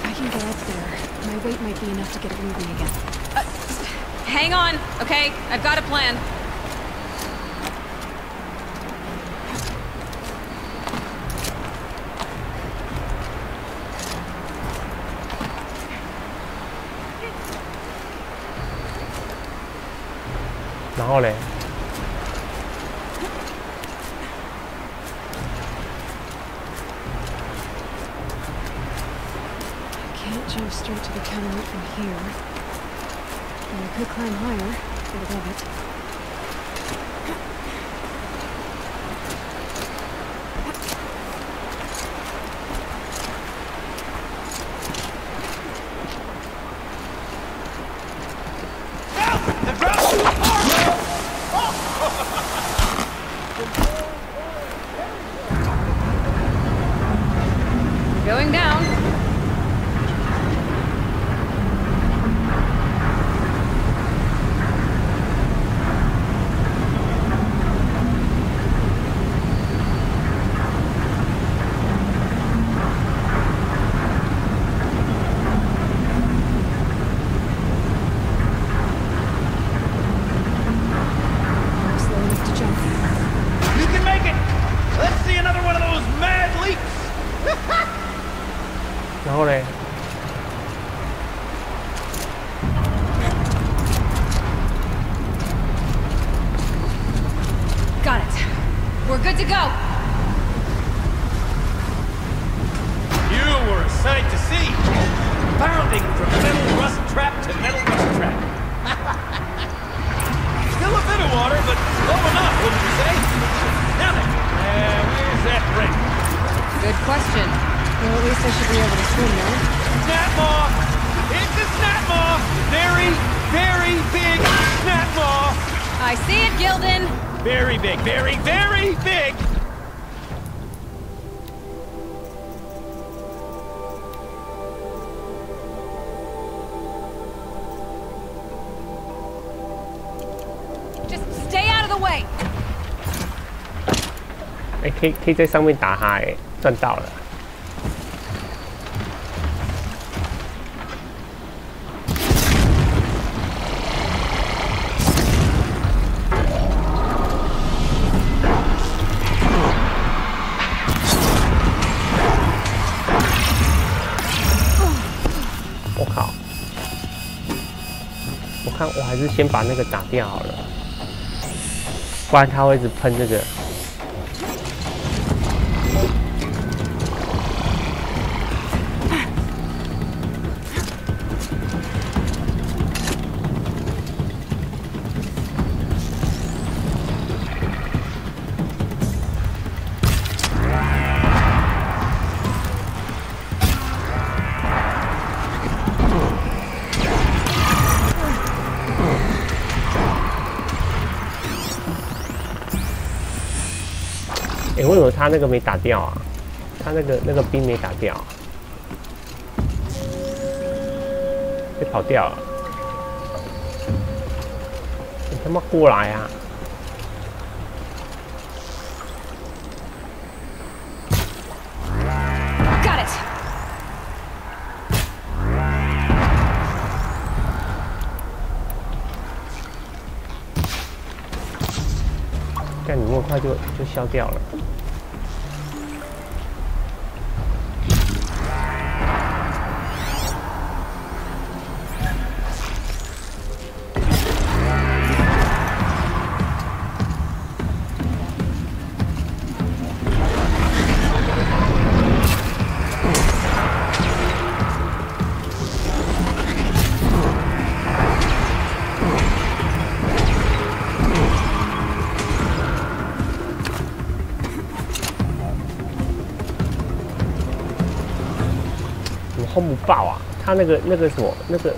I can get up there. My weight might be enough to get it moving again. Hang on, okay? I've got a plan. Can't jump straight to the counterweight from here. But I could climb higher, get above it. Going down. You can make it! Let's see another one of those mad leaps! 然后嘞， Got it. We're good to go. You were a sight to see. Bounding from metal rust trap to metal rust trap. Still a bit of water, but low enough, wouldn't you say? Now then, where's that ring? Good question. Well, at least I should be able to swim now. Snap maw! It's a snap maw! Very, very big snap maw! I see it, Gildan. Very big, very, very big! Just stay out of the way. 哎，可以在上面打他，哎，赚到了。 我靠！我看我还是先把那个打掉好了，不然他会一直喷这个。哎，为什么他那个没打掉啊？他那个兵没打掉、啊，被跑掉了。你他妈过来啊！ 干你那么快就消掉了。轰不爆啊！他那个什么，那个，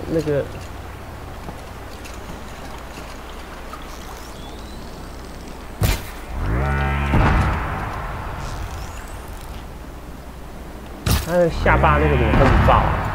他的下巴那个怎么轰不爆啊？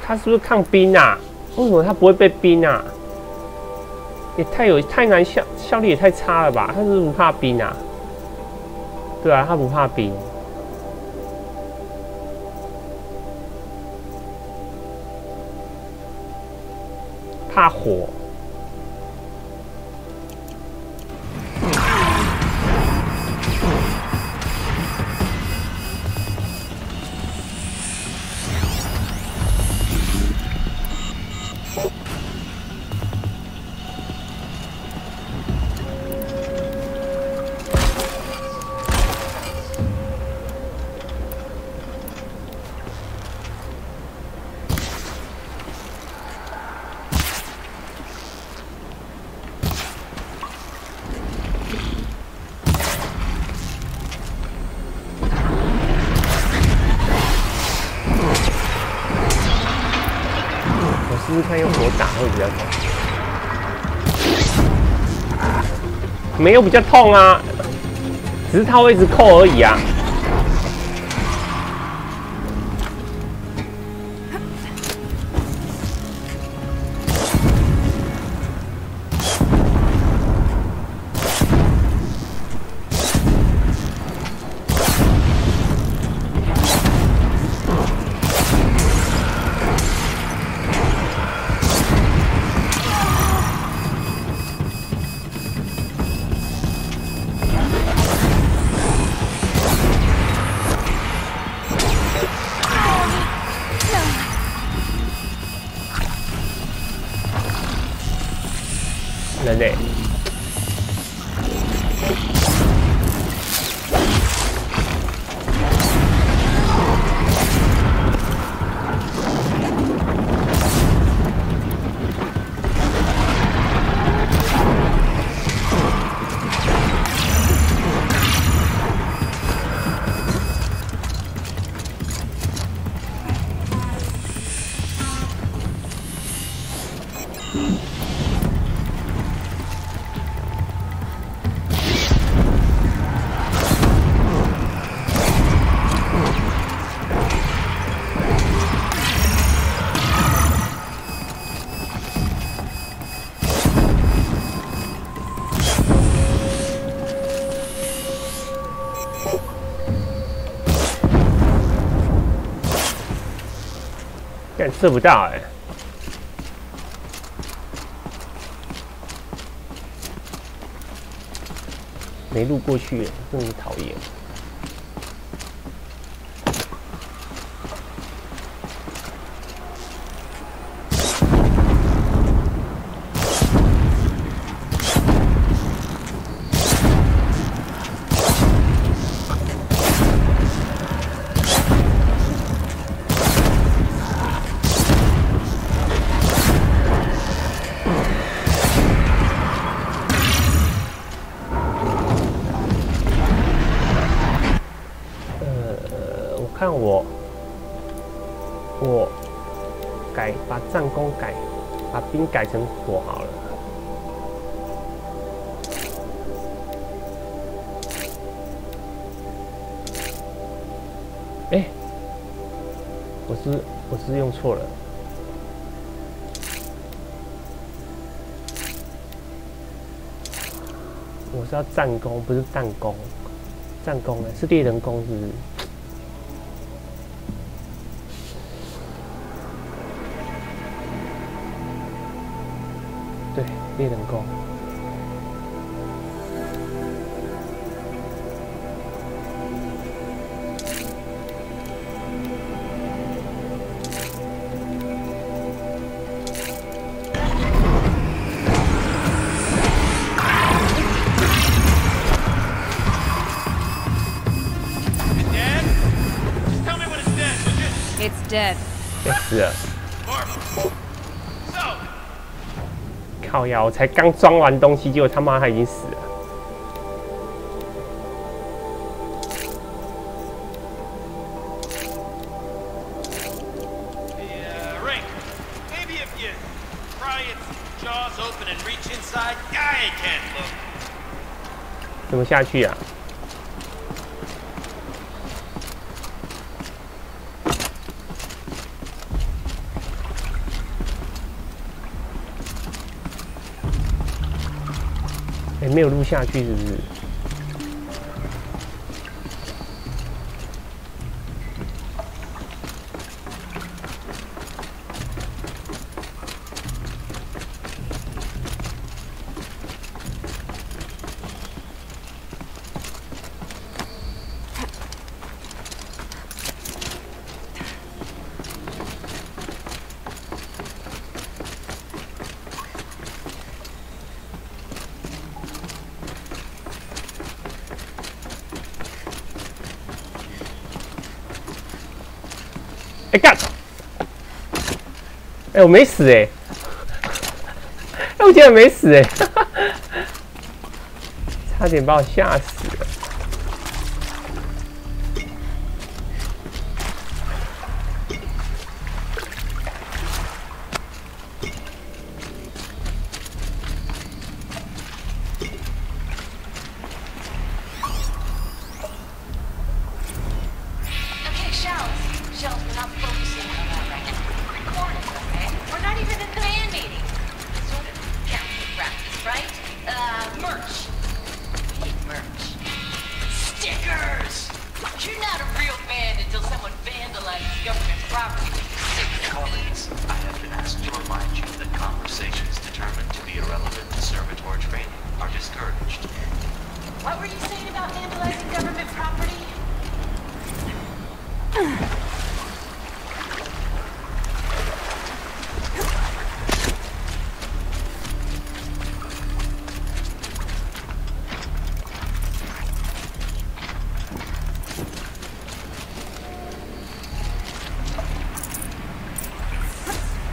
他是不是抗冰啊？为什么他不会被冰啊？也太难效率也太差了吧？他是不是不怕冰啊？对啊，他不怕冰，怕火。 试试看用火打会比较痛，没有比较痛啊，只是它会一直扣而已啊。人类。但射不到哎、没路过去，真是讨厌。我把战功把兵改成火好了。哎，我是用错了。我是要战功，不是弹弓。战功是猎人弓，是不是？对，猎人弓。Dead. 要死了！靠腰，我才刚装完东西，结果他妈他已经死了。怎么下去啊？没有录下去，是不是？哎干！哎，我没死哎！哎，我竟然没死哎！差点把我吓死了。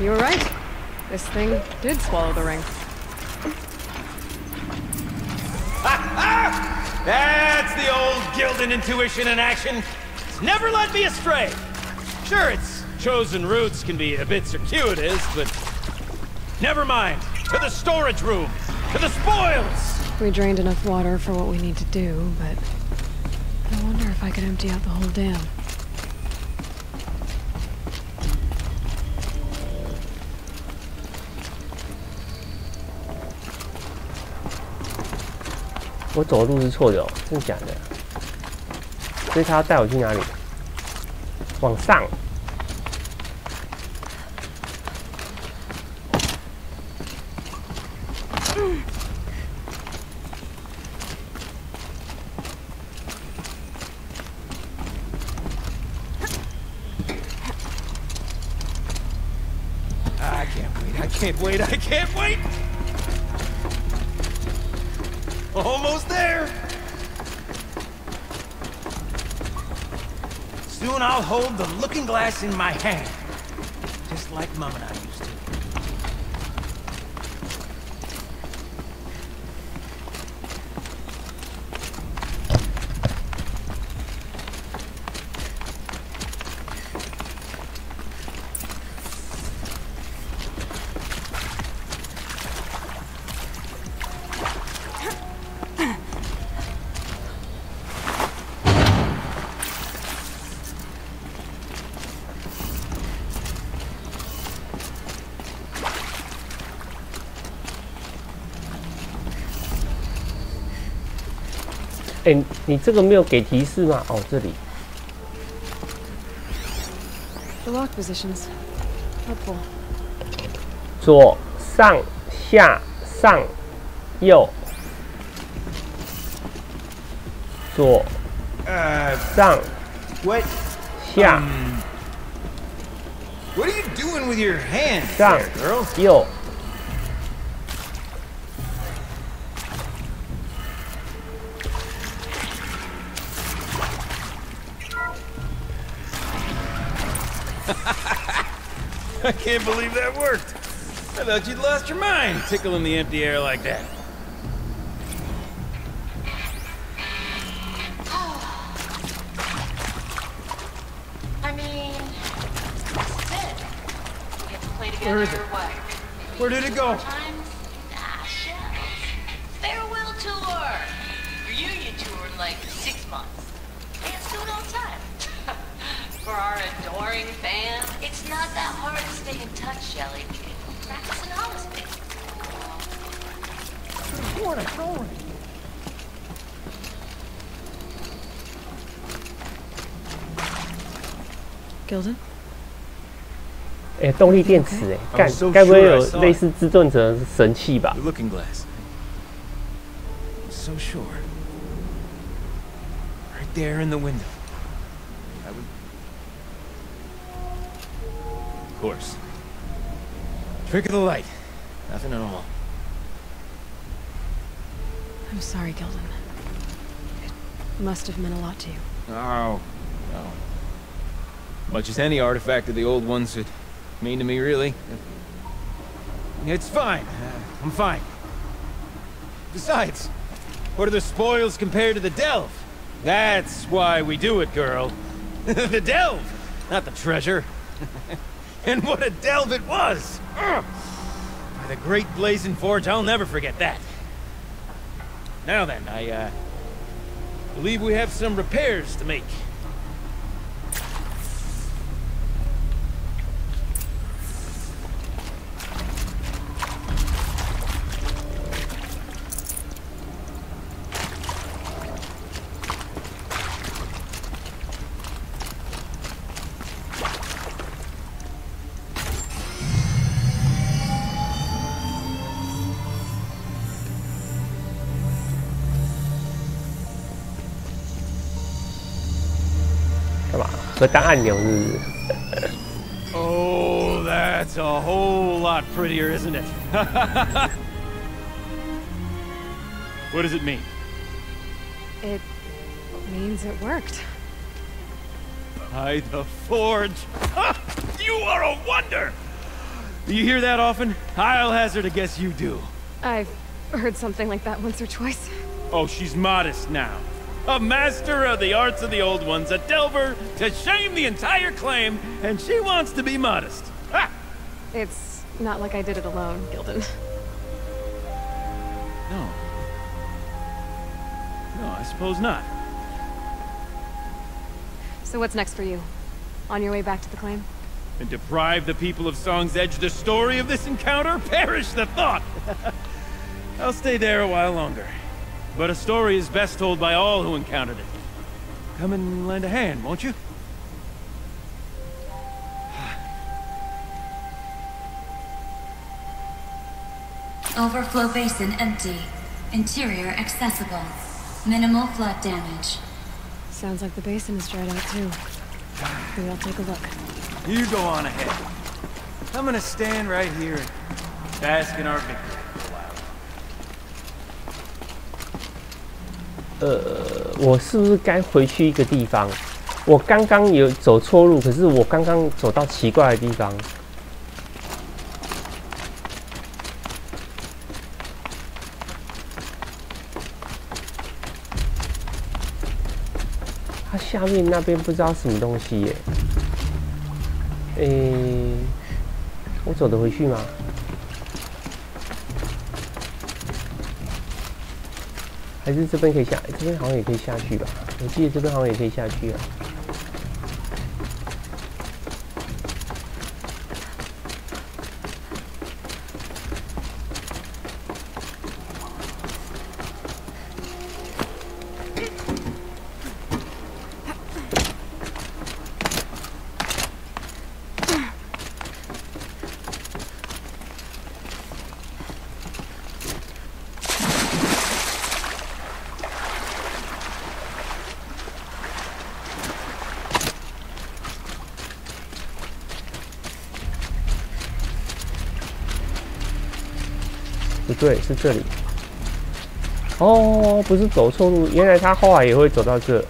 You were right. This thing did swallow the ring. That's the old Gildan intuition in action. It's never led me astray. Sure, its chosen routes can be a bit circuitous, but never mind. To the storage room, to the spoils. We drained enough water for what we need to do, but I wonder if I could empty out the whole dam. 我走的路是错的哦，真的假的？所以他要带我去哪里？往上。I can't wait, I can't wait! Almost there! Soon I'll hold the looking glass in my hand. Just like Mom and I used to. 哎，你这个没有给提示吗？哦，这里。 The lock positions. Helpful. 左上下上右。左上 What? 下 What are you doing with your hands, 上 there, girl? 右。 I can't believe that worked. I thought you'd lost your mind, tickling the empty air like that. I mean, that's it. We have to play together. Where is it? Where did it go? Farewell tour. Reunion tour in like 6 months. Fans do it all the time. For our adoring fans, it's not that hard to stay in touch, Shelley. Practice an honesty. Gilden? 哎，动力电池哎，该不会有类似自盾者的神器吧 ？Looking glass. So sure. Right there in the window. I would. Of course. Trick of the light. Nothing at all. I'm sorry, Gilden. It must have meant a lot to you. Oh, no. Much as any artifact of the old ones would mean to me, really. It's fine. I'm fine. Besides, what are the spoils compared to the delve? That's why we do it, girl. The delve, not the treasure. And what a delve it was! By the great blazing forge, I'll never forget that. Now then, I believe we have some repairs to make. Oh, that's a whole lot prettier, isn't it? What does it mean? It means it worked. By the forge. You are a wonder! Do you hear that often? I'll hazard a guess you do. I've heard something like that once or twice. Oh, she's modest now. A master of the arts of the old ones, a delver to shame the entire claim, and she wants to be modest. Ha! It's not like I did it alone, Gilden. No. No, I suppose not. So what's next for you? On your way back to the claim? And deprive the people of Song's Edge the story of this encounter? Perish the thought! I'll stay there a while longer. But a story is best told by all who encountered it. Come and lend a hand, won't you? Overflow basin empty. Interior accessible. Minimal flood damage. Sounds like the basin is dried out too. Maybe I'll take a look. You go on ahead. I'm gonna stand right here and bask in our victory. 我是不是该回去一个地方？我刚刚有走错路，可是我刚刚走到奇怪的地方。它下面那边不知道什么东西耶。我走得回去吗？ 还是这边可以下，这边好像也可以下去吧？我记得这边好像也可以下去啊。不对，是这里。哦，不是走错路，原来他后来也会走到这，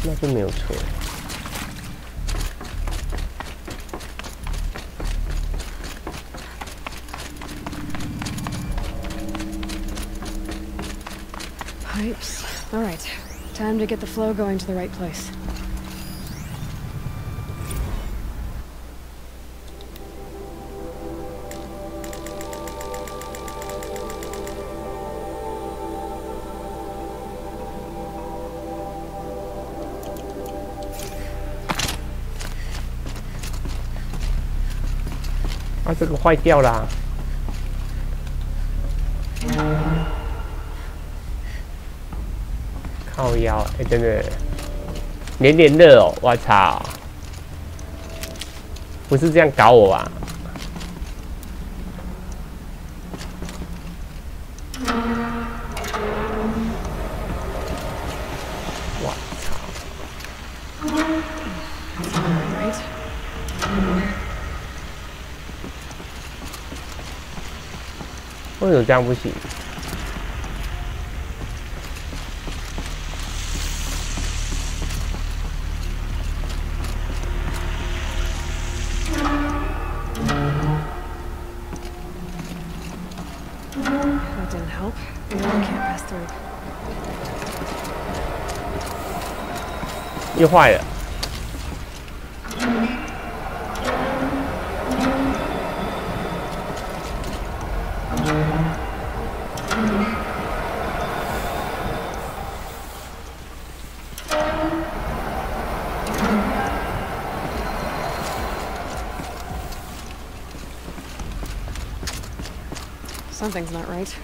那就没有错。Pipes. All right. Time to get the flow going to the right place.啊，这个坏掉啦！靠腰，哎，真的，连连热哦！我操，不是这样搞我吧？我操！为什么这样不行？又坏了。Something's not right.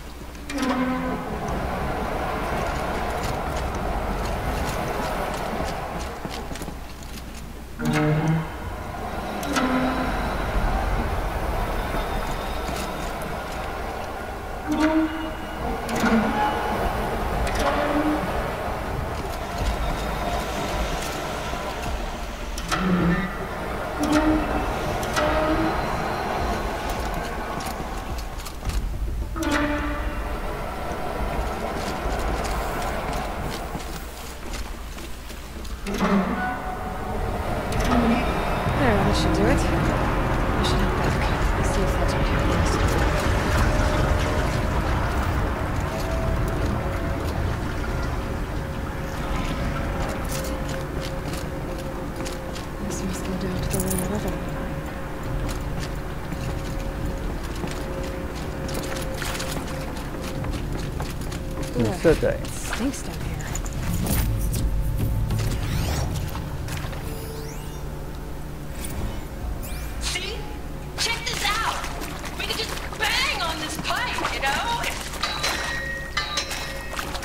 It stinks down here. See? Check this out. We could just bang on this pipe, you know?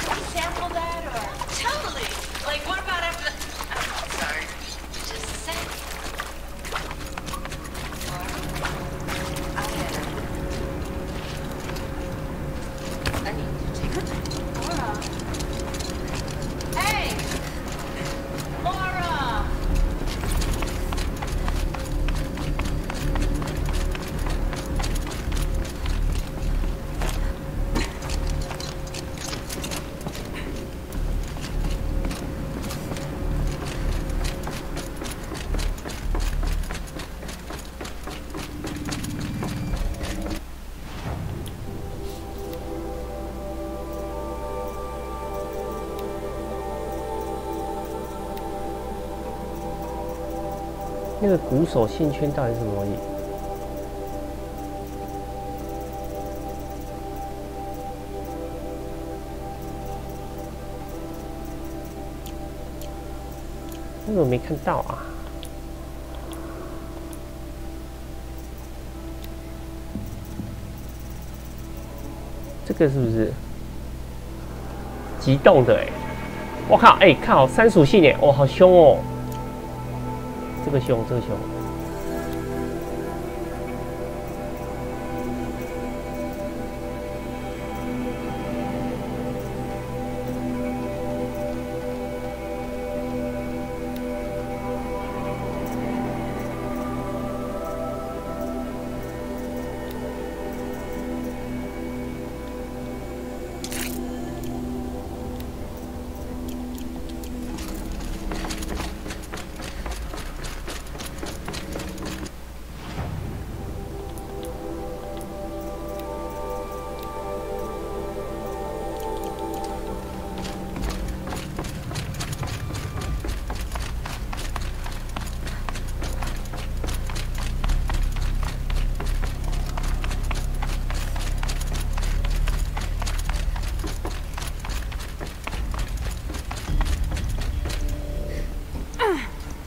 Can we sample that or totally? Like, what about after the... Oh, sorry. Just a sec. I need to take a... Laura. Hey! Laura!那个鼓手线圈到底是什么东西？我怎么没看到啊？这个是不是急冻的？哎，我靠！哎，靠，三属性哎，哦，好凶哦！这个凶，这个凶。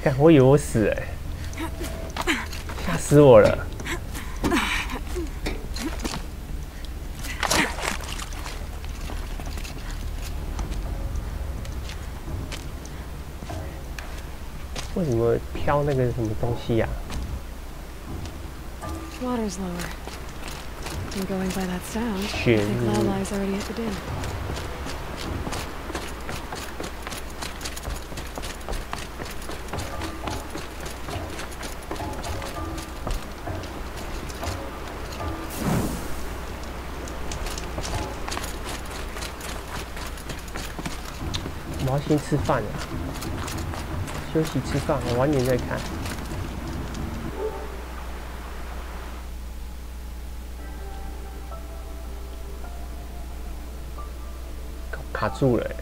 干，我以为我死哎、吓死我了！为什么飘那个什么东西呀、Water's lower. And going by that sound, I 雪 think Lala's already at the den. 我要先吃饭了，休息吃饭，我晚点再看。卡住了、欸。